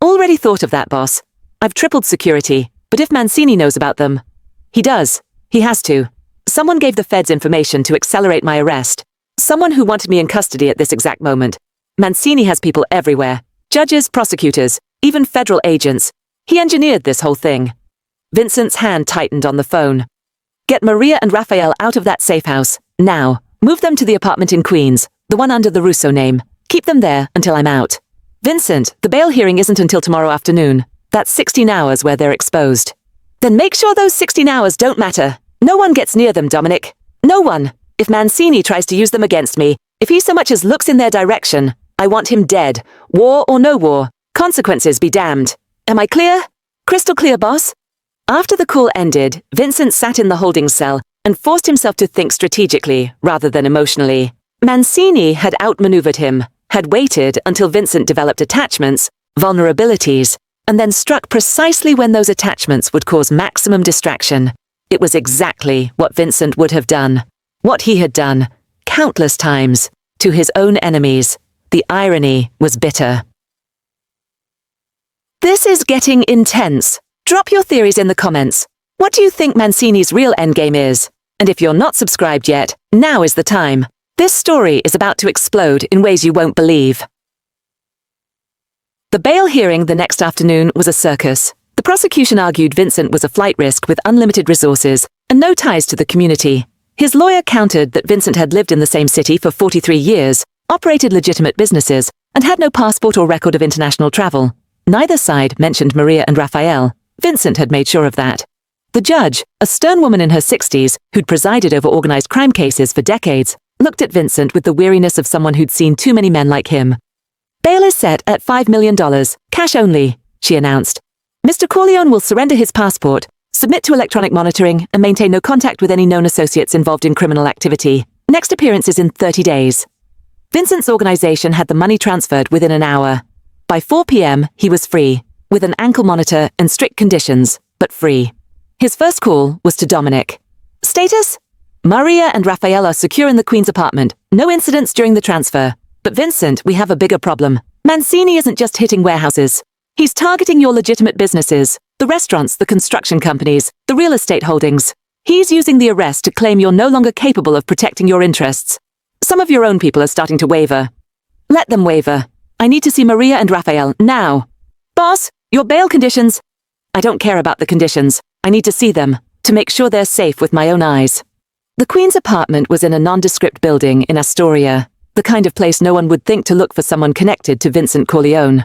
Already thought of that, boss. I've tripled security, but if Mancini knows about them... He does. He has to. Someone gave the feds information to accelerate my arrest. Someone who wanted me in custody at this exact moment. Mancini has people everywhere. Judges, prosecutors, even federal agents. He engineered this whole thing. Vincent's hand tightened on the phone. Get Maria and Raphael out of that safe house, now. Move them to the apartment in Queens, the one under the Russo name. Keep them there until I'm out. Vincent, the bail hearing isn't until tomorrow afternoon. That's 16 hours where they're exposed. Then make sure those 16 hours don't matter. No one gets near them, Dominic. No one. If Mancini tries to use them against me, if he so much as looks in their direction, I want him dead. War or no war. Consequences be damned. Am I clear? Crystal clear, boss? After the call ended, Vincent sat in the holding cell and forced himself to think strategically rather than emotionally. Mancini had outmaneuvered him, had waited until Vincent developed attachments, vulnerabilities, and then struck precisely when those attachments would cause maximum distraction. It was exactly what Vincent would have done. What he had done, countless times, to his own enemies. The irony was bitter. This is getting intense. Drop your theories in the comments. What do you think Mancini's real endgame is? And if you're not subscribed yet, now is the time. This story is about to explode in ways you won't believe. The bail hearing the next afternoon was a circus. The prosecution argued Vincent was a flight risk with unlimited resources and no ties to the community. His lawyer countered that Vincent had lived in the same city for 43 years, operated legitimate businesses, and had no passport or record of international travel. Neither side mentioned Maria and Raphael. Vincent had made sure of that. The judge, a stern woman in her 60s who'd presided over organized crime cases for decades, looked at Vincent with the weariness of someone who'd seen too many men like him. Bail is set at $5 million, cash only, she announced. Mr. Corleone will surrender his passport, submit to electronic monitoring, and maintain no contact with any known associates involved in criminal activity. Next appearance is in 30 days. Vincent's organization had the money transferred within an hour. By 4 p.m., he was free, with an ankle monitor and strict conditions, but free. His first call was to Dominic. Status? Maria and Raphael are secure in the Queen's apartment. No incidents during the transfer. But Vincent, we have a bigger problem. Mancini isn't just hitting warehouses. He's targeting your legitimate businesses, the restaurants, the construction companies, the real estate holdings. He's using the arrest to claim you're no longer capable of protecting your interests. Some of your own people are starting to waver. Let them waver. I need to see Maria and Raphael now. Boss, your bail conditions. I don't care about the conditions. I need to see them, to make sure they're safe with my own eyes. The Queen's apartment was in a nondescript building in Astoria, the kind of place no one would think to look for someone connected to Vincent Corleone.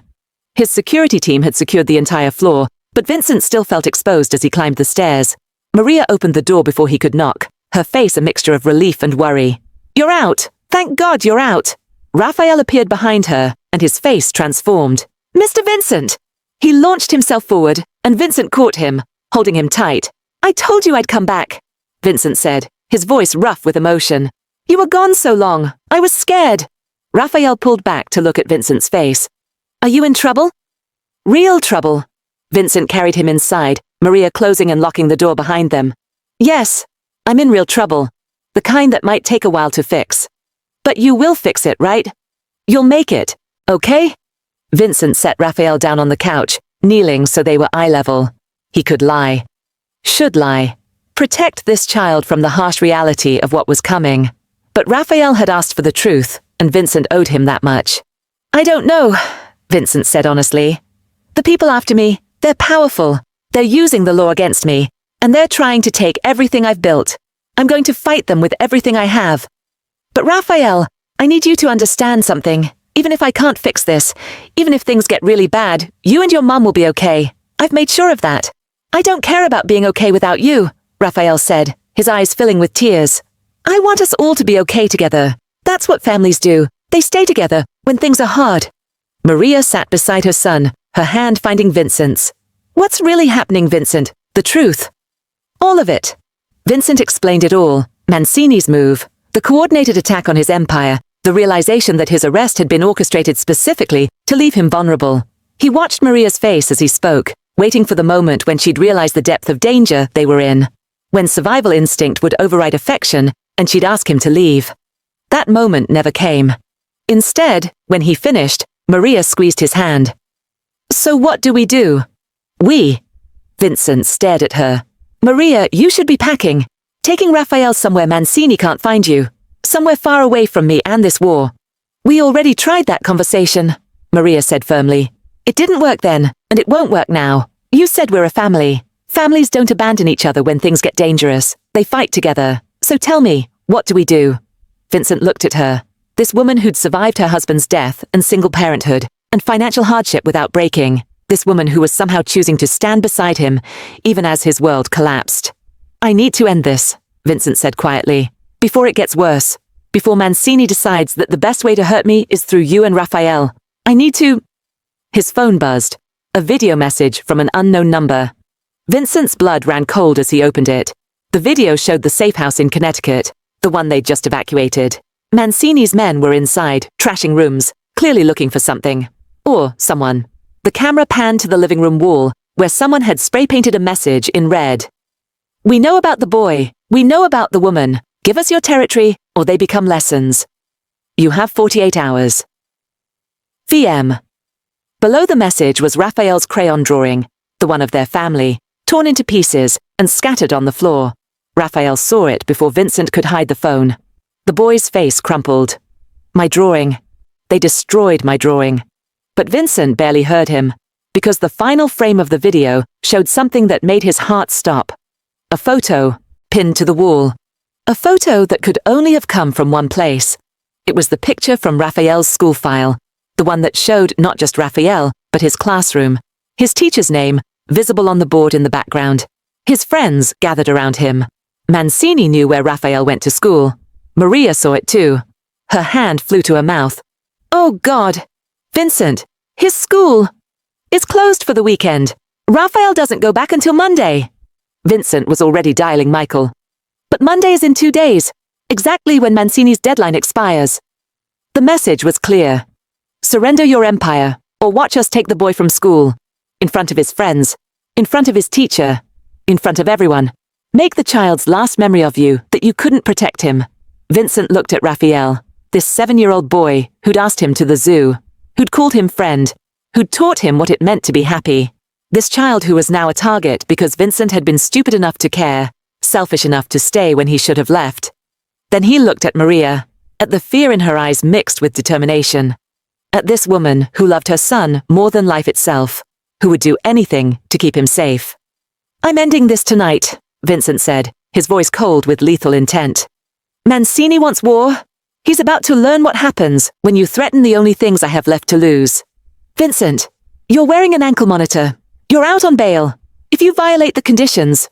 His security team had secured the entire floor, but Vincent still felt exposed as he climbed the stairs. Maria opened the door before he could knock, her face a mixture of relief and worry. You're out! Thank God you're out! Raphael appeared behind her, and his face transformed. Mr. Vincent! He launched himself forward, and Vincent caught him, holding him tight. I told you I'd come back, Vincent said, his voice rough with emotion. You were gone so long. I was scared. Raphael pulled back to look at Vincent's face. Are you in trouble? Real trouble. Vincent carried him inside, Maria closing and locking the door behind them. Yes, I'm in real trouble. The kind that might take a while to fix. But you will fix it, right? You'll make it, okay? Vincent set Raphael down on the couch, kneeling so they were eye level. He could lie. Should lie. Protect this child from the harsh reality of what was coming. But Raphael had asked for the truth, and Vincent owed him that much. I don't know, Vincent said honestly. The people after me, they're powerful. They're using the law against me, and they're trying to take everything I've built. I'm going to fight them with everything I have. But Raphael, I need you to understand something. Even if I can't fix this, even if things get really bad, you and your mum will be okay. I've made sure of that. I don't care about being okay without you, Raphael said, his eyes filling with tears. I want us all to be okay together. That's what families do. They stay together when things are hard. Maria sat beside her son, her hand finding Vincent's. What's really happening, Vincent? The truth. All of it. Vincent explained it all. Mancini's move, the coordinated attack on his empire, the realization that his arrest had been orchestrated specifically to leave him vulnerable. He watched Maria's face as he spoke, waiting for the moment when she'd realize the depth of danger they were in, when survival instinct would override affection and she'd ask him to leave. That moment never came. Instead, when he finished, Maria squeezed his hand. So what do we do? We. Vincent stared at her. Maria, you should be packing. Taking Raphael somewhere Mancini can't find you. Somewhere far away from me and this war. We already tried that conversation, Maria said firmly. It didn't work then, and it won't work now. You said we're a family. Families don't abandon each other when things get dangerous. They fight together. So tell me, what do we do? Vincent looked at her. This woman who'd survived her husband's death and single parenthood and financial hardship without breaking. This woman who was somehow choosing to stand beside him, even as his world collapsed. I need to end this, Vincent said quietly. Before it gets worse. Before Mancini decides that the best way to hurt me is through you and Raphael. I need to... His phone buzzed. A video message from an unknown number. Vincent's blood ran cold as he opened it. The video showed the safe house in Connecticut, the one they'd just evacuated. Mancini's men were inside, trashing rooms, clearly looking for something. Or someone. The camera panned to the living room wall, where someone had spray-painted a message in red. "We know about the boy. We know about the woman. Give us your territory, or they become lessons. You have 48 hours. VM." Below the message was Raphael's crayon drawing, the one of their family, torn into pieces and scattered on the floor. Raphael saw it before Vincent could hide the phone. The boy's face crumpled. "My drawing. They destroyed my drawing." But Vincent barely heard him, because the final frame of the video showed something that made his heart stop. A photo, pinned to the wall. A photo that could only have come from one place. It was the picture from Raphael's school file, the one that showed not just Raphael, but his classroom, his teacher's name, visible on the board in the background. His friends gathered around him. Mancini knew where Raphael went to school. Maria saw it too. Her hand flew to her mouth. "Oh God! Vincent, his school is closed for the weekend. Raphael doesn't go back until Monday." Vincent was already dialing Michael. "But Monday is in 2 days, exactly when Mancini's deadline expires." The message was clear. "Surrender your empire, or watch us take the boy from school. In front of his friends, in front of his teacher, in front of everyone. Make the child's last memory of you that you couldn't protect him." Vincent looked at Raphael, this 7-year-old boy who'd asked him to the zoo, who'd called him friend, who'd taught him what it meant to be happy. This child who was now a target because Vincent had been stupid enough to care, selfish enough to stay when he should have left. Then he looked at Maria, at the fear in her eyes mixed with determination. At this woman who loved her son more than life itself, who would do anything to keep him safe. "I'm ending this tonight," Vincent said, his voice cold with lethal intent. "Mancini wants war. He's about to learn what happens when you threaten the only things I have left to lose. Vincent, you're wearing an ankle monitor. You're out on bail. If you violate the conditions..."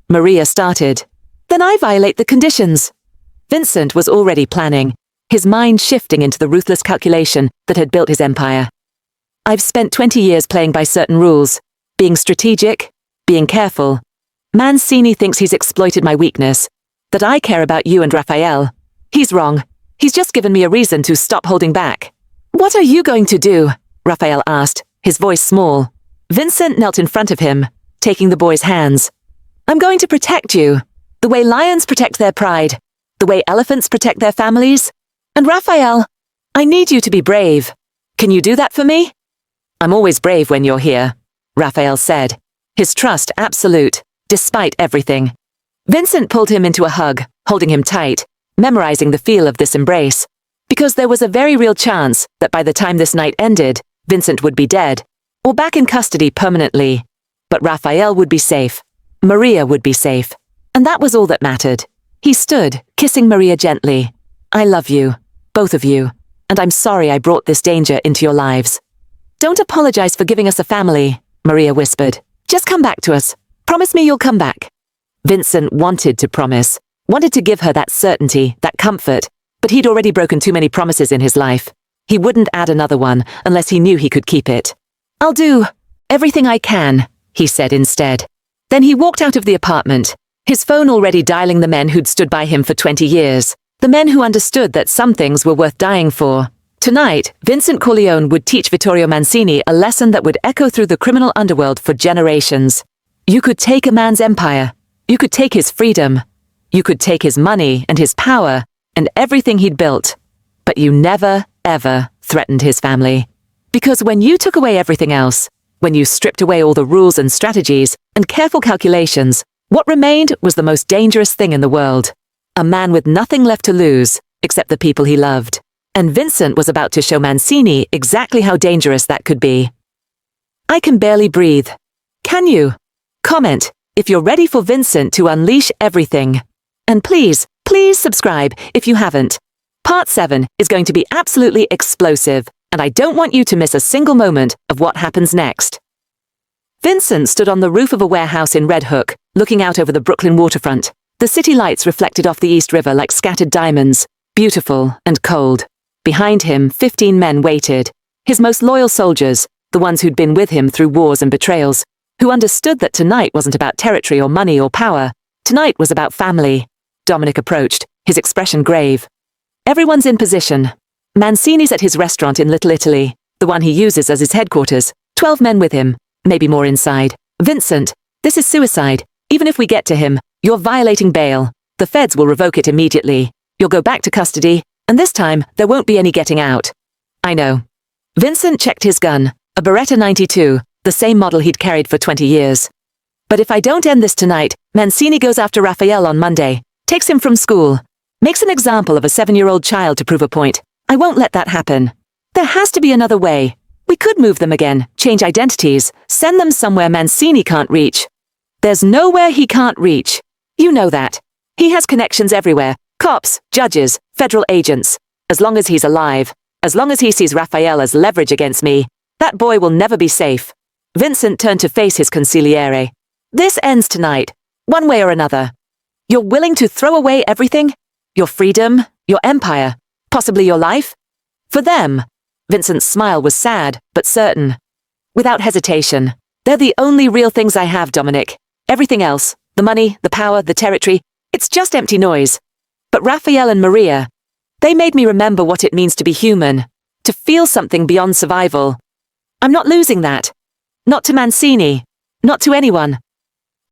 Maria started. "Then I violate the conditions." Vincent was already planning, his mind shifting into the ruthless calculation that had built his empire. "I've spent 20 years playing by certain rules, being strategic, being careful. Mancini thinks he's exploited my weakness, that I care about you and Raphael. He's wrong. He's just given me a reason to stop holding back." "What are you going to do?" Raphael asked, his voice small. Vincent knelt in front of him, taking the boy's hands. "I'm going to protect you, the way lions protect their pride, the way elephants protect their families. And Raphael, I need you to be brave. Can you do that for me?" "I'm always brave when you're here," Raphael said, his trust absolute, despite everything. Vincent pulled him into a hug, holding him tight, memorizing the feel of this embrace, because there was a very real chance that by the time this night ended, Vincent would be dead, or back in custody permanently. But Raphael would be safe. Maria would be safe. And that was all that mattered. He stood, kissing Maria gently. "I love you, both of you, and I'm sorry I brought this danger into your lives." "Don't apologize for giving us a family," Maria whispered. "Just come back to us. Promise me you'll come back." Vincent wanted to promise, wanted to give her that certainty, that comfort, but he'd already broken too many promises in his life. He wouldn't add another one unless he knew he could keep it. "I'll do everything I can," he said instead. Then he walked out of the apartment, his phone already dialing the men who'd stood by him for 20 years, the men who understood that some things were worth dying for. Tonight, Vincent Corleone would teach Vittorio Mancini a lesson that would echo through the criminal underworld for generations. You could take a man's empire. You could take his freedom. You could take his money and his power and everything he'd built. But you never, ever threatened his family. Because when you took away everything else, when you stripped away all the rules and strategies and careful calculations, what remained was the most dangerous thing in the world. A man with nothing left to lose, except the people he loved. And Vincent was about to show Mancini exactly how dangerous that could be. I can barely breathe. Can you? Comment if you're ready for Vincent to unleash everything. And please, please subscribe if you haven't. Part 7 is going to be absolutely explosive, and I don't want you to miss a single moment of what happens next. Vincent stood on the roof of a warehouse in Red Hook, looking out over the Brooklyn waterfront. The city lights reflected off the East River like scattered diamonds, beautiful and cold. Behind him, 15 men waited, his most loyal soldiers, the ones who'd been with him through wars and betrayals, who understood that tonight wasn't about territory or money or power. Tonight was about family. Dominic approached, his expression grave. Everyone's in position. Mancini's at his restaurant in Little Italy, the one he uses as his headquarters, 12 men with him, maybe more inside. Vincent, this is suicide. Even if we get to him, you're violating bail. The feds will revoke it immediately. You'll go back to custody, and this time, there won't be any getting out. I know. Vincent checked his gun, a Beretta 92, the same model he'd carried for 20 years. But if I don't end this tonight, Mancini goes after Raphael on Monday, takes him from school, makes an example of a 7-year-old child to prove a point. I won't let that happen. There has to be another way. We could move them again, change identities, send them somewhere Mancini can't reach. There's nowhere he can't reach. You know that. He has connections everywhere. Cops, judges, federal agents. As long as he's alive, as long as he sees Raphael as leverage against me, that boy will never be safe. Vincent turned to face his consigliere. This ends tonight, one way or another. You're willing to throw away everything? Your freedom, your empire, possibly your life? For them. Vincent's smile was sad, but certain. Without hesitation. They're the only real things I have, Dominic. Everything else, the money, the power, the territory, it's just empty noise. But Raphael and Maria, they made me remember what it means to be human, to feel something beyond survival. I'm not losing that. Not to Mancini. Not to anyone.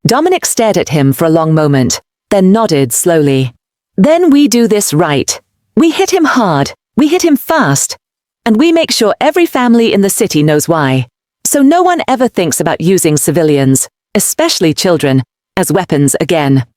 Dominic stared at him for a long moment, then nodded slowly. Then we do this right. We hit him hard. We hit him fast. And we make sure every family in the city knows why. So no one ever thinks about using civilians, especially children, as weapons again.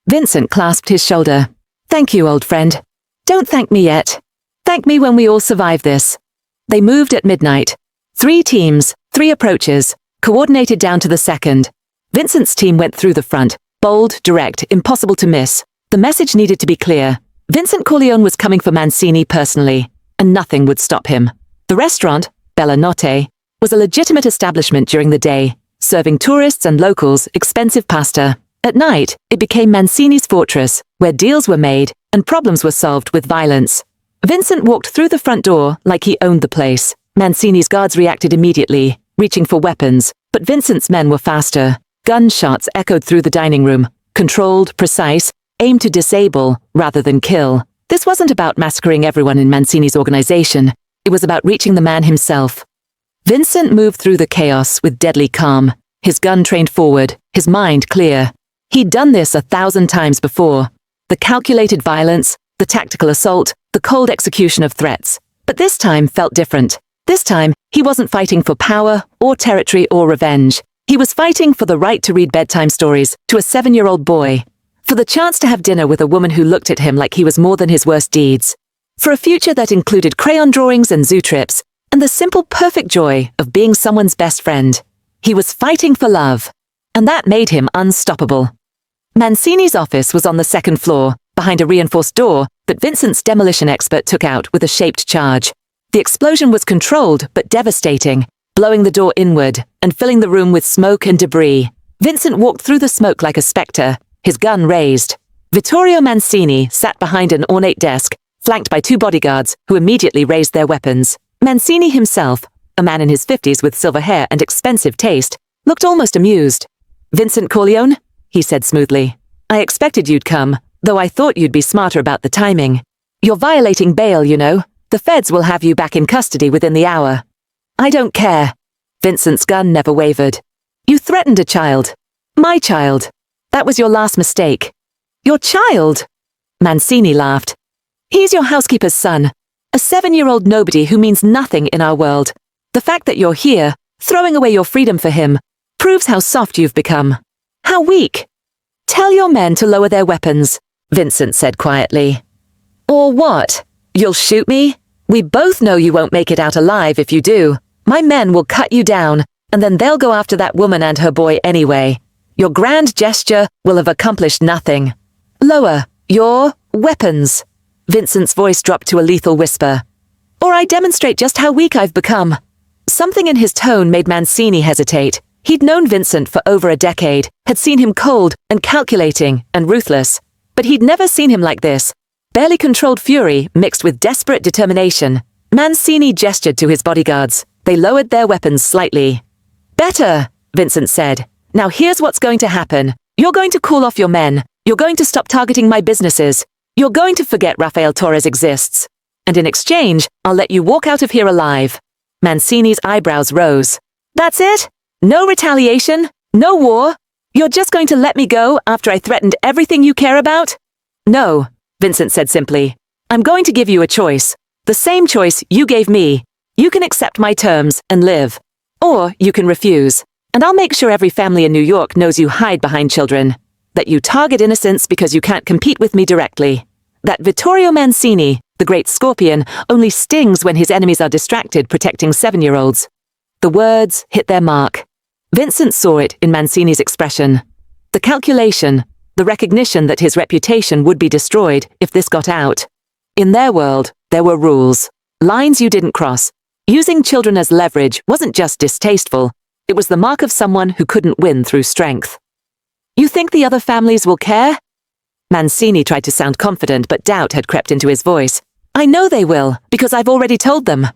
Vincent clasped his shoulder. Thank you, old friend. Don't thank me yet. Thank me when we all survive this. They moved at midnight. 3 teams, 3 approaches, coordinated down to the second. Vincent's team went through the front, bold, direct, impossible to miss. The message needed to be clear. Vincent Corleone was coming for Mancini personally, and nothing would stop him. The restaurant, Bella Notte, was a legitimate establishment during the day, serving tourists and locals expensive pasta. At night, it became Mancini's fortress, where deals were made and problems were solved with violence. Vincent walked through the front door like he owned the place. Mancini's guards reacted immediately, reaching for weapons, but Vincent's men were faster. Gunshots echoed through the dining room, controlled, precise, aimed to disable rather than kill. This wasn't about massacring everyone in Mancini's organization. It was about reaching the man himself. Vincent moved through the chaos with deadly calm, his gun trained forward, his mind clear. He'd done this 1,000 times before. The calculated violence, the tactical assault, the cold execution of threats. But this time felt different. This time, he wasn't fighting for power or territory or revenge. He was fighting for the right to read bedtime stories to a 7-year-old boy, for the chance to have dinner with a woman who looked at him like he was more than his worst deeds, for a future that included crayon drawings and zoo trips, and the simple perfect joy of being someone's best friend. He was fighting for love, and that made him unstoppable. Mancini's office was on the 2nd floor, behind a reinforced door that Vincent's demolition expert took out with a shaped charge. The explosion was controlled but devastating, blowing the door inward and filling the room with smoke and debris. Vincent walked through the smoke like a spectre, his gun raised. Vittorio Mancini sat behind an ornate desk, flanked by 2 bodyguards who immediately raised their weapons. Mancini himself, a man in his 50s with silver hair and expensive taste, looked almost amused. "Vincent Corleone?" he said smoothly. "I expected you'd come, though I thought you'd be smarter about the timing. You're violating bail, you know. The feds will have you back in custody within the hour." "I don't care." Vincent's gun never wavered. "You threatened a child. My child. That was your last mistake." "Your child?" Mancini laughed. "He's your housekeeper's son, a 7-year-old nobody who means nothing in our world. The fact that you're here, throwing away your freedom for him, proves how soft you've become. How weak. Tell your men to lower their weapons," Vincent said quietly. "Or what? You'll shoot me? We both know you won't make it out alive if you do. My men will cut you down, and then they'll go after that woman and her boy anyway. Your grand gesture will have accomplished nothing. Lower your weapons." Vincent's voice dropped to a lethal whisper. "Or I demonstrate just how weak I've become." Something in his tone made Mancini hesitate. He'd known Vincent for over a decade, had seen him cold and calculating and ruthless. But he'd never seen him like this. Barely controlled fury mixed with desperate determination. Mancini gestured to his bodyguards. They lowered their weapons slightly. "Better," Vincent said. "Now here's what's going to happen. You're going to call off your men. You're going to stop targeting my businesses. You're going to forget Rafael Torres exists. And in exchange, I'll let you walk out of here alive." Mancini's eyebrows rose. That's it? No retaliation? No war? You're just going to let me go after I threatened everything you care about? No, Vincent said simply. I'm going to give you a choice. The same choice you gave me. You can accept my terms and live. Or you can refuse. And I'll make sure every family in New York knows you hide behind children. That you target innocents because you can't compete with me directly. That Vittorio Mancini, the great scorpion, only stings when his enemies are distracted protecting 7-year-olds. The words hit their mark. Vincent saw it in Mancini's expression. The calculation, the recognition that his reputation would be destroyed if this got out. In their world, there were rules, lines you didn't cross. Using children as leverage wasn't just distasteful, it was the mark of someone who couldn't win through strength. You think the other families will care? Mancini tried to sound confident, but doubt had crept into his voice. I know they will, because I've already told them.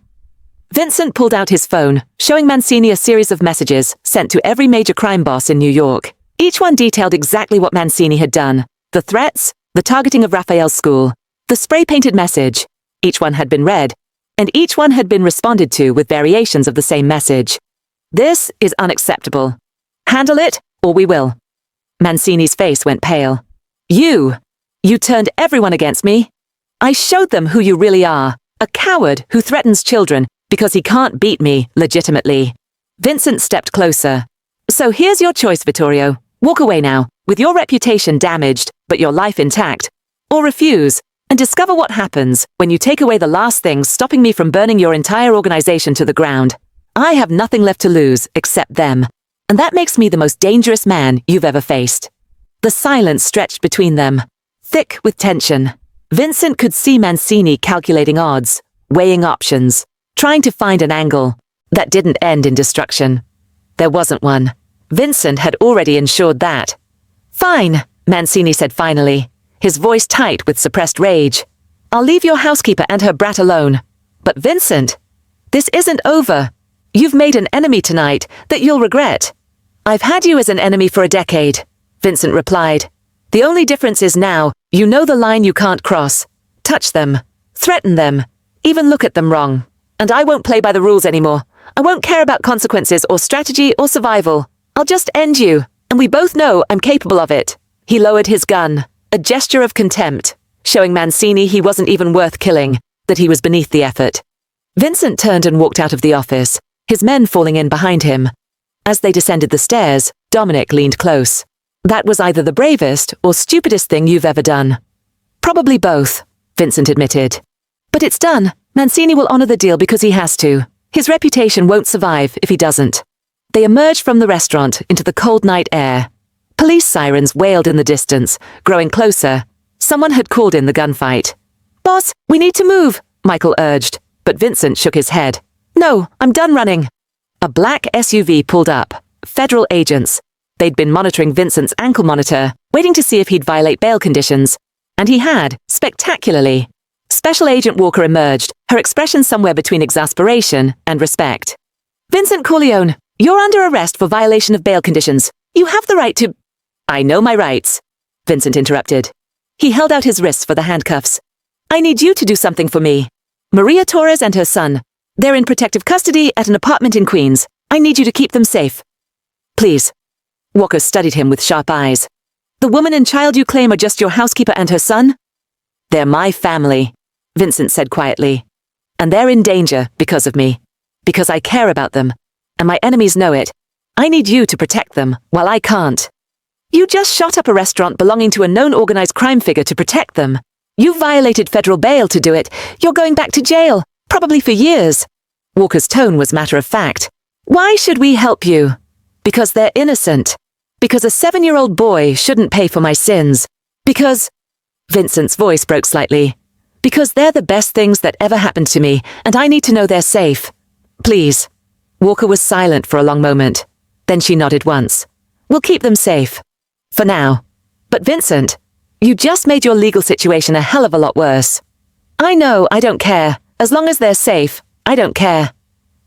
Vincent pulled out his phone, showing Mancini a series of messages sent to every major crime boss in New York. Each one detailed exactly what Mancini had done. The threats, the targeting of Raphael's school, the spray-painted message. Each one had been read, and each one had been responded to with variations of the same message. This is unacceptable. Handle it, or we will. Mancini's face went pale. You turned everyone against me. I showed them who you really are, a coward who threatens children because he can't beat me legitimately. Vincent stepped closer. So here's your choice, Vittorio. Walk away now, with your reputation damaged, but your life intact. Or refuse, and discover what happens when you take away the last things stopping me from burning your entire organization to the ground. I have nothing left to lose except them, and that makes me the most dangerous man you've ever faced. The silence stretched between them, thick with tension. Vincent could see Mancini calculating odds, weighing options, trying to find an angle that didn't end in destruction. There wasn't one. Vincent had already ensured that. Fine, Mancini said finally, his voice tight with suppressed rage. I'll leave your housekeeper and her brat alone. But Vincent, this isn't over. You've made an enemy tonight that you'll regret. I've had you as an enemy for a decade, Vincent replied. The only difference is now, you know the line you can't cross. Touch them. Threaten them. Even look at them wrong. And I won't play by the rules anymore. I won't care about consequences or strategy or survival. I'll just end you, and we both know I'm capable of it. He lowered his gun, a gesture of contempt, showing Mancini he wasn't even worth killing, that he was beneath the effort. Vincent turned and walked out of the office, his men falling in behind him. As they descended the stairs, Dominic leaned close. That was either the bravest or stupidest thing you've ever done. Probably both, Vincent admitted. But it's done. Mancini will honor the deal because he has to. His reputation won't survive if he doesn't. They emerged from the restaurant into the cold night air. Police sirens wailed in the distance, growing closer. Someone had called in the gunfight. Boss, we need to move, Michael urged, but Vincent shook his head. No, I'm done running. A black SUV pulled up. Federal agents. They'd been monitoring Vincent's ankle monitor, waiting to see if he'd violate bail conditions. And he had, spectacularly. Special Agent Walker emerged, her expression somewhere between exasperation and respect. Vincent Corleone, you're under arrest for violation of bail conditions. You have the right to— I know my rights, Vincent interrupted. He held out his wrists for the handcuffs. I need you to do something for me. Maria Torres and her son. They're in protective custody at an apartment in Queens. I need you to keep them safe. Please. Walker studied him with sharp eyes. The woman and child you claim are just your housekeeper and her son? They're my family, Vincent said quietly. And they're in danger because of me. Because I care about them. And my enemies know it. I need you to protect them, while I can't. You just shot up a restaurant belonging to a known organized crime figure to protect them. You violated federal bail to do it. You're going back to jail, probably for years. Walker's tone was matter of fact. Why should we help you? Because they're innocent. Because a 7-year-old boy shouldn't pay for my sins. Because— Vincent's voice broke slightly. Because they're the best things that ever happened to me, and I need to know they're safe. Please. Walker was silent for a long moment. Then she nodded once. We'll keep them safe. For now. But Vincent, you just made your legal situation a hell of a lot worse. I know, I don't care. As long as they're safe, I don't care.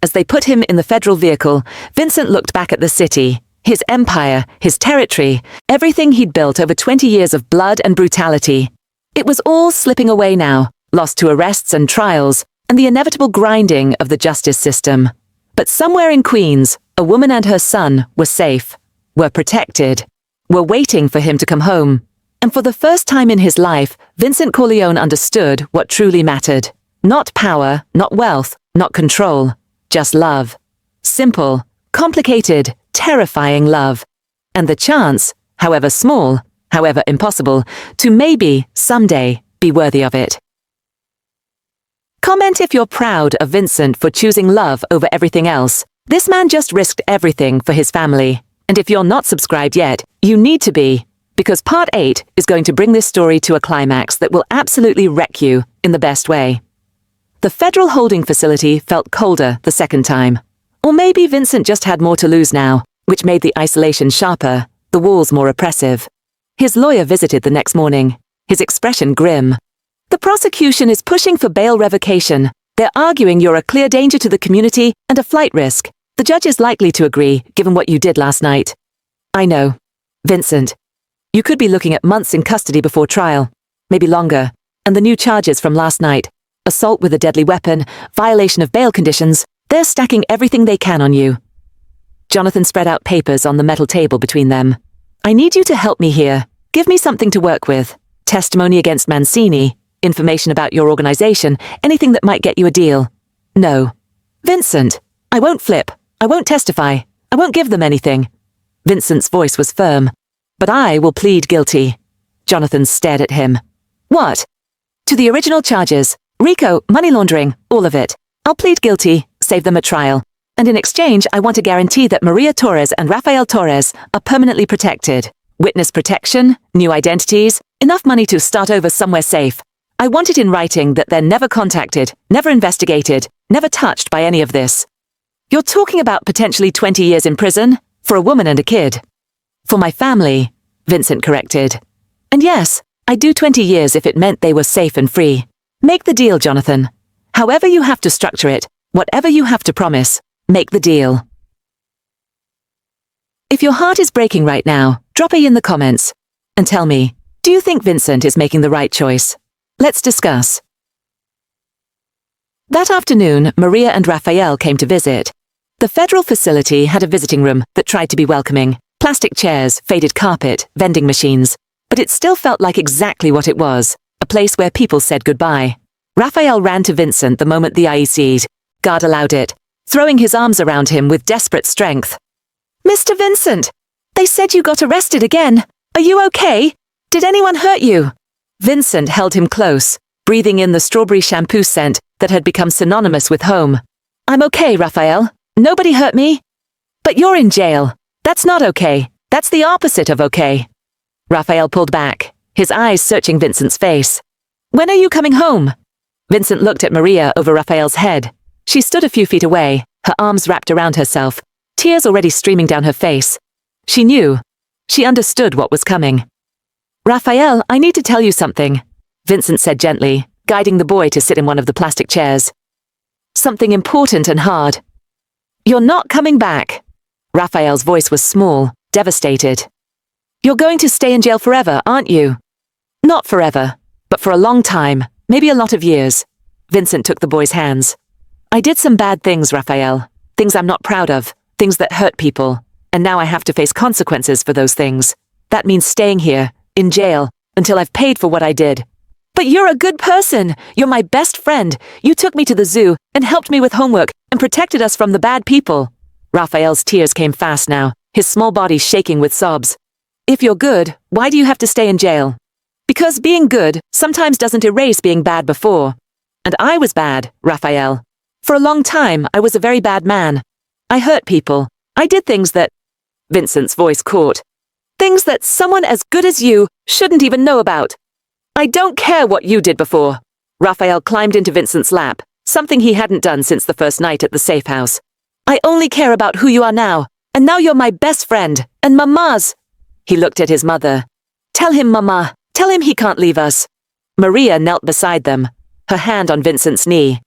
As they put him in the federal vehicle, Vincent looked back at the city, his empire, his territory, everything he'd built over 20 years of blood and brutality. It was all slipping away now, lost to arrests and trials, and the inevitable grinding of the justice system. But somewhere in Queens, A woman and her son were safe, were protected, were waiting for him to come home. And for the first time in his life, Vincent Corleone understood what truly mattered. Not power, not wealth, not control, just love. Simple, complicated, terrifying love. And the chance, however small, however impossible, to maybe, someday, be worthy of it. Comment if you're proud of Vincent for choosing love over everything else. This man just risked everything for his family. And if you're not subscribed yet, you need to be, because part 8 is going to bring this story to a climax that will absolutely wreck you in the best way. The federal holding facility felt colder the second time. Or maybe Vincent just had more to lose now, which made the isolation sharper, the walls more oppressive. His lawyer visited the next morning, his expression grim. The prosecution is pushing for bail revocation. They're arguing you're a clear danger to the community and a flight risk. The judge is likely to agree, given what you did last night. I know. Vincent, you could be looking at months in custody before trial, maybe longer, and the new charges from last night, assault with a deadly weapon, violation of bail conditions, they're stacking everything they can on you. Jonathan spread out papers on the metal table between them. I need you to help me here. Give me something to work with. Testimony against Mancini, information about your organization, anything that might get you a deal. No. Vincent, I won't flip. I won't testify. I won't give them anything. Vincent's voice was firm. But I will plead guilty. Jonathan stared at him. What? To the original charges. RICO, money laundering, all of it. I'll plead guilty, save them a trial. And in exchange, I want a guarantee that Maria Torres and Rafael Torres are permanently protected. Witness protection, new identities, enough money to start over somewhere safe. I want it in writing that they're never contacted, never investigated, never touched by any of this. You're talking about potentially 20 years in prison? For a woman and a kid. For my family, Vincent corrected. And yes, I'd do 20 years if it meant they were safe and free. Make the deal, Jonathan. However you have to structure it, whatever you have to promise, make the deal. If your heart is breaking right now, drop a in the comments. And tell me, do you think Vincent is making the right choice? Let's discuss. That afternoon, Maria and Rafael came to visit. The federal facility had a visiting room that tried to be welcoming. Plastic chairs, faded carpet, vending machines. But it still felt like exactly what it was, a place where people said goodbye. Rafael ran to Vincent the moment the IEC'd. Guard allowed it, throwing his arms around him with desperate strength. Mr. Vincent! They said you got arrested again. Are you okay? Did anyone hurt you? Vincent held him close, breathing in the strawberry shampoo scent that had become synonymous with home. I'm okay, Rafael. Nobody hurt me. But you're in jail. That's not okay. That's the opposite of okay. Rafael pulled back, his eyes searching Vincent's face. When are you coming home? Vincent looked at Maria over Rafael's head. She stood a few feet away, her arms wrapped around herself, tears already streaming down her face. She knew. She understood what was coming. Rafael, I need to tell you something, Vincent said gently, guiding the boy to sit in one of the plastic chairs. Something important and hard. You're not coming back. Rafael's voice was small, devastated. You're going to stay in jail forever, aren't you? Not forever, but for a long time, maybe a lot of years. Vincent took the boy's hands. I did some bad things, Rafael. Things I'm not proud of, things that hurt people. And now I have to face consequences for those things. That means staying here, in jail, until I've paid for what I did. But you're a good person. You're my best friend. You took me to the zoo and helped me with homework and protected us from the bad people. Rafael's tears came fast now, his small body shaking with sobs. If you're good, why do you have to stay in jail? Because being good sometimes doesn't erase being bad before. And I was bad, Rafael. For a long time, I was a very bad man. I hurt people. I did things that... Vincent's voice caught. Things that someone as good as you shouldn't even know about. I don't care what you did before. Rafael climbed into Vincent's lap, something he hadn't done since the first night at the safe house. I only care about who you are now, and now you're my best friend, and Mama's. He looked at his mother. Tell him, Mama. Tell him he can't leave us. Maria knelt beside them, her hand on Vincent's knee.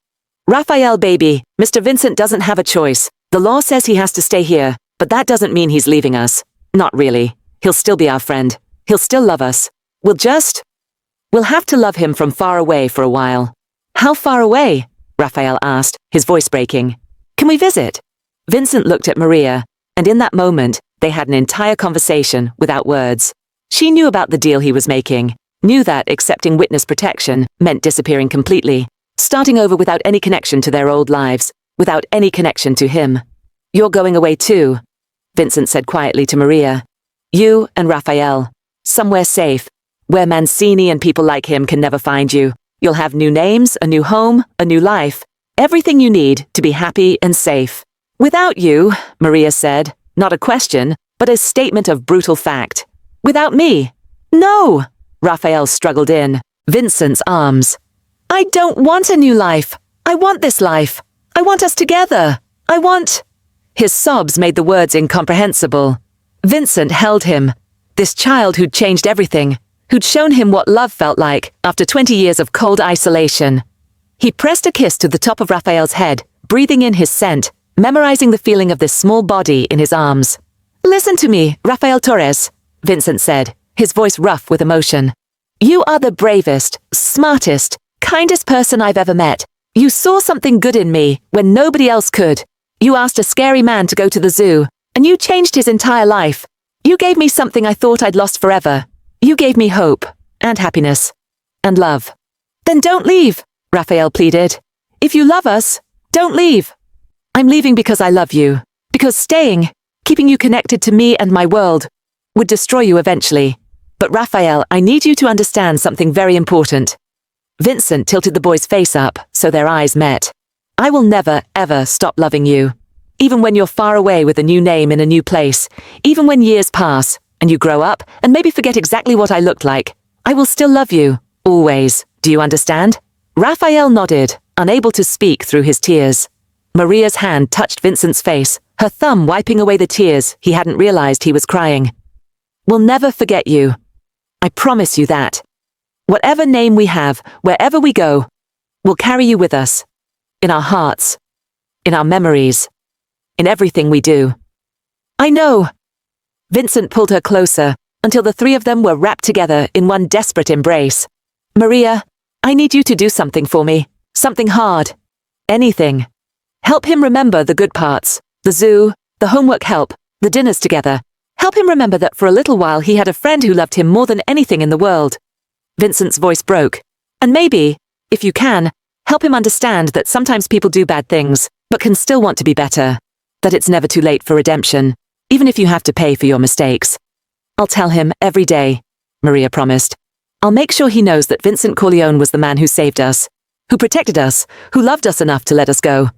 Rafael, baby, Mr. Vincent doesn't have a choice. The law says he has to stay here, but that doesn't mean he's leaving us. Not really. He'll still be our friend. He'll still love us. We'll have to love him from far away for a while. How far away? Rafael asked, his voice breaking. Can we visit? Vincent looked at Maria, and in that moment, they had an entire conversation without words. She knew about the deal he was making, knew that accepting witness protection meant disappearing completely, starting over without any connection to their old lives, without any connection to him. "You're going away too," Vincent said quietly to Maria. "You and Raphael. Somewhere safe, where Mancini and people like him can never find you. You'll have new names, a new home, a new life. Everything you need to be happy and safe." "Without you," Maria said, not a question, but a statement of brutal fact. "Without me." "No!" Raphael struggled in Vincent's arms. "I don't want a new life. I want this life. I want us together. I want—" His sobs made the words incomprehensible. Vincent held him, this child who'd changed everything, who'd shown him what love felt like after 20 years of cold isolation. He pressed a kiss to the top of Raphael's head, breathing in his scent, memorizing the feeling of this small body in his arms. "Listen to me, Rafael Torres," Vincent said, his voice rough with emotion. "You are the bravest, smartest, kindest person I've ever met. You saw something good in me when nobody else could. You asked a scary man to go to the zoo, and you changed his entire life. You gave me something I thought I'd lost forever. You gave me hope, and happiness, and love." "Then don't leave," Raphael pleaded. "If you love us, don't leave." "I'm leaving because I love you, because staying, keeping you connected to me and my world, would destroy you eventually. But Raphael, I need you to understand something very important." Vincent tilted the boy's face up so their eyes met. "I will never, ever stop loving you. Even when you're far away with a new name in a new place, even when years pass and you grow up and maybe forget exactly what I looked like, I will still love you, always. Do you understand?" Raphael nodded, unable to speak through his tears. Maria's hand touched Vincent's face, her thumb wiping away the tears he hadn't realized he was crying. "We'll never forget you. I promise you that. Whatever name we have, wherever we go, we'll carry you with us. In our hearts, in our memories, in everything we do." "I know." Vincent pulled her closer until the three of them were wrapped together in one desperate embrace. "Maria, I need you to do something for me. Something hard. Anything. Help him remember the good parts. The zoo, the homework help, the dinners together. Help him remember that for a little while he had a friend who loved him more than anything in the world." Vincent's voice broke. "And maybe, if you can, help him understand that sometimes people do bad things, but can still want to be better. That it's never too late for redemption, even if you have to pay for your mistakes." "I'll tell him every day," Maria promised. "I'll make sure he knows that Vincent Corleone was the man who saved us, who protected us, who loved us enough to let us go."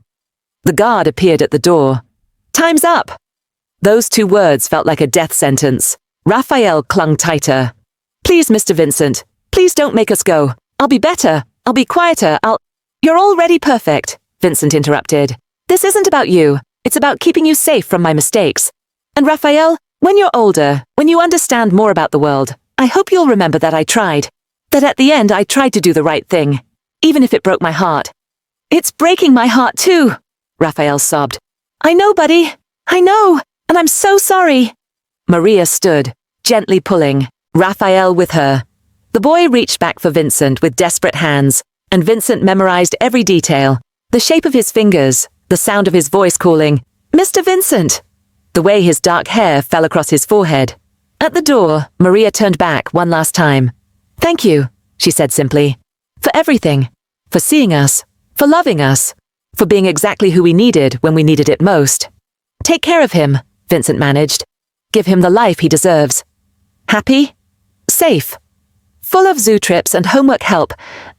The guard appeared at the door. "Time's up!" Those two words felt like a death sentence. Raphael clung tighter. "Please, Mr. Vincent, please don't make us go. I'll be better. I'll be quieter. "You're already perfect," Vincent interrupted. "This isn't about you. It's about keeping you safe from my mistakes. And Raphael, when you're older, when you understand more about the world, I hope you'll remember that I tried. That at the end I tried to do the right thing, even if it broke my heart." "It's breaking my heart too," Raphael sobbed. "I know, buddy. I know. And I'm so sorry." Maria stood, gently pulling, Raphael with her. The boy reached back for Vincent with desperate hands, and Vincent memorized every detail. The shape of his fingers, the sound of his voice calling, "Mr. Vincent!" The way his dark hair fell across his forehead. At the door, Maria turned back one last time. "Thank you," she said simply. "For everything. For seeing us. For loving us. For being exactly who we needed when we needed it most. Take care of him," Vincent managed. "Give him the life he deserves. Happy. Safe. Full of zoo trips and homework help,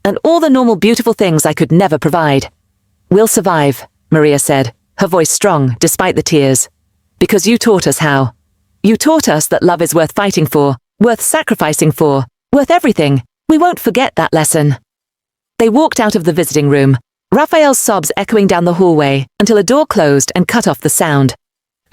and all the normal beautiful things I could never provide." "We'll survive," Maria said, her voice strong despite the tears. "Because you taught us how. You taught us that love is worth fighting for, worth sacrificing for, worth everything. We won't forget that lesson." They walked out of the visiting room, Raphael's sobs echoing down the hallway until a door closed and cut off the sound.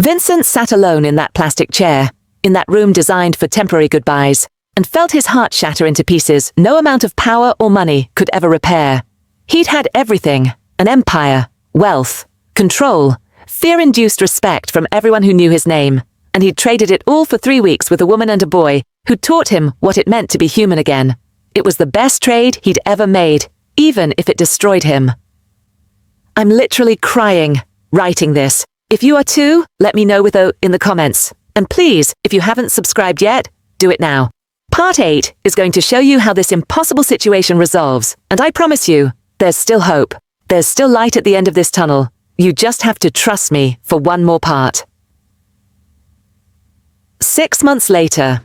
Vincent sat alone in that plastic chair, in that room designed for temporary goodbyes, and felt his heart shatter into pieces no amount of power or money could ever repair. He'd had everything, an empire, wealth, control, fear-induced respect from everyone who knew his name, and he'd traded it all for 3 weeks with a woman and a boy who taught him what it meant to be human again. It was the best trade he'd ever made, even if it destroyed him. "I'm literally crying, writing this. If you are too, let me know in the comments. And please, if you haven't subscribed yet, do it now. Part 8 is going to show you how this impossible situation resolves, and I promise you, there's still hope. There's still light at the end of this tunnel. You just have to trust me for one more part. 6 months later.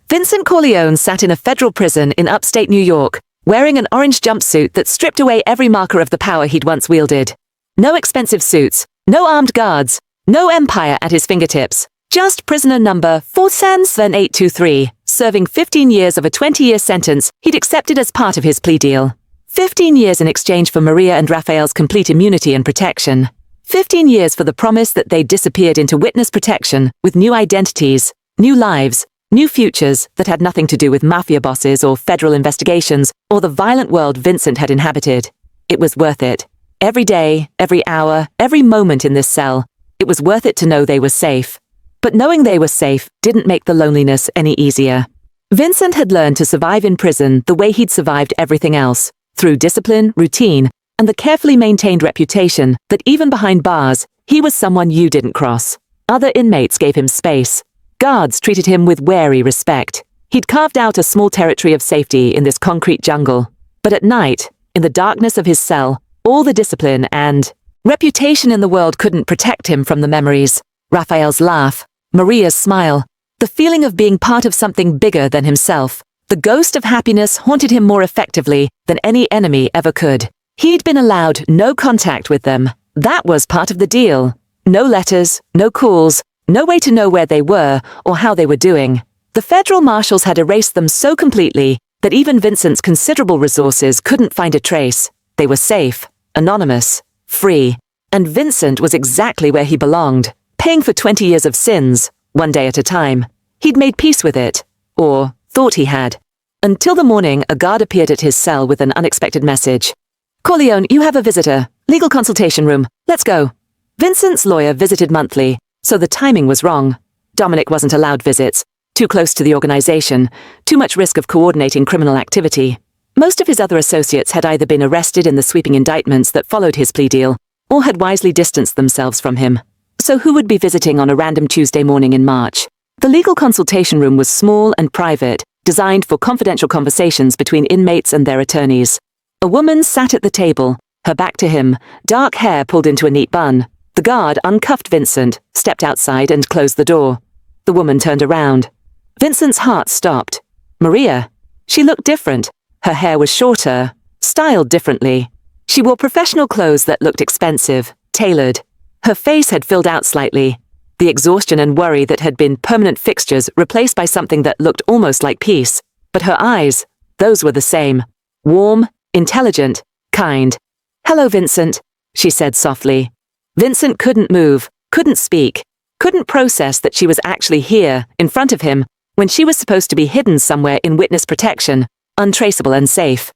Vincent Corleone sat in a federal prison in upstate New York, wearing an orange jumpsuit that stripped away every marker of the power he'd once wielded. No expensive suits, no armed guards, no empire at his fingertips. Just prisoner number 47823, serving 15 years of a 20-year sentence he'd accepted as part of his plea deal. 15 years in exchange for Maria and Raphael's complete immunity and protection. 15 years for the promise that they'd disappeared into witness protection with new identities, new lives, new futures that had nothing to do with mafia bosses or federal investigations or the violent world Vincent had inhabited. It was worth it. Every day, every hour, every moment in this cell, it was worth it to know they were safe. But knowing they were safe didn't make the loneliness any easier. Vincent had learned to survive in prison the way he'd survived everything else, through discipline, routine, and the carefully maintained reputation that even behind bars, he was someone you didn't cross. Other inmates gave him space. Guards treated him with wary respect. He'd carved out a small territory of safety in this concrete jungle. But at night, in the darkness of his cell, all the discipline and reputation in the world couldn't protect him from the memories. Raphael's laugh, Maria's smile, the feeling of being part of something bigger than himself. The ghost of happiness haunted him more effectively than any enemy ever could. He'd been allowed no contact with them. That was part of the deal. No letters, no calls, no way to know where they were or how they were doing. The federal marshals had erased them so completely that even Vincent's considerable resources couldn't find a trace. They were safe, anonymous, free, and Vincent was exactly where he belonged, paying for 20 years of sins, one day at a time. He'd made peace with it, or thought he had, until the morning a guard appeared at his cell with an unexpected message. "Corleone, you have a visitor. Legal consultation room. Let's go." Vincent's lawyer visited monthly, so the timing was wrong. Dominic wasn't allowed visits, too close to the organization, too much risk of coordinating criminal activity. Most of his other associates had either been arrested in the sweeping indictments that followed his plea deal, or had wisely distanced themselves from him. So who would be visiting on a random Tuesday morning in March? The legal consultation room was small and private, designed for confidential conversations between inmates and their attorneys. A woman sat at the table, her back to him, dark hair pulled into a neat bun. The guard uncuffed Vincent, stepped outside and closed the door. The woman turned around. Vincent's heart stopped. Maria. She looked different. Her hair was shorter, styled differently. She wore professional clothes that looked expensive, tailored. Her face had filled out slightly. The exhaustion and worry that had been permanent fixtures replaced by something that looked almost like peace. But her eyes, those were the same. Warm, intelligent, kind. "Hello, Vincent," she said softly. Vincent couldn't move, couldn't speak, couldn't process that she was actually here, in front of him, when she was supposed to be hidden somewhere in witness protection, untraceable and safe.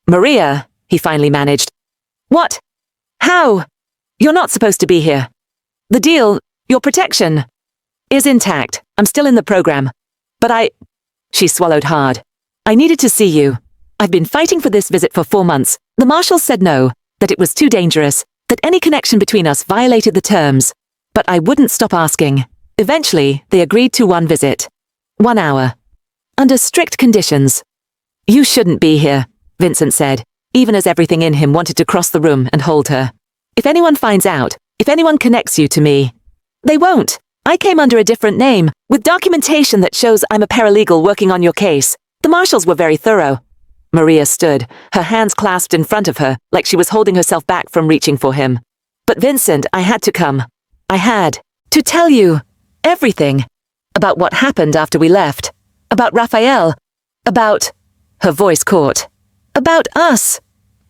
"Maria," he finally managed. "What? How? You're not supposed to be here. The deal, your protection, is intact. I'm still in the program. But She swallowed hard. "I needed to see you. I've been fighting for this visit for 4 months. The marshals said no, that it was too dangerous, that any connection between us violated the terms. But I wouldn't stop asking. Eventually, they agreed to one visit. 1 hour. Under strict conditions. "You shouldn't be here," Vincent said, even as everything in him wanted to cross the room and hold her. "If anyone finds out, if anyone connects you to me." "They won't. I came under a different name, with documentation that shows I'm a paralegal working on your case. The marshals were very thorough." Maria stood, her hands clasped in front of her, like she was holding herself back from reaching for him. "But Vincent, I had to come. I had to tell you everything. About what happened after we left. About Raphael. About..." Her voice caught. "About us."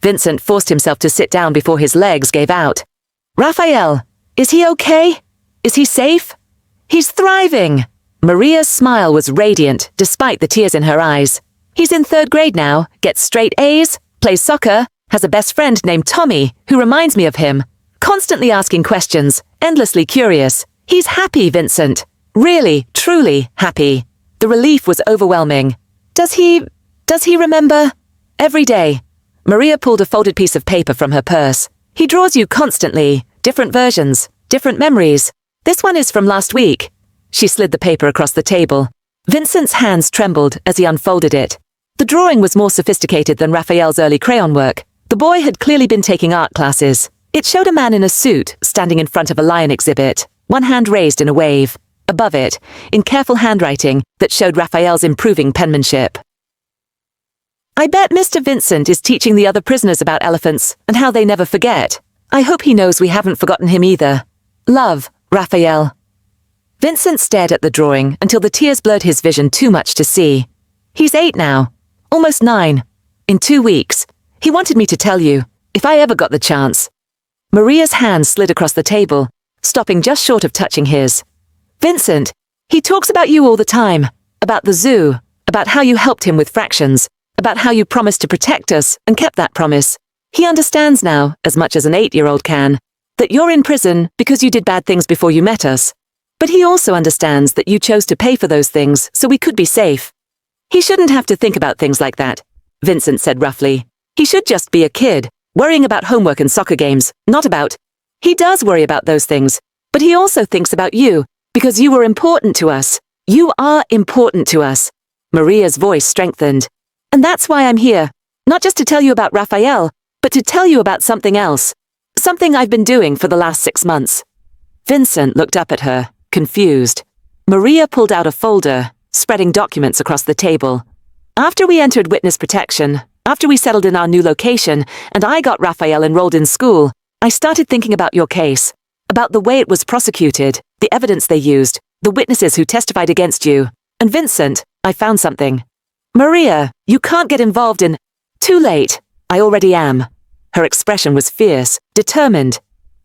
Vincent forced himself to sit down before his legs gave out. "Raphael, is he okay? Is he safe?" "He's thriving." Maria's smile was radiant, despite the tears in her eyes. "He's in 3rd grade now, gets straight A's, plays soccer, has a best friend named Tommy, who reminds me of him. Constantly asking questions, endlessly curious. He's happy, Vincent. Really, truly happy." The relief was overwhelming. Does he remember? "Every day." Maria pulled a folded piece of paper from her purse. "He draws you constantly, Different versions, different memories. This one is from last week. She slid the paper across the table. Vincent's hands trembled as he unfolded it. The drawing was more sophisticated than Raphael's early crayon work. The boy had clearly been taking art classes. It showed a man in a suit standing in front of a lion exhibit, one hand raised in a wave. Above it, in careful handwriting that showed Raphael's improving penmanship. I bet Mr. Vincent is teaching the other prisoners about elephants and how they never forget. I hope he knows we haven't forgotten him either. Love, Raphael. Vincent stared at the drawing until the tears blurred his vision too much to see. He's 8 now. Almost 9. In 2 weeks. He wanted me to tell you, if I ever got the chance. Maria's hand slid across the table, stopping just short of touching his. Vincent, he talks about you all the time. About the zoo. About how you helped him with fractions. About how you promised to protect us and kept that promise. He understands now, as much as an 8-year-old can, that you're in prison because you did bad things before you met us. But he also understands that you chose to pay for those things so we could be safe. He shouldn't have to think about things like that, Vincent said roughly. He should just be a kid, worrying about homework and soccer games, not about... He does worry about those things, but he also thinks about you, because you were important to us. You are important to us. Maria's voice strengthened. And that's why I'm here. Not just to tell you about Raphael, but to tell you about something else. Something I've been doing for the last 6 months. Vincent looked up at her, confused. Maria pulled out a folder, spreading documents across the table. After we entered witness protection, after we settled in our new location, and I got Raphael enrolled in school, I started thinking about your case. About the way it was prosecuted, the evidence they used, the witnesses who testified against you. And Vincent, I found something. Maria, you can't get involved in... Too late. I already am. Her expression was fierce, determined.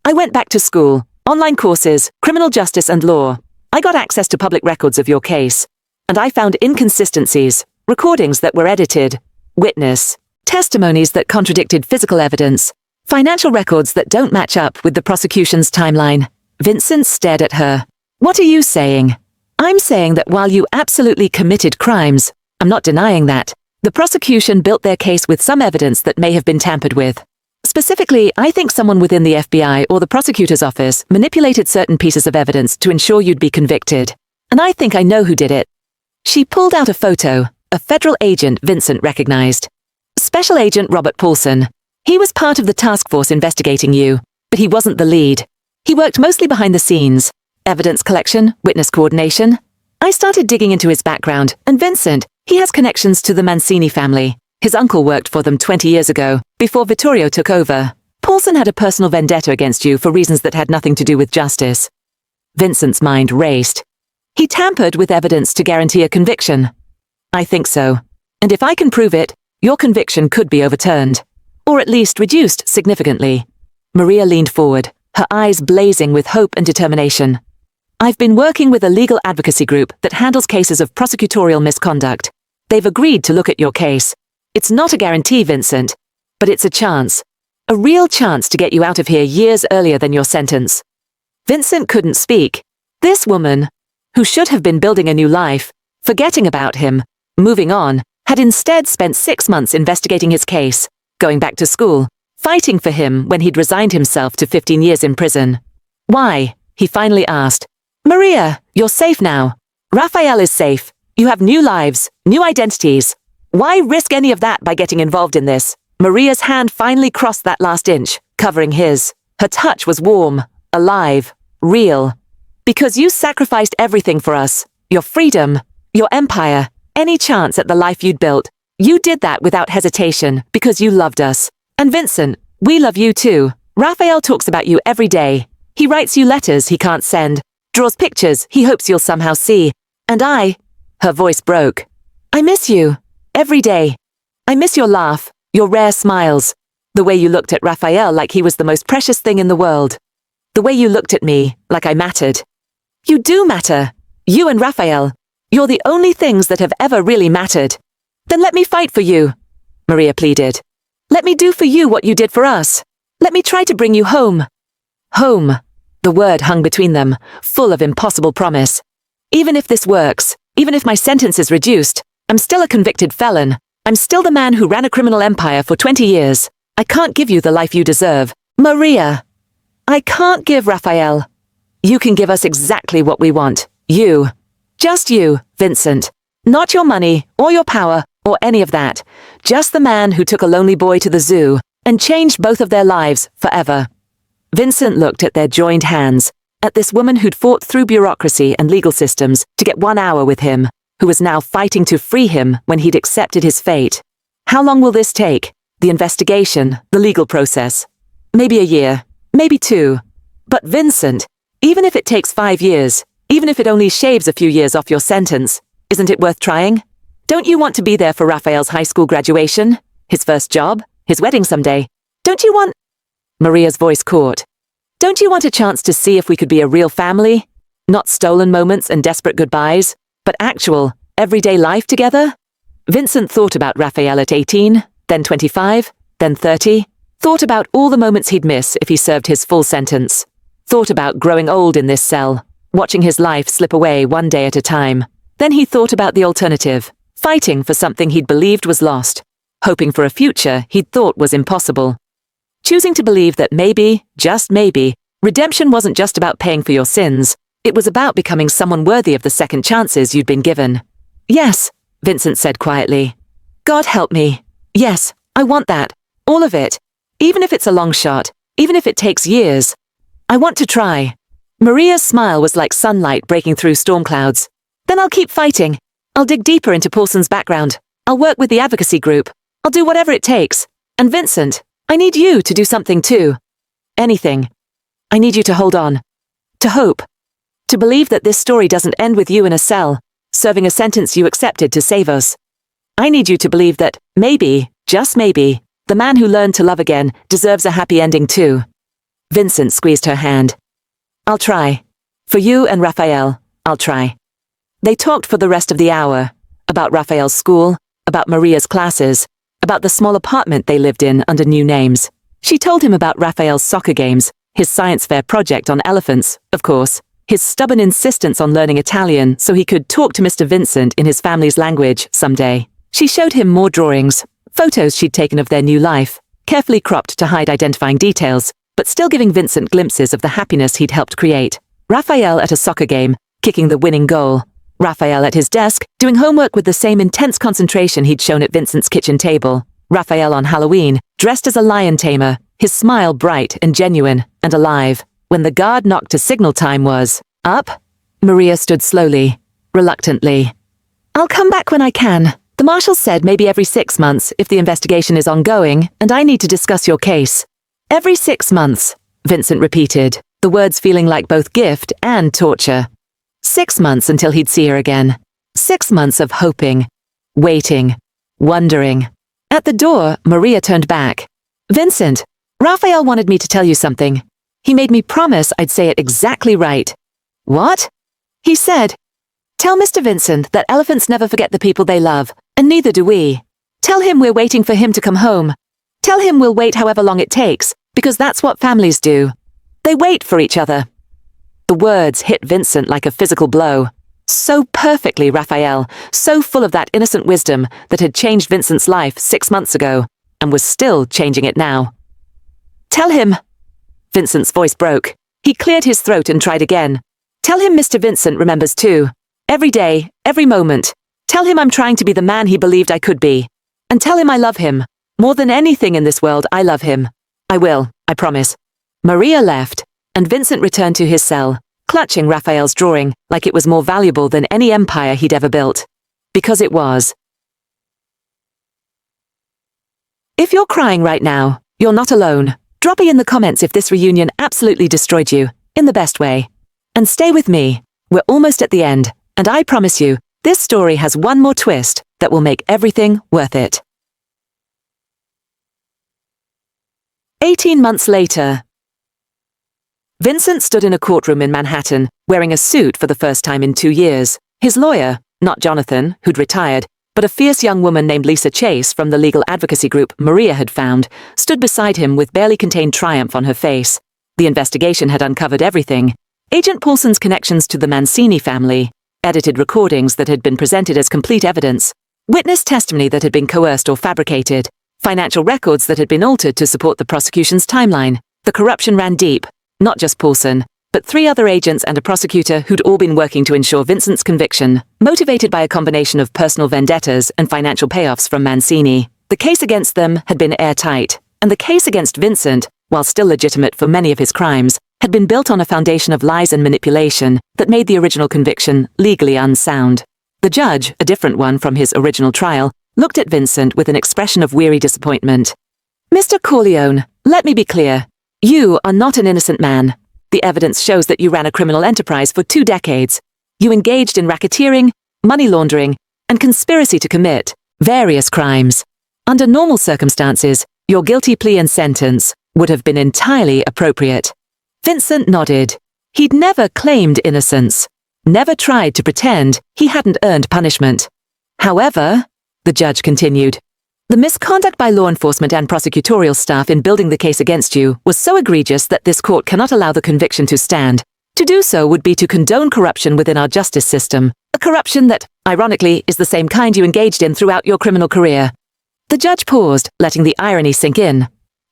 I went back to school, online courses, criminal justice and law. I got access to public records of your case. And I found inconsistencies, recordings that were edited, witness, testimonies that contradicted physical evidence, financial records that don't match up with the prosecution's timeline. Vincent stared at her. What are you saying? I'm saying that while you absolutely committed crimes, I'm not denying that, the prosecution built their case with some evidence that may have been tampered with. Specifically, I think someone within the FBI or the prosecutor's office manipulated certain pieces of evidence to ensure you'd be convicted. And I think I know who did it. She pulled out a photo, a federal agent Vincent recognized. Special Agent Robert Paulson. He was part of the task force investigating you, but he wasn't the lead. He worked mostly behind the scenes. Evidence collection, witness coordination. I started digging into his background, and Vincent, he has connections to the Mancini family. His uncle worked for them 20 years ago, before Vittorio took over. Paulson had a personal vendetta against you for reasons that had nothing to do with justice. Vincent's mind raced. He tampered with evidence to guarantee a conviction. I think so. And if I can prove it, your conviction could be overturned. Or at least reduced significantly. Maria leaned forward, her eyes blazing with hope and determination. I've been working with a legal advocacy group that handles cases of prosecutorial misconduct. They've agreed to look at your case. It's not a guarantee, Vincent, but it's a chance. A real chance to get you out of here years earlier than your sentence. Vincent couldn't speak. This woman, who should have been building a new life, forgetting about him, moving on, had instead spent 6 months investigating his case, going back to school, fighting for him when he'd resigned himself to 15 years in prison. Why? He finally asked. Maria, you're safe now. Raphael is safe. You have new lives, new identities. Why risk any of that by getting involved in this? Maria's hand finally crossed that last inch, covering his. Her touch was warm, alive, real. Because you sacrificed everything for us. Your freedom, your empire, any chance at the life you'd built. You did that without hesitation because you loved us. And Vincent, we love you too. Raphael talks about you every day. He writes you letters he can't send, draws pictures he hopes you'll somehow see. And her voice broke. I miss you. Every day. I miss your laugh, your rare smiles. The way you looked at Raphael like he was the most precious thing in the world. The way you looked at me like I mattered. You do matter. You and Raphael. You're the only things that have ever really mattered. Then let me fight for you, Maria pleaded. Let me do for you what you did for us. Let me try to bring you home. Home. The word hung between them, full of impossible promise. Even if this works, even if my sentence is reduced, I'm still a convicted felon. I'm still the man who ran a criminal empire for 20 years. I can't give you the life you deserve. Maria. I can't give Raphael. You can give us exactly what we want. You. Just you, Vincent. Not your money, or your power, or any of that. Just the man who took a lonely boy to the zoo and changed both of their lives forever. Vincent looked at their joined hands, at this woman who'd fought through bureaucracy and legal systems to get 1 hour with him, who was now fighting to free him when he'd accepted his fate. How long will this take? The investigation, the legal process. Maybe a year, maybe 2. But Vincent, even if it takes 5 years, even if it only shaves a few years off your sentence, isn't it worth trying? Don't you want to be there for Raphael's high school graduation? His first job? His wedding someday? Don't you want... Maria's voice caught. Don't you want a chance to see if we could be a real family? Not stolen moments and desperate goodbyes, but actual, everyday life together? Vincent thought about Raphael at 18, then 25, then 30, thought about all the moments he'd miss if he served his full sentence, thought about growing old in this cell, watching his life slip away one day at a time. Then he thought about the alternative, fighting for something he'd believed was lost, hoping for a future he'd thought was impossible. Choosing to believe that maybe, just maybe, redemption wasn't just about paying for your sins, it was about becoming someone worthy of the second chances you'd been given. Yes, Vincent said quietly. God help me. Yes, I want that. All of it. Even if it's a long shot, even if it takes years. I want to try. Maria's smile was like sunlight breaking through storm clouds. Then I'll keep fighting. I'll dig deeper into Paulson's background. I'll work with the advocacy group. I'll do whatever it takes. And Vincent, I need you to do something too. Anything. I need you to hold on. To hope. To believe that this story doesn't end with you in a cell, serving a sentence you accepted to save us. I need you to believe that, maybe, just maybe, the man who learned to love again deserves a happy ending too. Vincent squeezed her hand. I'll try. For you and Raphael, I'll try. They talked for the rest of the hour, about Raphael's school, about Maria's classes, about the small apartment they lived in under new names. She told him about Raphael's soccer games, his science fair project on elephants, of course, his stubborn insistence on learning Italian so he could talk to Mr. Vincent in his family's language someday. She showed him more drawings, photos she'd taken of their new life, carefully cropped to hide identifying details, but still giving Vincent glimpses of the happiness he'd helped create. Raphael at a soccer game, kicking the winning goal. Raphael at his desk, doing homework with the same intense concentration he'd shown at Vincent's kitchen table. Raphael on Halloween, dressed as a lion tamer, his smile bright and genuine and alive. When the guard knocked to signal time was up, Maria stood slowly, reluctantly. I'll come back when I can. The marshal said maybe every 6 months if the investigation is ongoing and I need to discuss your case. Every 6 months, Vincent repeated, the words feeling like both gift and torture. 6 months until he'd see her again. 6 months of hoping, waiting, wondering. At the door, Maria turned back. Vincent, Raphael wanted me to tell you something. He made me promise I'd say it exactly right. What? He said, tell Mr. Vincent that elephants never forget the people they love, and neither do we. Tell him we're waiting for him to come home. Tell him we'll wait however long it takes, because that's what families do. They wait for each other. The words hit Vincent like a physical blow. So perfectly Raphael, so full of that innocent wisdom that had changed Vincent's life 6 months ago, and was still changing it now. Tell him. Vincent's voice broke. He cleared his throat and tried again. Tell him Mr. Vincent remembers too. Every day, every moment. Tell him I'm trying to be the man he believed I could be. And tell him I love him. More than anything in this world, I love him. I will, I promise. Maria left, and Vincent returned to his cell, clutching Raphael's drawing like it was more valuable than any empire he'd ever built. Because it was. If you're crying right now, you're not alone. Drop me in the comments if this reunion absolutely destroyed you, in the best way. And stay with me. We're almost at the end, and I promise you, this story has one more twist that will make everything worth it. 18 months later. Vincent stood in a courtroom in Manhattan, wearing a suit for the first time in 2 years. His lawyer, not Jonathan, who'd retired, but a fierce young woman named Lisa Chase from the legal advocacy group Maria had found, stood beside him with barely contained triumph on her face. The investigation had uncovered everything. Agent Paulson's connections to the Mancini family, edited recordings that had been presented as complete evidence, witness testimony that had been coerced or fabricated, financial records that had been altered to support the prosecution's timeline. The corruption ran deep, not just Paulson, but 3 other agents and a prosecutor who'd all been working to ensure Vincent's conviction, motivated by a combination of personal vendettas and financial payoffs from Mancini. The case against them had been airtight, and the case against Vincent, while still legitimate for many of his crimes, had been built on a foundation of lies and manipulation that made the original conviction legally unsound. The judge, a different one from his original trial, looked at Vincent with an expression of weary disappointment. "Mr. Corleone, let me be clear. You are not an innocent man. The evidence shows that you ran a criminal enterprise for 2 decades. You engaged in racketeering, money laundering, and conspiracy to commit various crimes. Under normal circumstances, your guilty plea and sentence would have been entirely appropriate." Vincent nodded. He'd never claimed innocence, never tried to pretend he hadn't earned punishment. "However," the judge continued, "the misconduct by law enforcement and prosecutorial staff in building the case against you was so egregious that this court cannot allow the conviction to stand. To do so would be to condone corruption within our justice system, a corruption that, ironically, is the same kind you engaged in throughout your criminal career." The judge paused, letting the irony sink in.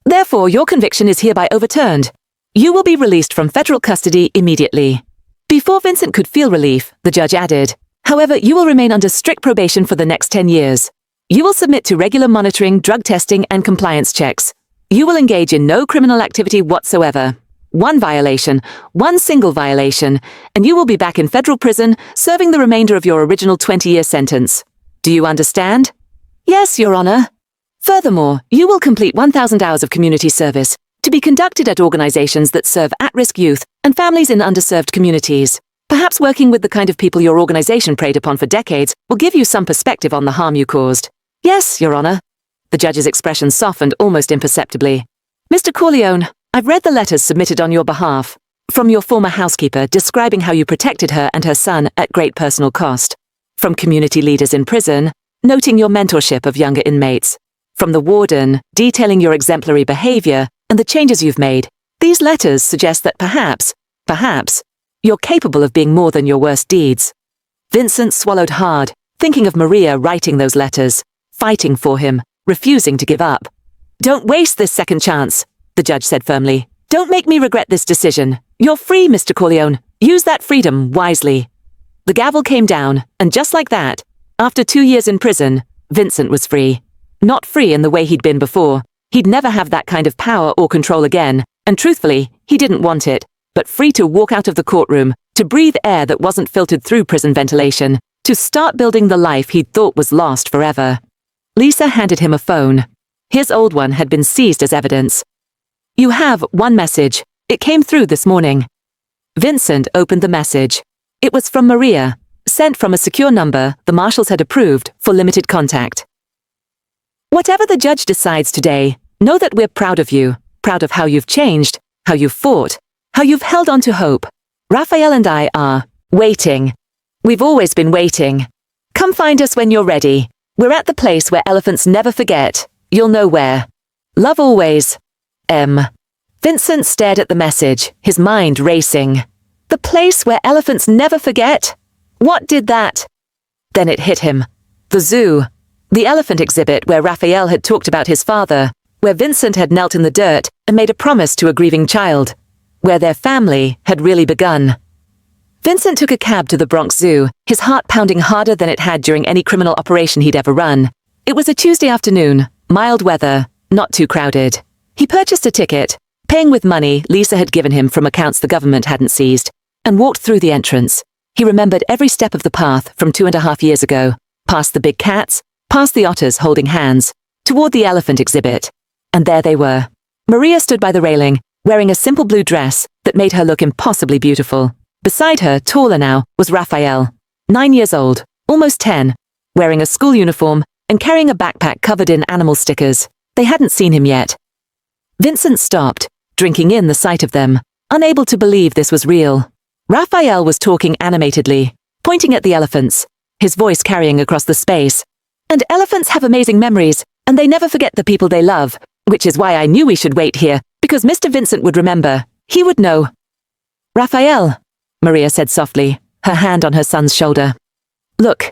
"Therefore, your conviction is hereby overturned. You will be released from federal custody immediately." Before Vincent could feel relief, the judge added, "However, you will remain under strict probation for the next 10 years. You will submit to regular monitoring, drug testing, and compliance checks. You will engage in no criminal activity whatsoever. One violation, one single violation, and you will be back in federal prison, serving the remainder of your original 20-year sentence. Do you understand?" "Yes, Your Honor." "Furthermore, you will complete 1,000 hours of community service, to be conducted at organizations that serve at-risk youth and families in underserved communities. Perhaps working with the kind of people your organization preyed upon for decades will give you some perspective on the harm you caused." "Yes, Your Honor." The judge's expression softened almost imperceptibly. "Mr. Corleone, I've read the letters submitted on your behalf, from your former housekeeper describing how you protected her and her son at great personal cost, from community leaders in prison, noting your mentorship of younger inmates, from the warden detailing your exemplary behavior and the changes you've made. These letters suggest that perhaps, you're capable of being more than your worst deeds." Vincent swallowed hard, thinking of Maria writing those letters, fighting for him, refusing to give up. "Don't waste this second chance," the judge said firmly. "Don't make me regret this decision. You're free, Mr. Corleone. Use that freedom wisely." The gavel came down, and just like that, after 2 years in prison, Vincent was free. Not free in the way he'd been before. He'd never have that kind of power or control again, and truthfully, he didn't want it, but free to walk out of the courtroom, to breathe air that wasn't filtered through prison ventilation, to start building the life he'd thought was lost forever. Lisa handed him a phone. His old one had been seized as evidence. "You have one message. It came through this morning." Vincent opened the message. It was from Maria, sent from a secure number the marshals had approved for limited contact. "Whatever the judge decides today, know that we're proud of you, proud of how you've changed, how you've fought, how you've held on to hope. Raphael and I are waiting. We've always been waiting. Come find us when you're ready. We're at the place where elephants never forget. You'll know where. Love always. M." Vincent stared at the message, his mind racing. The place where elephants never forget? What did that? Then it hit him. The zoo. The elephant exhibit where Raphael had talked about his father, where Vincent had knelt in the dirt and made a promise to a grieving child, where their family had really begun. Vincent took a cab to the Bronx Zoo, his heart pounding harder than it had during any criminal operation he'd ever run. It was a Tuesday afternoon, mild weather, not too crowded. He purchased a ticket, paying with money Lisa had given him from accounts the government hadn't seized, and walked through the entrance. He remembered every step of the path from 2.5 years ago, past the big cats, past the otters holding hands, toward the elephant exhibit. And there they were. Maria stood by the railing, wearing a simple blue dress that made her look impossibly beautiful. Beside her, taller now, was Raphael, 9 years old, almost 10, wearing a school uniform and carrying a backpack covered in animal stickers. They hadn't seen him yet. Vincent stopped, drinking in the sight of them, unable to believe this was real. Raphael was talking animatedly, pointing at the elephants, his voice carrying across the space. "And elephants have amazing memories, and they never forget the people they love, which is why I knew we should wait here, because Mr. Vincent would remember. He would know." "Raphael," Maria said softly, her hand on her son's shoulder. "Look."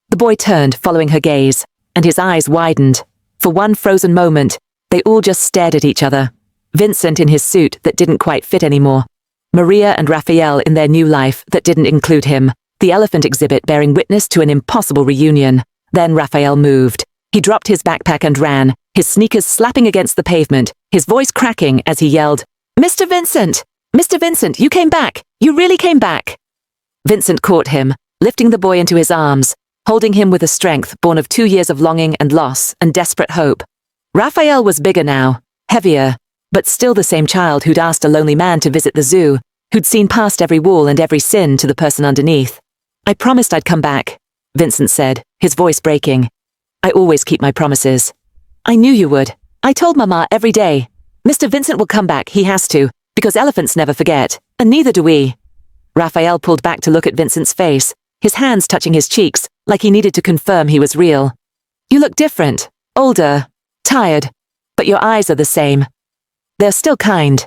The boy turned, following her gaze, and his eyes widened. For one frozen moment, they all just stared at each other. Vincent in his suit that didn't quite fit anymore. Maria and Raphael in their new life that didn't include him. The elephant exhibit bearing witness to an impossible reunion. Then Raphael moved. He dropped his backpack and ran, his sneakers slapping against the pavement, his voice cracking as he yelled, "Mr. Vincent! Mr. Vincent, you came back! You really came back!" Vincent caught him, lifting the boy into his arms, holding him with a strength born of 2 years of longing and loss and desperate hope. Raphael was bigger now, heavier, but still the same child who'd asked a lonely man to visit the zoo, who'd seen past every wall and every sin to the person underneath. "I promised I'd come back," Vincent said, his voice breaking. "I always keep my promises." "I knew you would. I told Mama every day. Mr. Vincent will come back, he has to, because elephants never forget, and neither do we." Raphael pulled back to look at Vincent's face, his hands touching his cheeks, like he needed to confirm he was real. "You look different, older, tired, but your eyes are the same. They're still kind."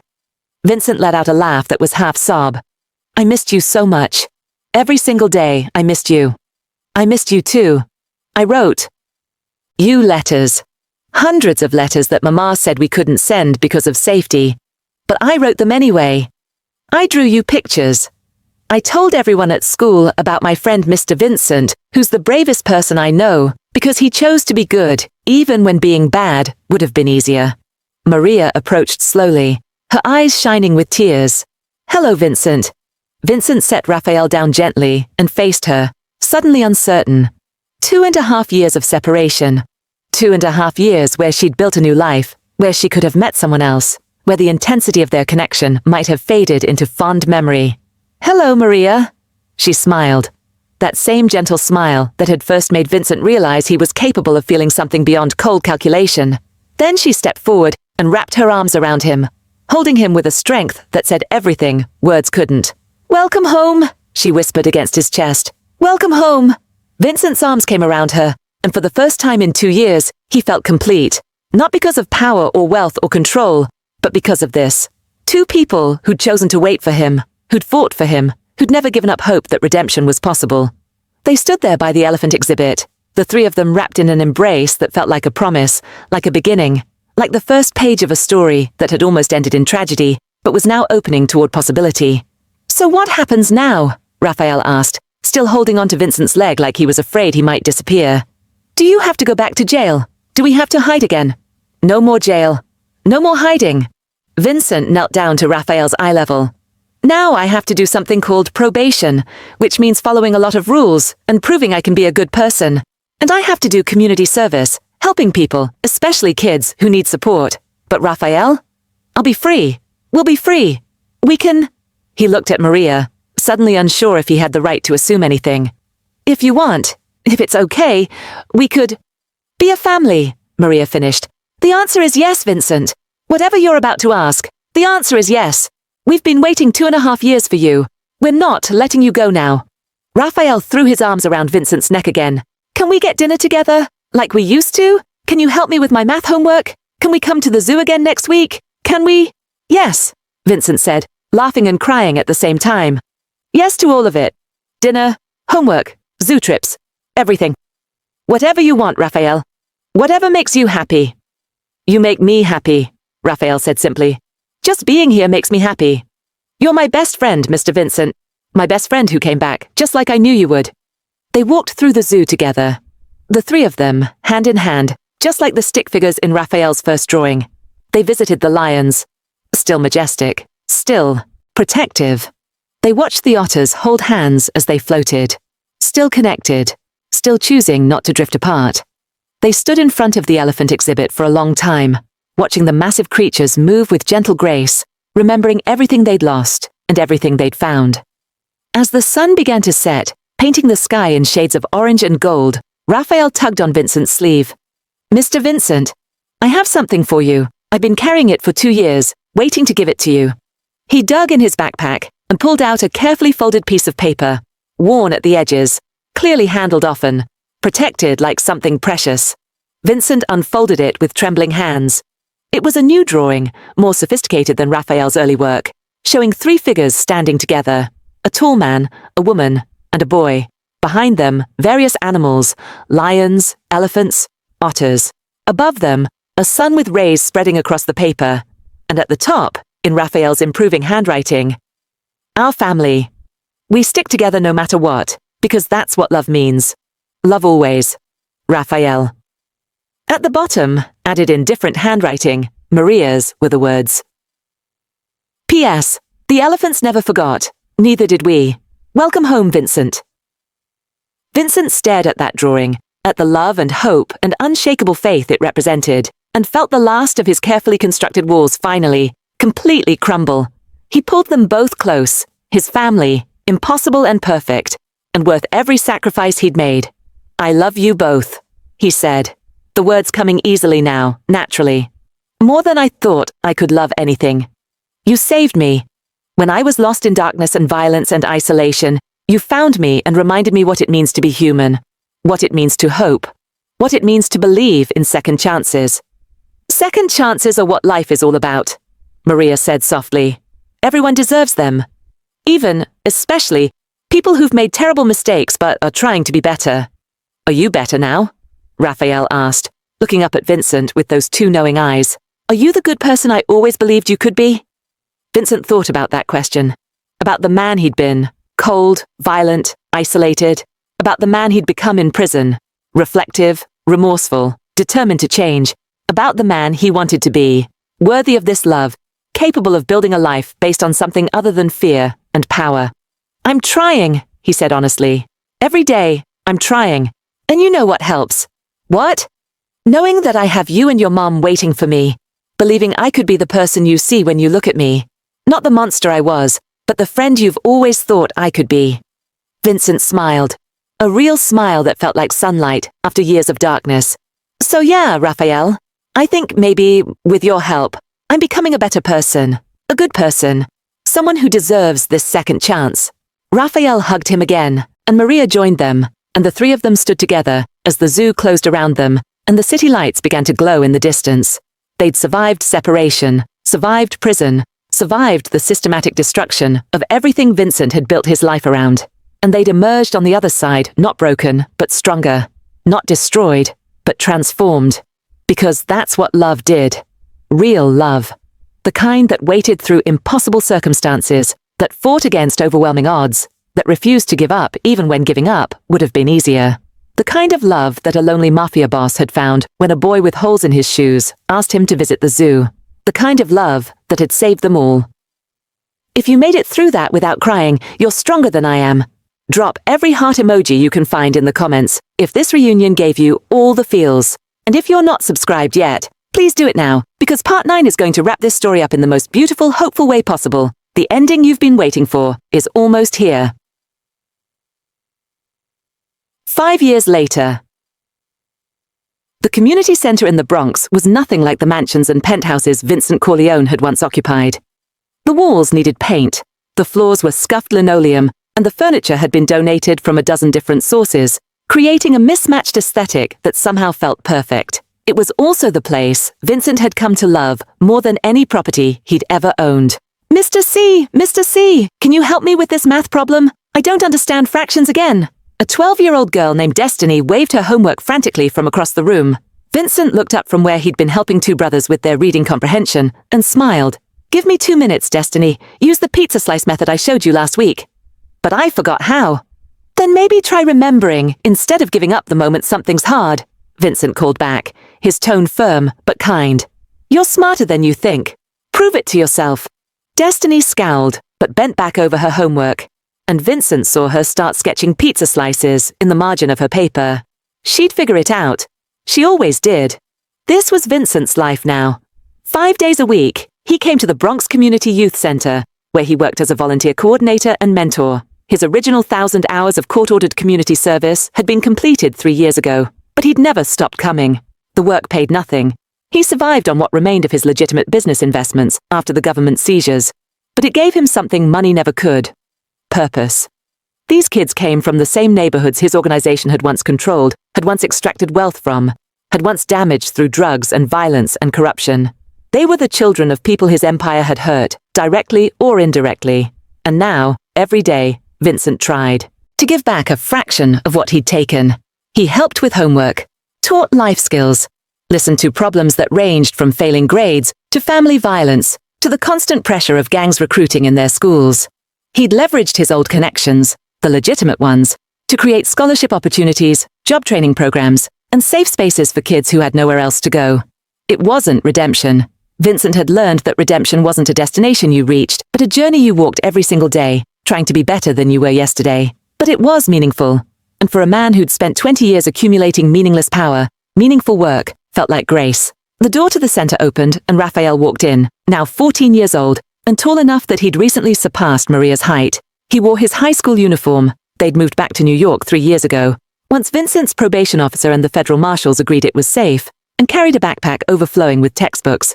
Vincent let out a laugh that was half sob. "I missed you so much. Every single day, I missed you. I missed you too. I wrote you letters. Hundreds of letters that Mama said we couldn't send because of safety. But I wrote them anyway. I drew you pictures. I told everyone at school about my friend Mr. Vincent, who's the bravest person I know, because he chose to be good, even when being bad would have been easier." Maria approached slowly, her eyes shining with tears. "Hello, Vincent." Vincent set Raphael down gently and faced her, suddenly uncertain. 2.5 years of separation. 2.5 years where she'd built a new life, where she could have met someone else, where the intensity of their connection might have faded into fond memory. "Hello, Maria." She smiled. That same gentle smile that had first made Vincent realize he was capable of feeling something beyond cold calculation. Then she stepped forward and wrapped her arms around him, holding him with a strength that said everything words couldn't. "Welcome home," she whispered against his chest. "Welcome home." Vincent's arms came around her, and for the first time in 2 years, he felt complete. Not because of power or wealth or control, but because of this. 2 people who'd chosen to wait for him, who'd fought for him, who'd never given up hope that redemption was possible. They stood there by the elephant exhibit, the 3 of them wrapped in an embrace that felt like a promise, like a beginning, like the first page of a story that had almost ended in tragedy, but was now opening toward possibility. "So what happens now?" Raphael asked, still holding onto Vincent's leg like he was afraid he might disappear. "Do you have to go back to jail? Do we have to hide again?" "No more jail. No more hiding." Vincent knelt down to Raphael's eye level. "Now I have to do something called probation, which means following a lot of rules and proving I can be a good person. And I have to do community service, helping people, especially kids who need support. But Raphael? I'll be free. We'll be free. We can..." He looked at Maria, suddenly unsure if he had the right to assume anything. "If you want, if it's okay, we could be a family," Maria finished. "The answer is yes, Vincent. Whatever you're about to ask, the answer is yes. We've been waiting 2.5 years for you. We're not letting you go now." Raphael threw his arms around Vincent's neck again. "Can we get dinner together? Like we used to? Can you help me with my math homework? Can we come to the zoo again next week? Can we?" "Yes," Vincent said, laughing and crying at the same time. "Yes to all of it. Dinner, homework, zoo trips, everything. Whatever you want, Raphael. Whatever makes you happy." "You make me happy," Raphael said simply. "Just being here makes me happy. You're my best friend, Mr. Vincent. My best friend who came back, just like I knew you would." They walked through the zoo together. The 3 of them, hand in hand, just like the stick figures in Raphael's first drawing. They visited the lions. Still majestic. Still protective. They watched the otters hold hands as they floated. Still connected. Still choosing not to drift apart. They stood in front of the elephant exhibit for a long time, watching the massive creatures move with gentle grace, remembering everything they'd lost and everything they'd found. As the sun began to set, painting the sky in shades of orange and gold, Raphael tugged on Vincent's sleeve. "Mr. Vincent, I have something for you. I've been carrying it for 2 years, waiting to give it to you." He dug in his backpack and pulled out a carefully folded piece of paper, worn at the edges, clearly handled often, protected like something precious. Vincent unfolded it with trembling hands. It was a new drawing, more sophisticated than Raphael's early work, showing 3 figures standing together, a tall man, a woman, and a boy. Behind them, various animals, lions, elephants, otters. Above them, a sun with rays spreading across the paper. and at the top, in Raphael's improving handwriting, "Our family. We stick together no matter what, because that's what love means. Love always. Raphael." At the bottom, added in different handwriting, Maria's, were the words, "P.S. The elephants never forgot. Neither did we. Welcome home, Vincent." Vincent stared at that drawing, at the love and hope and unshakable faith it represented, and felt the last of his carefully constructed walls finally, completely crumble. He pulled them both close, his family, impossible and perfect, and worth every sacrifice he'd made. "I love you both," he said, the words coming easily now, naturally. "More than I thought I could love anything. You saved me. When I was lost in darkness and violence and isolation, you found me and reminded me what it means to be human, what it means to hope, what it means to believe in second chances." "Second chances are what life is all about," Maria said softly. "Everyone deserves them. Even, especially, people who've made terrible mistakes but are trying to be better." "Are you better now?" Raphael asked, looking up at Vincent with those two knowing eyes. "Are you the good person I always believed you could be?" Vincent thought about that question, about the man he'd been, cold, violent, isolated, about the man he'd become in prison, reflective, remorseful, determined to change, about the man he wanted to be, worthy of this love, capable of building a life based on something other than fear and power. "I'm trying," he said honestly. "Every day, I'm trying. And you know what helps." "What?" "Knowing that I have you and your mom waiting for me, believing I could be the person you see when you look at me. Not the monster I was, but the friend you've always thought I could be." Vincent smiled, a real smile that felt like sunlight after years of darkness. "So yeah, Raphael, I think maybe, with your help, I'm becoming a better person, a good person, someone who deserves this second chance." Raphael hugged him again, and Maria joined them, and the three of them stood together as the zoo closed around them, and the city lights began to glow in the distance. They'd survived separation, survived prison, survived the systematic destruction of everything Vincent had built his life around. And they'd emerged on the other side, not broken, but stronger, not destroyed, but transformed. Because that's what love did. Real love. The kind that waited through impossible circumstances, that fought against overwhelming odds, that refused to give up even when giving up would have been easier. The kind of love that a lonely mafia boss had found when a boy with holes in his shoes asked him to visit the zoo. The kind of love that had saved them all. If you made it through that without crying, you're stronger than I am. Drop every heart emoji you can find in the comments if this reunion gave you all the feels. And if you're not subscribed yet, please do it now, because part 9 is going to wrap this story up in the most beautiful, hopeful way possible. The ending you've been waiting for is almost here. 5 years later. The community center in the Bronx was nothing like the mansions and penthouses Vincent Corleone had once occupied. The walls needed paint, the floors were scuffed linoleum, and the furniture had been donated from a dozen different sources, creating a mismatched aesthetic that somehow felt perfect. It was also the place Vincent had come to love more than any property he'd ever owned. Mr. C, can you help me with this math problem? I don't understand fractions again." A 12-year-old girl named Destiny waved her homework frantically from across the room. Vincent looked up from where he'd been helping two brothers with their reading comprehension and smiled. "Give me 2 minutes, Destiny. Use the pizza slice method I showed you last week." "But I forgot how." "Then maybe try remembering instead of giving up the moment something's hard," Vincent called back, his tone firm but kind. "You're smarter than you think. Prove it to yourself." Destiny scowled, but bent back over her homework, and Vincent saw her start sketching pizza slices in the margin of her paper. She'd figure it out. She always did. This was Vincent's life now. 5 days a week, he came to the Bronx Community Youth Center, where he worked as a volunteer coordinator and mentor. His original 1,000 hours of court-ordered community service had been completed 3 years ago, but he'd never stopped coming. The work paid nothing. He survived on what remained of his legitimate business investments after the government seizures, but it gave him something money never could. Purpose. These kids came from the same neighborhoods his organization had once controlled, had once extracted wealth from, had once damaged through drugs and violence and corruption. They were the children of people his empire had hurt, directly or indirectly. And now, every day, Vincent tried to give back a fraction of what he'd taken. He helped with homework, taught life skills, listened to problems that ranged from failing grades to family violence, to the constant pressure of gangs recruiting in their schools. He'd leveraged his old connections, the legitimate ones, to create scholarship opportunities, job training programs, and safe spaces for kids who had nowhere else to go. It wasn't redemption. Vincent had learned that redemption wasn't a destination you reached, but a journey you walked every single day, trying to be better than you were yesterday. But it was meaningful. And for a man who'd spent 20 years accumulating meaningless power, meaningful work felt like grace. The door to the center opened and Raphael walked in, now 14 years old, and tall enough that he'd recently surpassed Maria's height. He wore his high school uniform. They'd moved back to New York 3 years ago, once Vincent's probation officer and the federal marshals agreed it was safe, and carried a backpack overflowing with textbooks.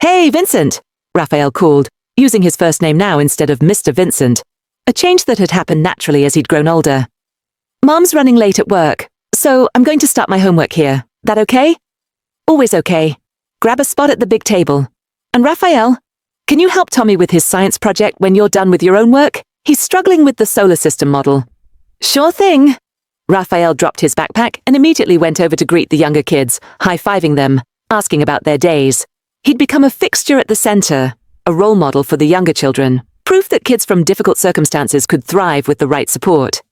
"Hey, Vincent!" Raphael called, using his first name now instead of Mr. Vincent, a change that had happened naturally as he'd grown older. "Mom's running late at work, so I'm going to start my homework here. That okay?" "Always okay. Grab a spot at the big table. And Raphael, can you help Tommy with his science project when you're done with your own work? He's struggling with the solar system model." "Sure thing." Raphael dropped his backpack and immediately went over to greet the younger kids, high-fiving them, asking about their days. He'd become a fixture at the center, a role model for the younger children, proof that kids from difficult circumstances could thrive with the right support.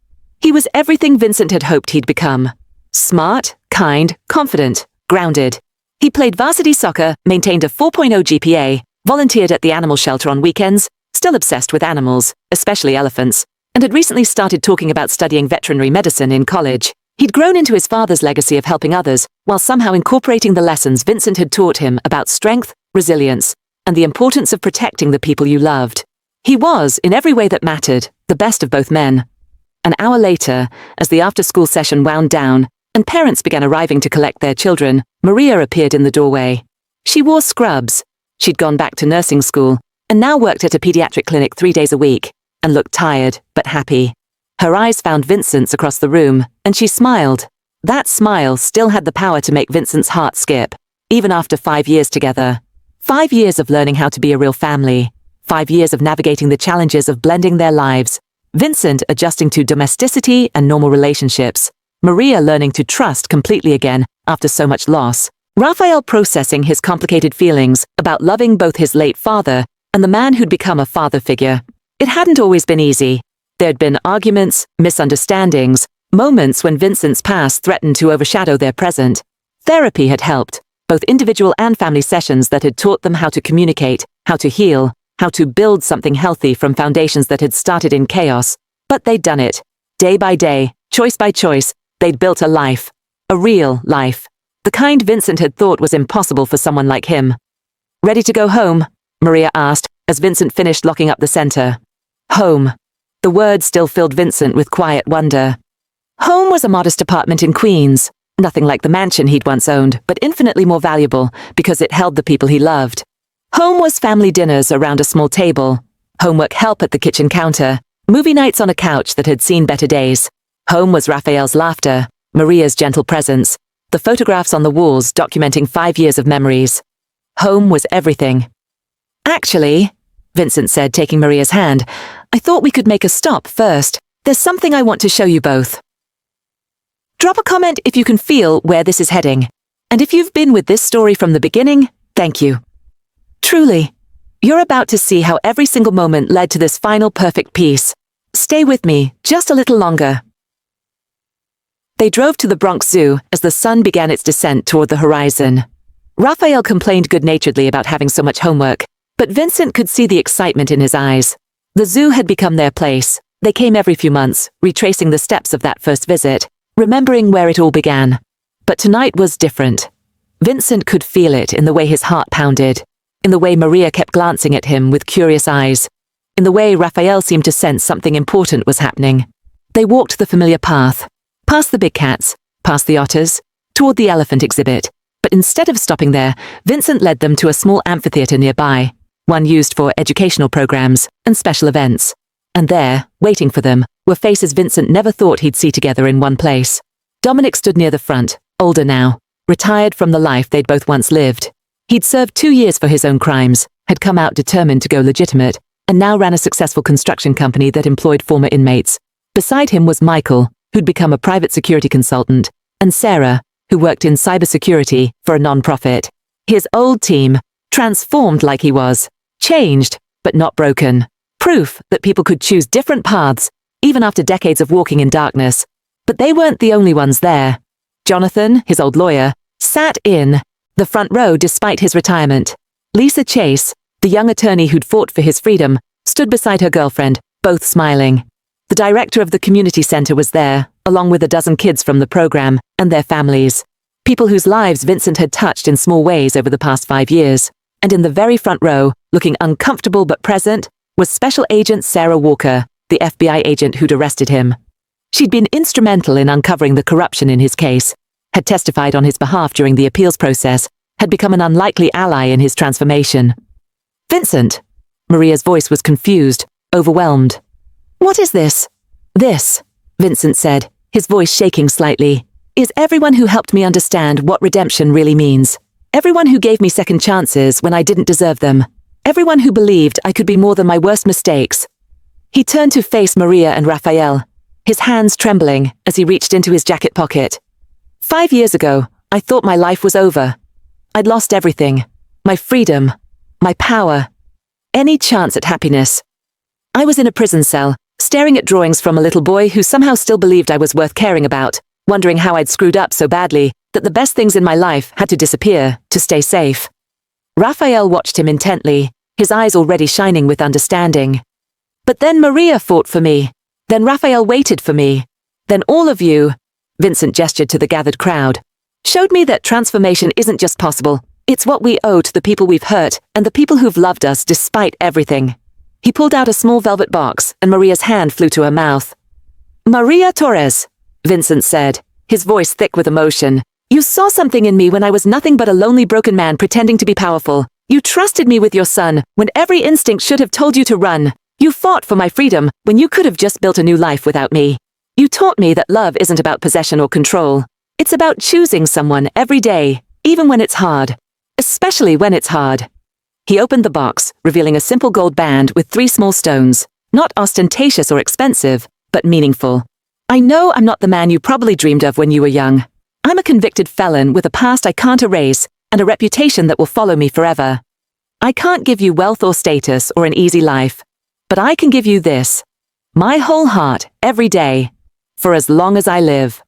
He was everything Vincent had hoped he'd become. Smart, kind, confident, grounded. He played varsity soccer, maintained a 4.0 GPA, volunteered at the animal shelter on weekends, still obsessed with animals, especially elephants, and had recently started talking about studying veterinary medicine in college. He'd grown into his father's legacy of helping others, while somehow incorporating the lessons Vincent had taught him about strength, resilience, and the importance of protecting the people you loved. He was, in every way that mattered, the best of both men. An hour later, as the after-school session wound down, and parents began arriving to collect their children, Maria appeared in the doorway. She wore scrubs. She'd gone back to nursing school, and now worked at a pediatric clinic 3 days a week, and looked tired, but happy. Her eyes found Vincent's across the room, and she smiled. That smile still had the power to make Vincent's heart skip, even after 5 years together. 5 years of learning how to be a real family. 5 years of navigating the challenges of blending their lives. Vincent adjusting to domesticity and normal relationships. Maria learning to trust completely again after so much loss. Raphael processing his complicated feelings about loving both his late father and the man who'd become a father figure. It hadn't always been easy. There'd been arguments, misunderstandings, moments when Vincent's past threatened to overshadow their present. Therapy had helped, both individual and family sessions that had taught them how to communicate, how to heal, how to build something healthy from foundations that had started in chaos. But they'd done it. Day by day, choice by choice, they'd built a life. A real life. The kind Vincent had thought was impossible for someone like him. "Ready to go home?" Maria asked, as Vincent finished locking up the center. Home. The word still filled Vincent with quiet wonder. Home was a modest apartment in Queens, nothing like the mansion he'd once owned, but infinitely more valuable because it held the people he loved. Home was family dinners around a small table, homework help at the kitchen counter, movie nights on a couch that had seen better days. Home was Raphael's laughter, Maria's gentle presence, the photographs on the walls documenting 5 years of memories. Home was everything. "Actually," Vincent said, taking Maria's hand, "I thought we could make a stop first. There's something I want to show you both." Drop a comment if you can feel where this is heading. And if you've been with this story from the beginning, thank you. Truly, you're about to see how every single moment led to this final perfect piece. Stay with me just a little longer. They drove to the Bronx Zoo as the sun began its descent toward the horizon. Raphael complained good-naturedly about having so much homework, but Vincent could see the excitement in his eyes. The zoo had become their place. They came every few months, retracing the steps of that first visit, remembering where it all began. But tonight was different. Vincent could feel it in the way his heart pounded, in the way Maria kept glancing at him with curious eyes, in the way Raphael seemed to sense something important was happening. They walked the familiar path, past the big cats, past the otters, toward the elephant exhibit. But instead of stopping there, Vincent led them to a small amphitheater nearby, one used for educational programs and special events. And there, waiting for them, were faces Vincent never thought he'd see together in one place. Dominic stood near the front, older now, retired from the life they'd both once lived. He'd served 2 years for his own crimes, had come out determined to go legitimate, and now ran a successful construction company that employed former inmates. Beside him was Michael, who'd become a private security consultant, and Sarah, who worked in cybersecurity for a non-profit. His old team, Transformed like he was. Changed, but not broken. Proof that people could choose different paths, even after decades of walking in darkness. But they weren't the only ones there. Jonathan, his old lawyer, sat in the front row despite his retirement. Lisa Chase, the young attorney who'd fought for his freedom, stood beside her girlfriend, both smiling. The director of the community center was there, along with a dozen kids from the program and their families. People whose lives Vincent had touched in small ways over the past 5 years. And in the very front row, looking uncomfortable but present, was Special Agent Sarah Walker, the FBI agent who'd arrested him. She'd been instrumental in uncovering the corruption in his case, had testified on his behalf during the appeals process, had become an unlikely ally in his transformation. Vincent! Maria's voice was confused, overwhelmed. What is this? This, Vincent said, his voice shaking slightly, is everyone who helped me understand what redemption really means. Everyone who gave me second chances when I didn't deserve them. Everyone who believed I could be more than my worst mistakes. He turned to face Maria and Raphael, his hands trembling as he reached into his jacket pocket. 5 years ago, I thought my life was over. I'd lost everything. My freedom. My power. Any chance at happiness. I was in a prison cell, staring at drawings from a little boy who somehow still believed I was worth caring about, wondering how I'd screwed up so badly that the best things in my life had to disappear to stay safe. Raphael watched him intently, his eyes already shining with understanding. But then Maria fought for me. Then Raphael waited for me. Then all of you, Vincent gestured to the gathered crowd, showed me that transformation isn't just possible. It's what we owe to the people we've hurt and the people who've loved us despite everything. He pulled out a small velvet box and Maria's hand flew to her mouth. Maria Torres, Vincent said, his voice thick with emotion. You saw something in me when I was nothing but a lonely broken man pretending to be powerful. You trusted me with your son when every instinct should have told you to run. You fought for my freedom when you could have just built a new life without me. You taught me that love isn't about possession or control. It's about choosing someone every day, even when it's hard. Especially when it's hard. He opened the box, revealing a simple gold band with 3 small stones. Not ostentatious or expensive, but meaningful. I know I'm not the man you probably dreamed of when you were young. I'm a convicted felon with a past I can't erase and a reputation that will follow me forever. I can't give you wealth or status or an easy life, but I can give you this. My whole heart, every day, for as long as I live.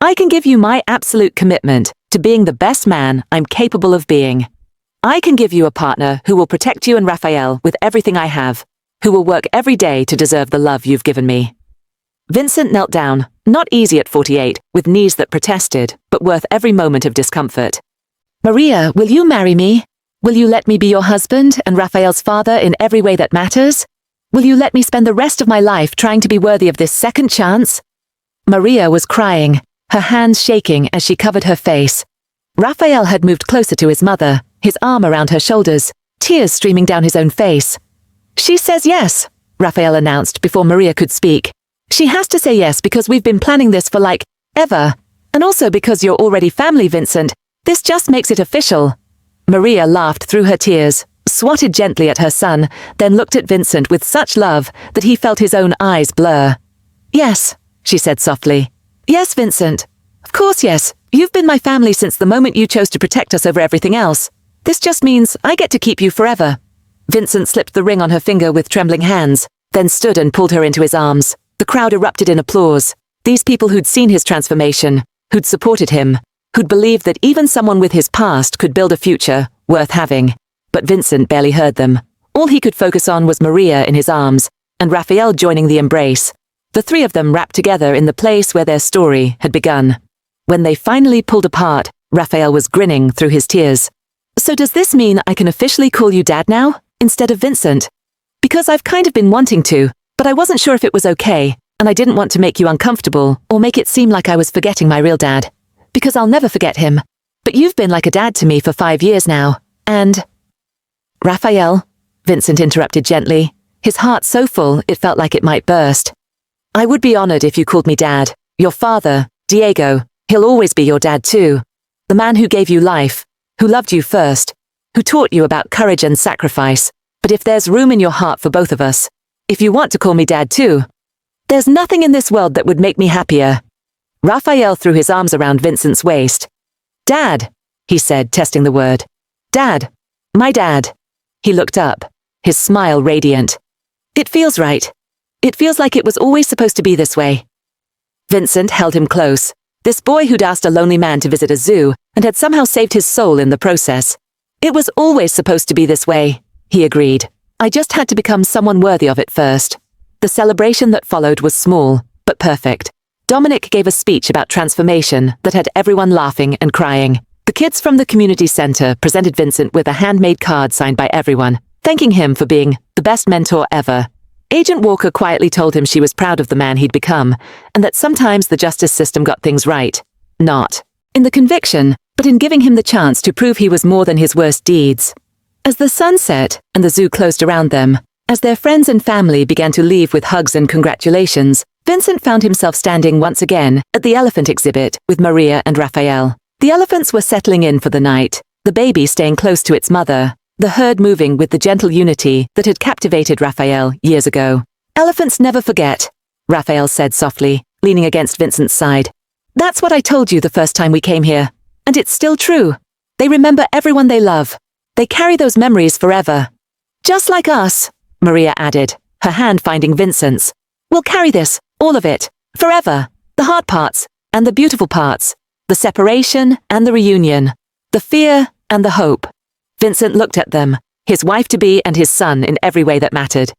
I can give you my absolute commitment to being the best man I'm capable of being. I can give you a partner who will protect you and Raphael with everything I have, who will work every day to deserve the love you've given me. Vincent knelt down, not easy at 48, with knees that protested, but worth every moment of discomfort. Maria, will you marry me? Will you let me be your husband and Raphael's father in every way that matters? Will you let me spend the rest of my life trying to be worthy of this second chance? Maria was crying, her hands shaking as she covered her face. Raphael had moved closer to his mother, his arm around her shoulders, tears streaming down his own face. She says yes, Raphael announced before Maria could speak. She has to say yes because we've been planning this for ever. And also because you're already family, Vincent. This just makes it official. Maria laughed through her tears, swatted gently at her son, then looked at Vincent with such love that he felt his own eyes blur. Yes, she said softly. Yes, Vincent. Of course, yes. You've been my family since the moment you chose to protect us over everything else. This just means I get to keep you forever. Vincent slipped the ring on her finger with trembling hands, then stood and pulled her into his arms. The crowd erupted in applause. These people who'd seen his transformation, who'd supported him, who'd believed that even someone with his past could build a future worth having. But Vincent barely heard them. All he could focus on was Maria in his arms, and Raphael joining the embrace. The 3 of them wrapped together in the place where their story had begun. When they finally pulled apart, Raphael was grinning through his tears. So does this mean I can officially call you Dad now, instead of Vincent? Because I've kind of been wanting to, but I wasn't sure if it was okay, and I didn't want to make you uncomfortable or make it seem like I was forgetting my real dad. Because I'll never forget him. But you've been like a dad to me for 5 years now, and... Raphael, Vincent interrupted gently, his heart so full it felt like it might burst. I would be honored if you called me Dad. Your father, Diego, he'll always be your dad too. The man who gave you life, who loved you first, who taught you about courage and sacrifice. But if there's room in your heart for both of us, if you want to call me Dad too, there's nothing in this world that would make me happier. Raphael threw his arms around Vincent's waist. Dad, he said, testing the word. Dad, My dad. He looked up, his smile radiant. It feels right. It feels like it was always supposed to be this way. Vincent held him close, this boy who'd asked a lonely man to visit a zoo and had somehow saved his soul in the process. It was always supposed to be this way, he agreed. I just had to become someone worthy of it first. The celebration that followed was small, but perfect. Dominic gave a speech about transformation that had everyone laughing and crying. The kids from the community center presented Vincent with a handmade card signed by everyone, thanking him for being the best mentor ever. Agent Walker quietly told him she was proud of the man he'd become, and that sometimes the justice system got things right. Not in the conviction, but in giving him the chance to prove he was more than his worst deeds. As the sun set and the zoo closed around them, as their friends and family began to leave with hugs and congratulations, Vincent found himself standing once again at the elephant exhibit with Maria and Raphael. The elephants were settling in for the night, the baby staying close to its mother, the herd moving with the gentle unity that had captivated Raphael years ago. Elephants never forget, Raphael said softly, leaning against Vincent's side. That's what I told you the first time we came here, and it's still true. They remember everyone they love. They carry those memories forever. Just like us, Maria added, her hand finding Vincent's. We'll carry this, all of it, forever. The hard parts, and the beautiful parts. The separation and the reunion. The fear and the hope. Vincent looked at them, his wife-to-be and his son in every way that mattered,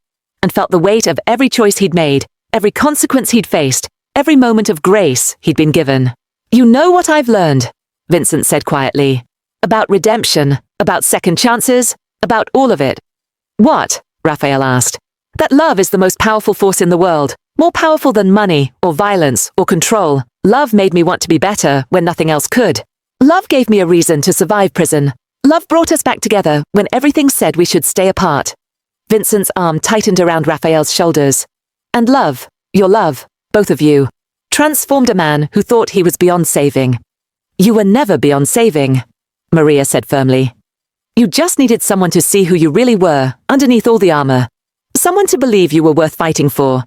and felt the weight of every choice he'd made, every consequence he'd faced, every moment of grace he'd been given. You know what I've learned, Vincent said quietly. About redemption, about second chances, about all of it. What? Raphael asked. That love is the most powerful force in the world, more powerful than money, or violence, or control. Love made me want to be better when nothing else could. Love gave me a reason to survive prison. Love brought us back together when everything said we should stay apart. Vincent's arm tightened around Raphael's shoulders. And love, your love, both of you, transformed a man who thought he was beyond saving. You were never beyond saving, Maria said firmly. You just needed someone to see who you really were, underneath all the armor. Someone to believe you were worth fighting for.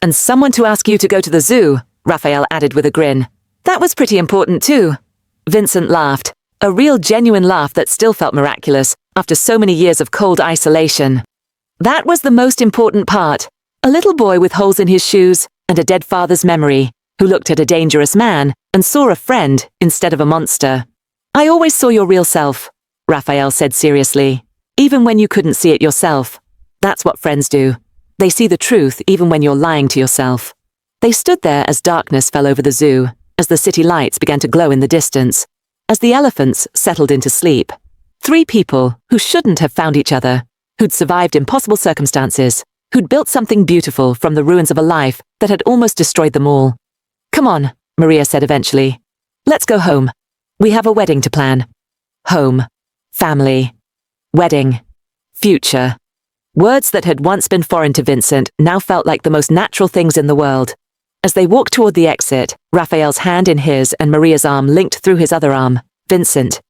And someone to ask you to go to the zoo, Raphael added with a grin. That was pretty important too. Vincent laughed, a real genuine laugh that still felt miraculous after so many years of cold isolation. That was the most important part. A little boy with holes in his shoes and a dead father's memory, who looked at a dangerous man and saw a friend instead of a monster. I always saw your real self, Raphael said seriously, even when you couldn't see it yourself. That's what friends do. They see the truth even when you're lying to yourself. They stood there as darkness fell over the zoo, as the city lights began to glow in the distance, as the elephants settled into sleep. Three people who shouldn't have found each other, who'd survived impossible circumstances, who'd built something beautiful from the ruins of a life that had almost destroyed them all. Come on, Maria said eventually. Let's go home. We have a wedding to plan. Home. Family. Wedding. Future. Words that had once been foreign to Vincent now felt like the most natural things in the world. As they walked toward the exit, Raphael's hand in his and Maria's arm linked through his other arm. Vincent.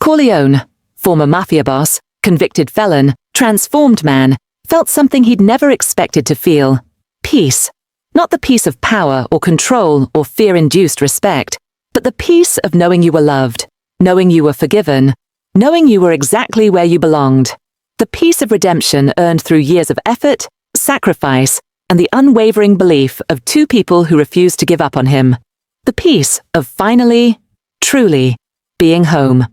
Corleone, former mafia boss, convicted felon, transformed man, felt something he'd never expected to feel. Peace. Not the peace of power or control or fear-induced respect, but the peace of knowing you were loved, knowing you were forgiven, knowing you were exactly where you belonged. The peace of redemption earned through years of effort, sacrifice, and the unwavering belief of two people who refused to give up on him. The peace of finally, truly, being home.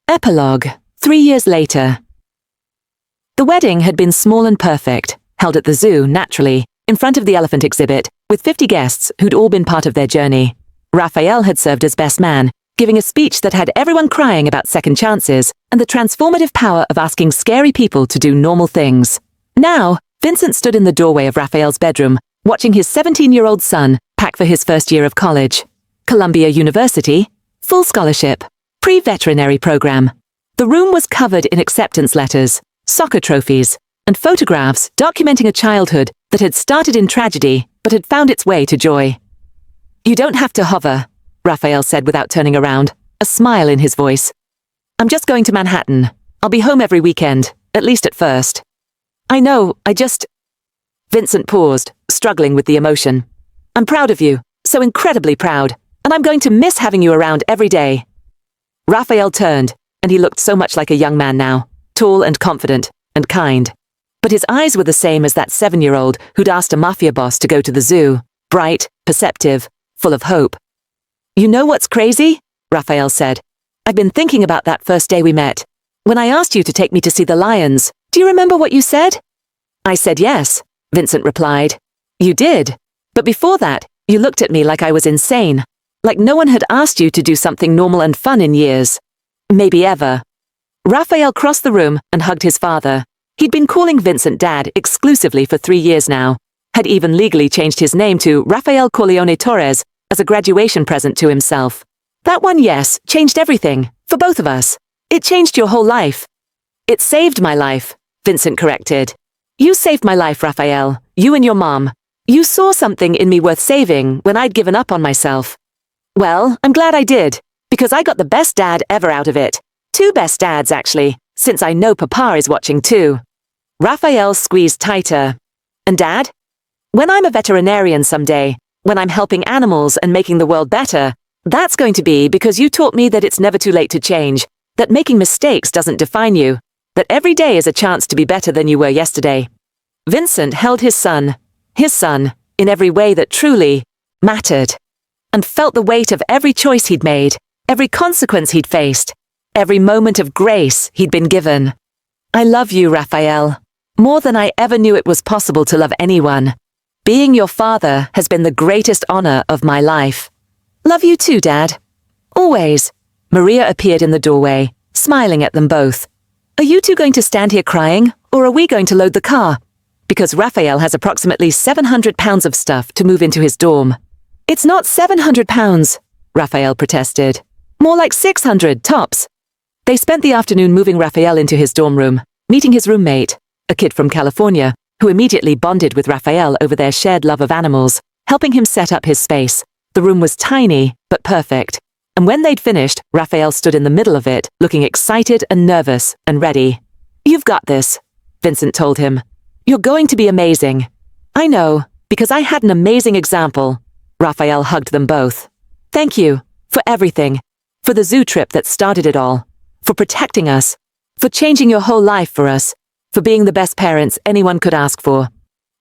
Epilogue. 3 years later. The wedding had been small and perfect, held at the zoo, naturally, in front of the elephant exhibit, with 50 guests who'd all been part of their journey. Raphael had served as best man, giving a speech that had everyone crying about second chances and the transformative power of asking scary people to do normal things. Now, Vincent stood in the doorway of Raphael's bedroom, watching his 17-year-old son pack for his first year of college. Columbia University, full scholarship, pre-veterinary program. The room was covered in acceptance letters, soccer trophies, and photographs documenting a childhood that had started in tragedy but had found its way to joy. You don't have to hover, Raphael said without turning around, a smile in his voice. I'm just going to Manhattan. I'll be home every weekend, at least at first. I know, Vincent paused, struggling with the emotion. I'm proud of you, so incredibly proud, and I'm going to miss having you around every day. Raphael turned, and he looked so much like a young man now, tall and confident, and kind. But his eyes were the same as that 7-year-old who'd asked a mafia boss to go to the zoo, bright, perceptive, full of hope. "You know what's crazy?" Raphael said. "I've been thinking about that first day we met. When I asked you to take me to see the lions, do you remember what you said?" "I said yes," Vincent replied. "You did. But before that, you looked at me like I was insane. Like no one had asked you to do something normal and fun in years. Maybe ever." Raphael crossed the room and hugged his father. He'd been calling Vincent Dad exclusively for 3 years now, had even legally changed his name to Rafael Corleone Torres as a graduation present to himself. "That one yes changed everything, for both of us. It changed your whole life." "It saved my life," Vincent corrected. "You saved my life, Raphael. You and your mom. You saw something in me worth saving when I'd given up on myself." "Well, I'm glad I did, because I got the best dad ever out of it. 2 best dads, actually, since I know Papa is watching too." Raphael squeezed tighter. "And Dad? When I'm a veterinarian someday, when I'm helping animals and making the world better, that's going to be because you taught me that it's never too late to change, that making mistakes doesn't define you, that every day is a chance to be better than you were yesterday." Vincent held his son, in every way that truly mattered, and felt the weight of every choice he'd made, every consequence he'd faced, every moment of grace he'd been given. "I love you, Raphael, more than I ever knew it was possible to love anyone. Being your father has been the greatest honor of my life." "Love you too, Dad. Always." Maria appeared in the doorway, smiling at them both. "Are you two going to stand here crying, or are we going to load the car? Because Raphael has approximately 700 pounds of stuff to move into his dorm." "It's not 700 pounds, Raphael protested. "More like 600, tops." They spent the afternoon moving Raphael into his dorm room, meeting his roommate, a kid from California, who immediately bonded with Raphael over their shared love of animals, helping him set up his space. The room was tiny, but perfect. And when they'd finished, Raphael stood in the middle of it, looking excited and nervous and ready. "You've got this," Vincent told him. "You're going to be amazing." "I know, because I had an amazing example." Raphael hugged them both. "Thank you, for everything. For the zoo trip that started it all. For protecting us. For changing your whole life for us. For being the best parents anyone could ask for."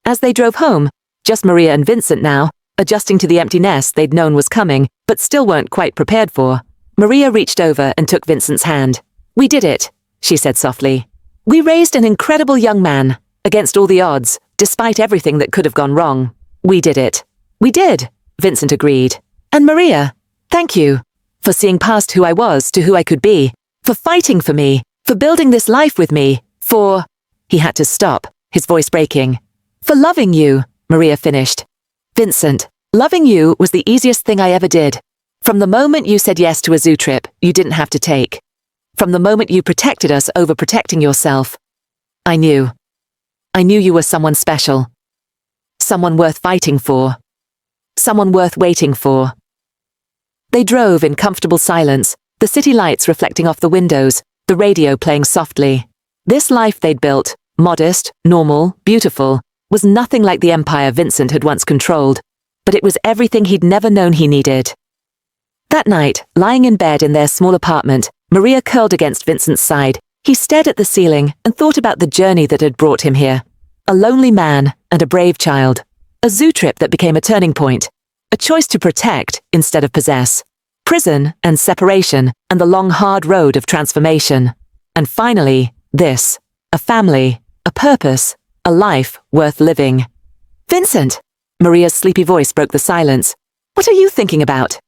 As they drove home, just Maria and Vincent now, adjusting to the empty nest they'd known was coming, but still weren't quite prepared for, Maria reached over and took Vincent's hand. "We did it," she said softly. "We raised an incredible young man, against all the odds, despite everything that could have gone wrong. We did it." "We did," Vincent agreed. "And Maria, thank you. For seeing past who I was to who I could be. For fighting for me. For building this life with me. For—" He had to stop, his voice breaking. "For loving you," Maria finished. "Vincent, loving you was the easiest thing I ever did. From the moment you said yes to a zoo trip you didn't have to take. From the moment you protected us over protecting yourself. I knew. I knew you were someone special. Someone worth fighting for. Someone worth waiting for." They drove in comfortable silence, the city lights reflecting off the windows, the radio playing softly. This life they'd built, modest, normal, beautiful, was nothing like the empire Vincent had once controlled, but it was everything he'd never known he needed. That night, lying in bed in their small apartment, Maria curled against Vincent's side. He stared at the ceiling and thought about the journey that had brought him here. A lonely man and a brave child. A zoo trip that became a turning point. A choice to protect instead of possess. Prison and separation and the long hard road of transformation. And finally, this. A family, a purpose, a life worth living. "Vincent!" Maria's sleepy voice broke the silence. "What are you thinking about?"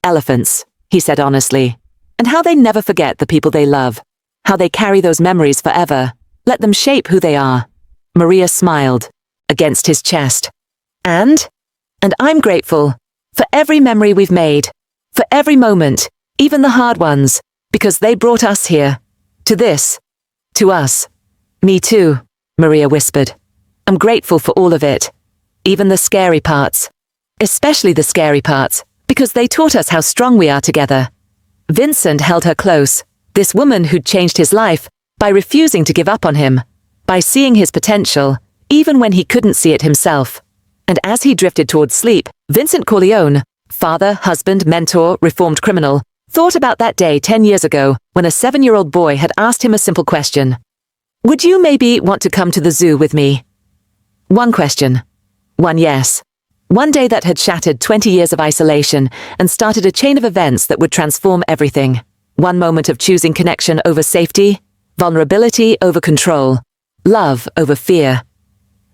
"Elephants," he said honestly. "And how they never forget the people they love. How they carry those memories forever. Let them shape who they are." Maria smiled, against his chest. And I'm grateful. For every memory we've made. For every moment, even the hard ones. Because they brought us here. To this. To us. "Me too," Maria whispered. "I'm grateful for all of it. Even the scary parts. Especially the scary parts, because they taught us how strong we are together." Vincent held her close, this woman who'd changed his life, by refusing to give up on him, by seeing his potential, even when he couldn't see it himself. And as he drifted towards sleep, Vincent Corleone, father, husband, mentor, reformed criminal, thought about that day 10 years ago when a 7-year-old boy had asked him a simple question. Would you maybe want to come to the zoo with me? One question. One yes. One day that had shattered 20 years of isolation and started a chain of events that would transform everything. One moment of choosing connection over safety, vulnerability over control, love over fear.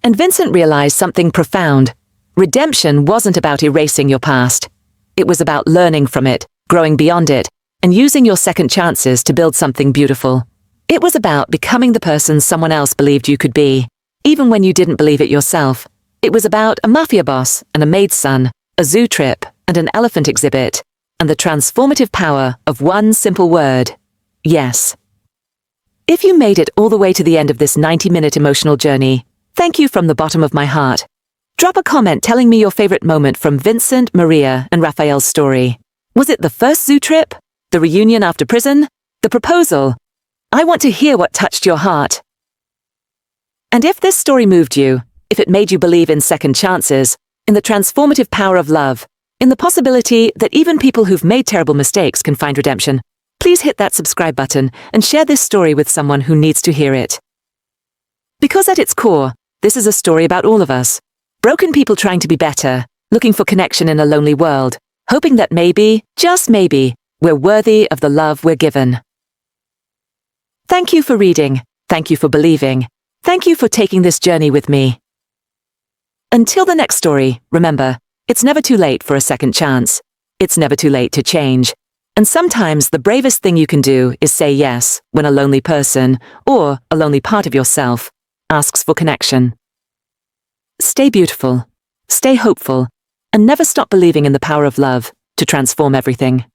And Vincent realized something profound. Redemption wasn't about erasing your past. It was about learning from it, growing beyond it, and using your second chances to build something beautiful. It was about becoming the person someone else believed you could be, even when you didn't believe it yourself. It was about a mafia boss and a maid's son, a zoo trip and an elephant exhibit, and the transformative power of one simple word: yes. If you made it all the way to the end of this 90-minute emotional journey, thank you from the bottom of my heart. Drop a comment telling me your favorite moment from Vincent, Maria, and Raphael's story. Was it the first zoo trip? The reunion after prison? The proposal? I want to hear what touched your heart. And if this story moved you, if it made you believe in second chances, in the transformative power of love, in the possibility that even people who've made terrible mistakes can find redemption, please hit that subscribe button and share this story with someone who needs to hear it. Because at its core, this is a story about all of us. Broken people trying to be better, looking for connection in a lonely world, hoping that maybe, just maybe, we're worthy of the love we're given. Thank you for reading. Thank you for believing. Thank you for taking this journey with me. Until the next story, remember, it's never too late for a second chance. It's never too late to change. And sometimes the bravest thing you can do is say yes when a lonely person, or a lonely part of yourself, asks for connection. Stay beautiful, stay hopeful, and never stop believing in the power of love to transform everything.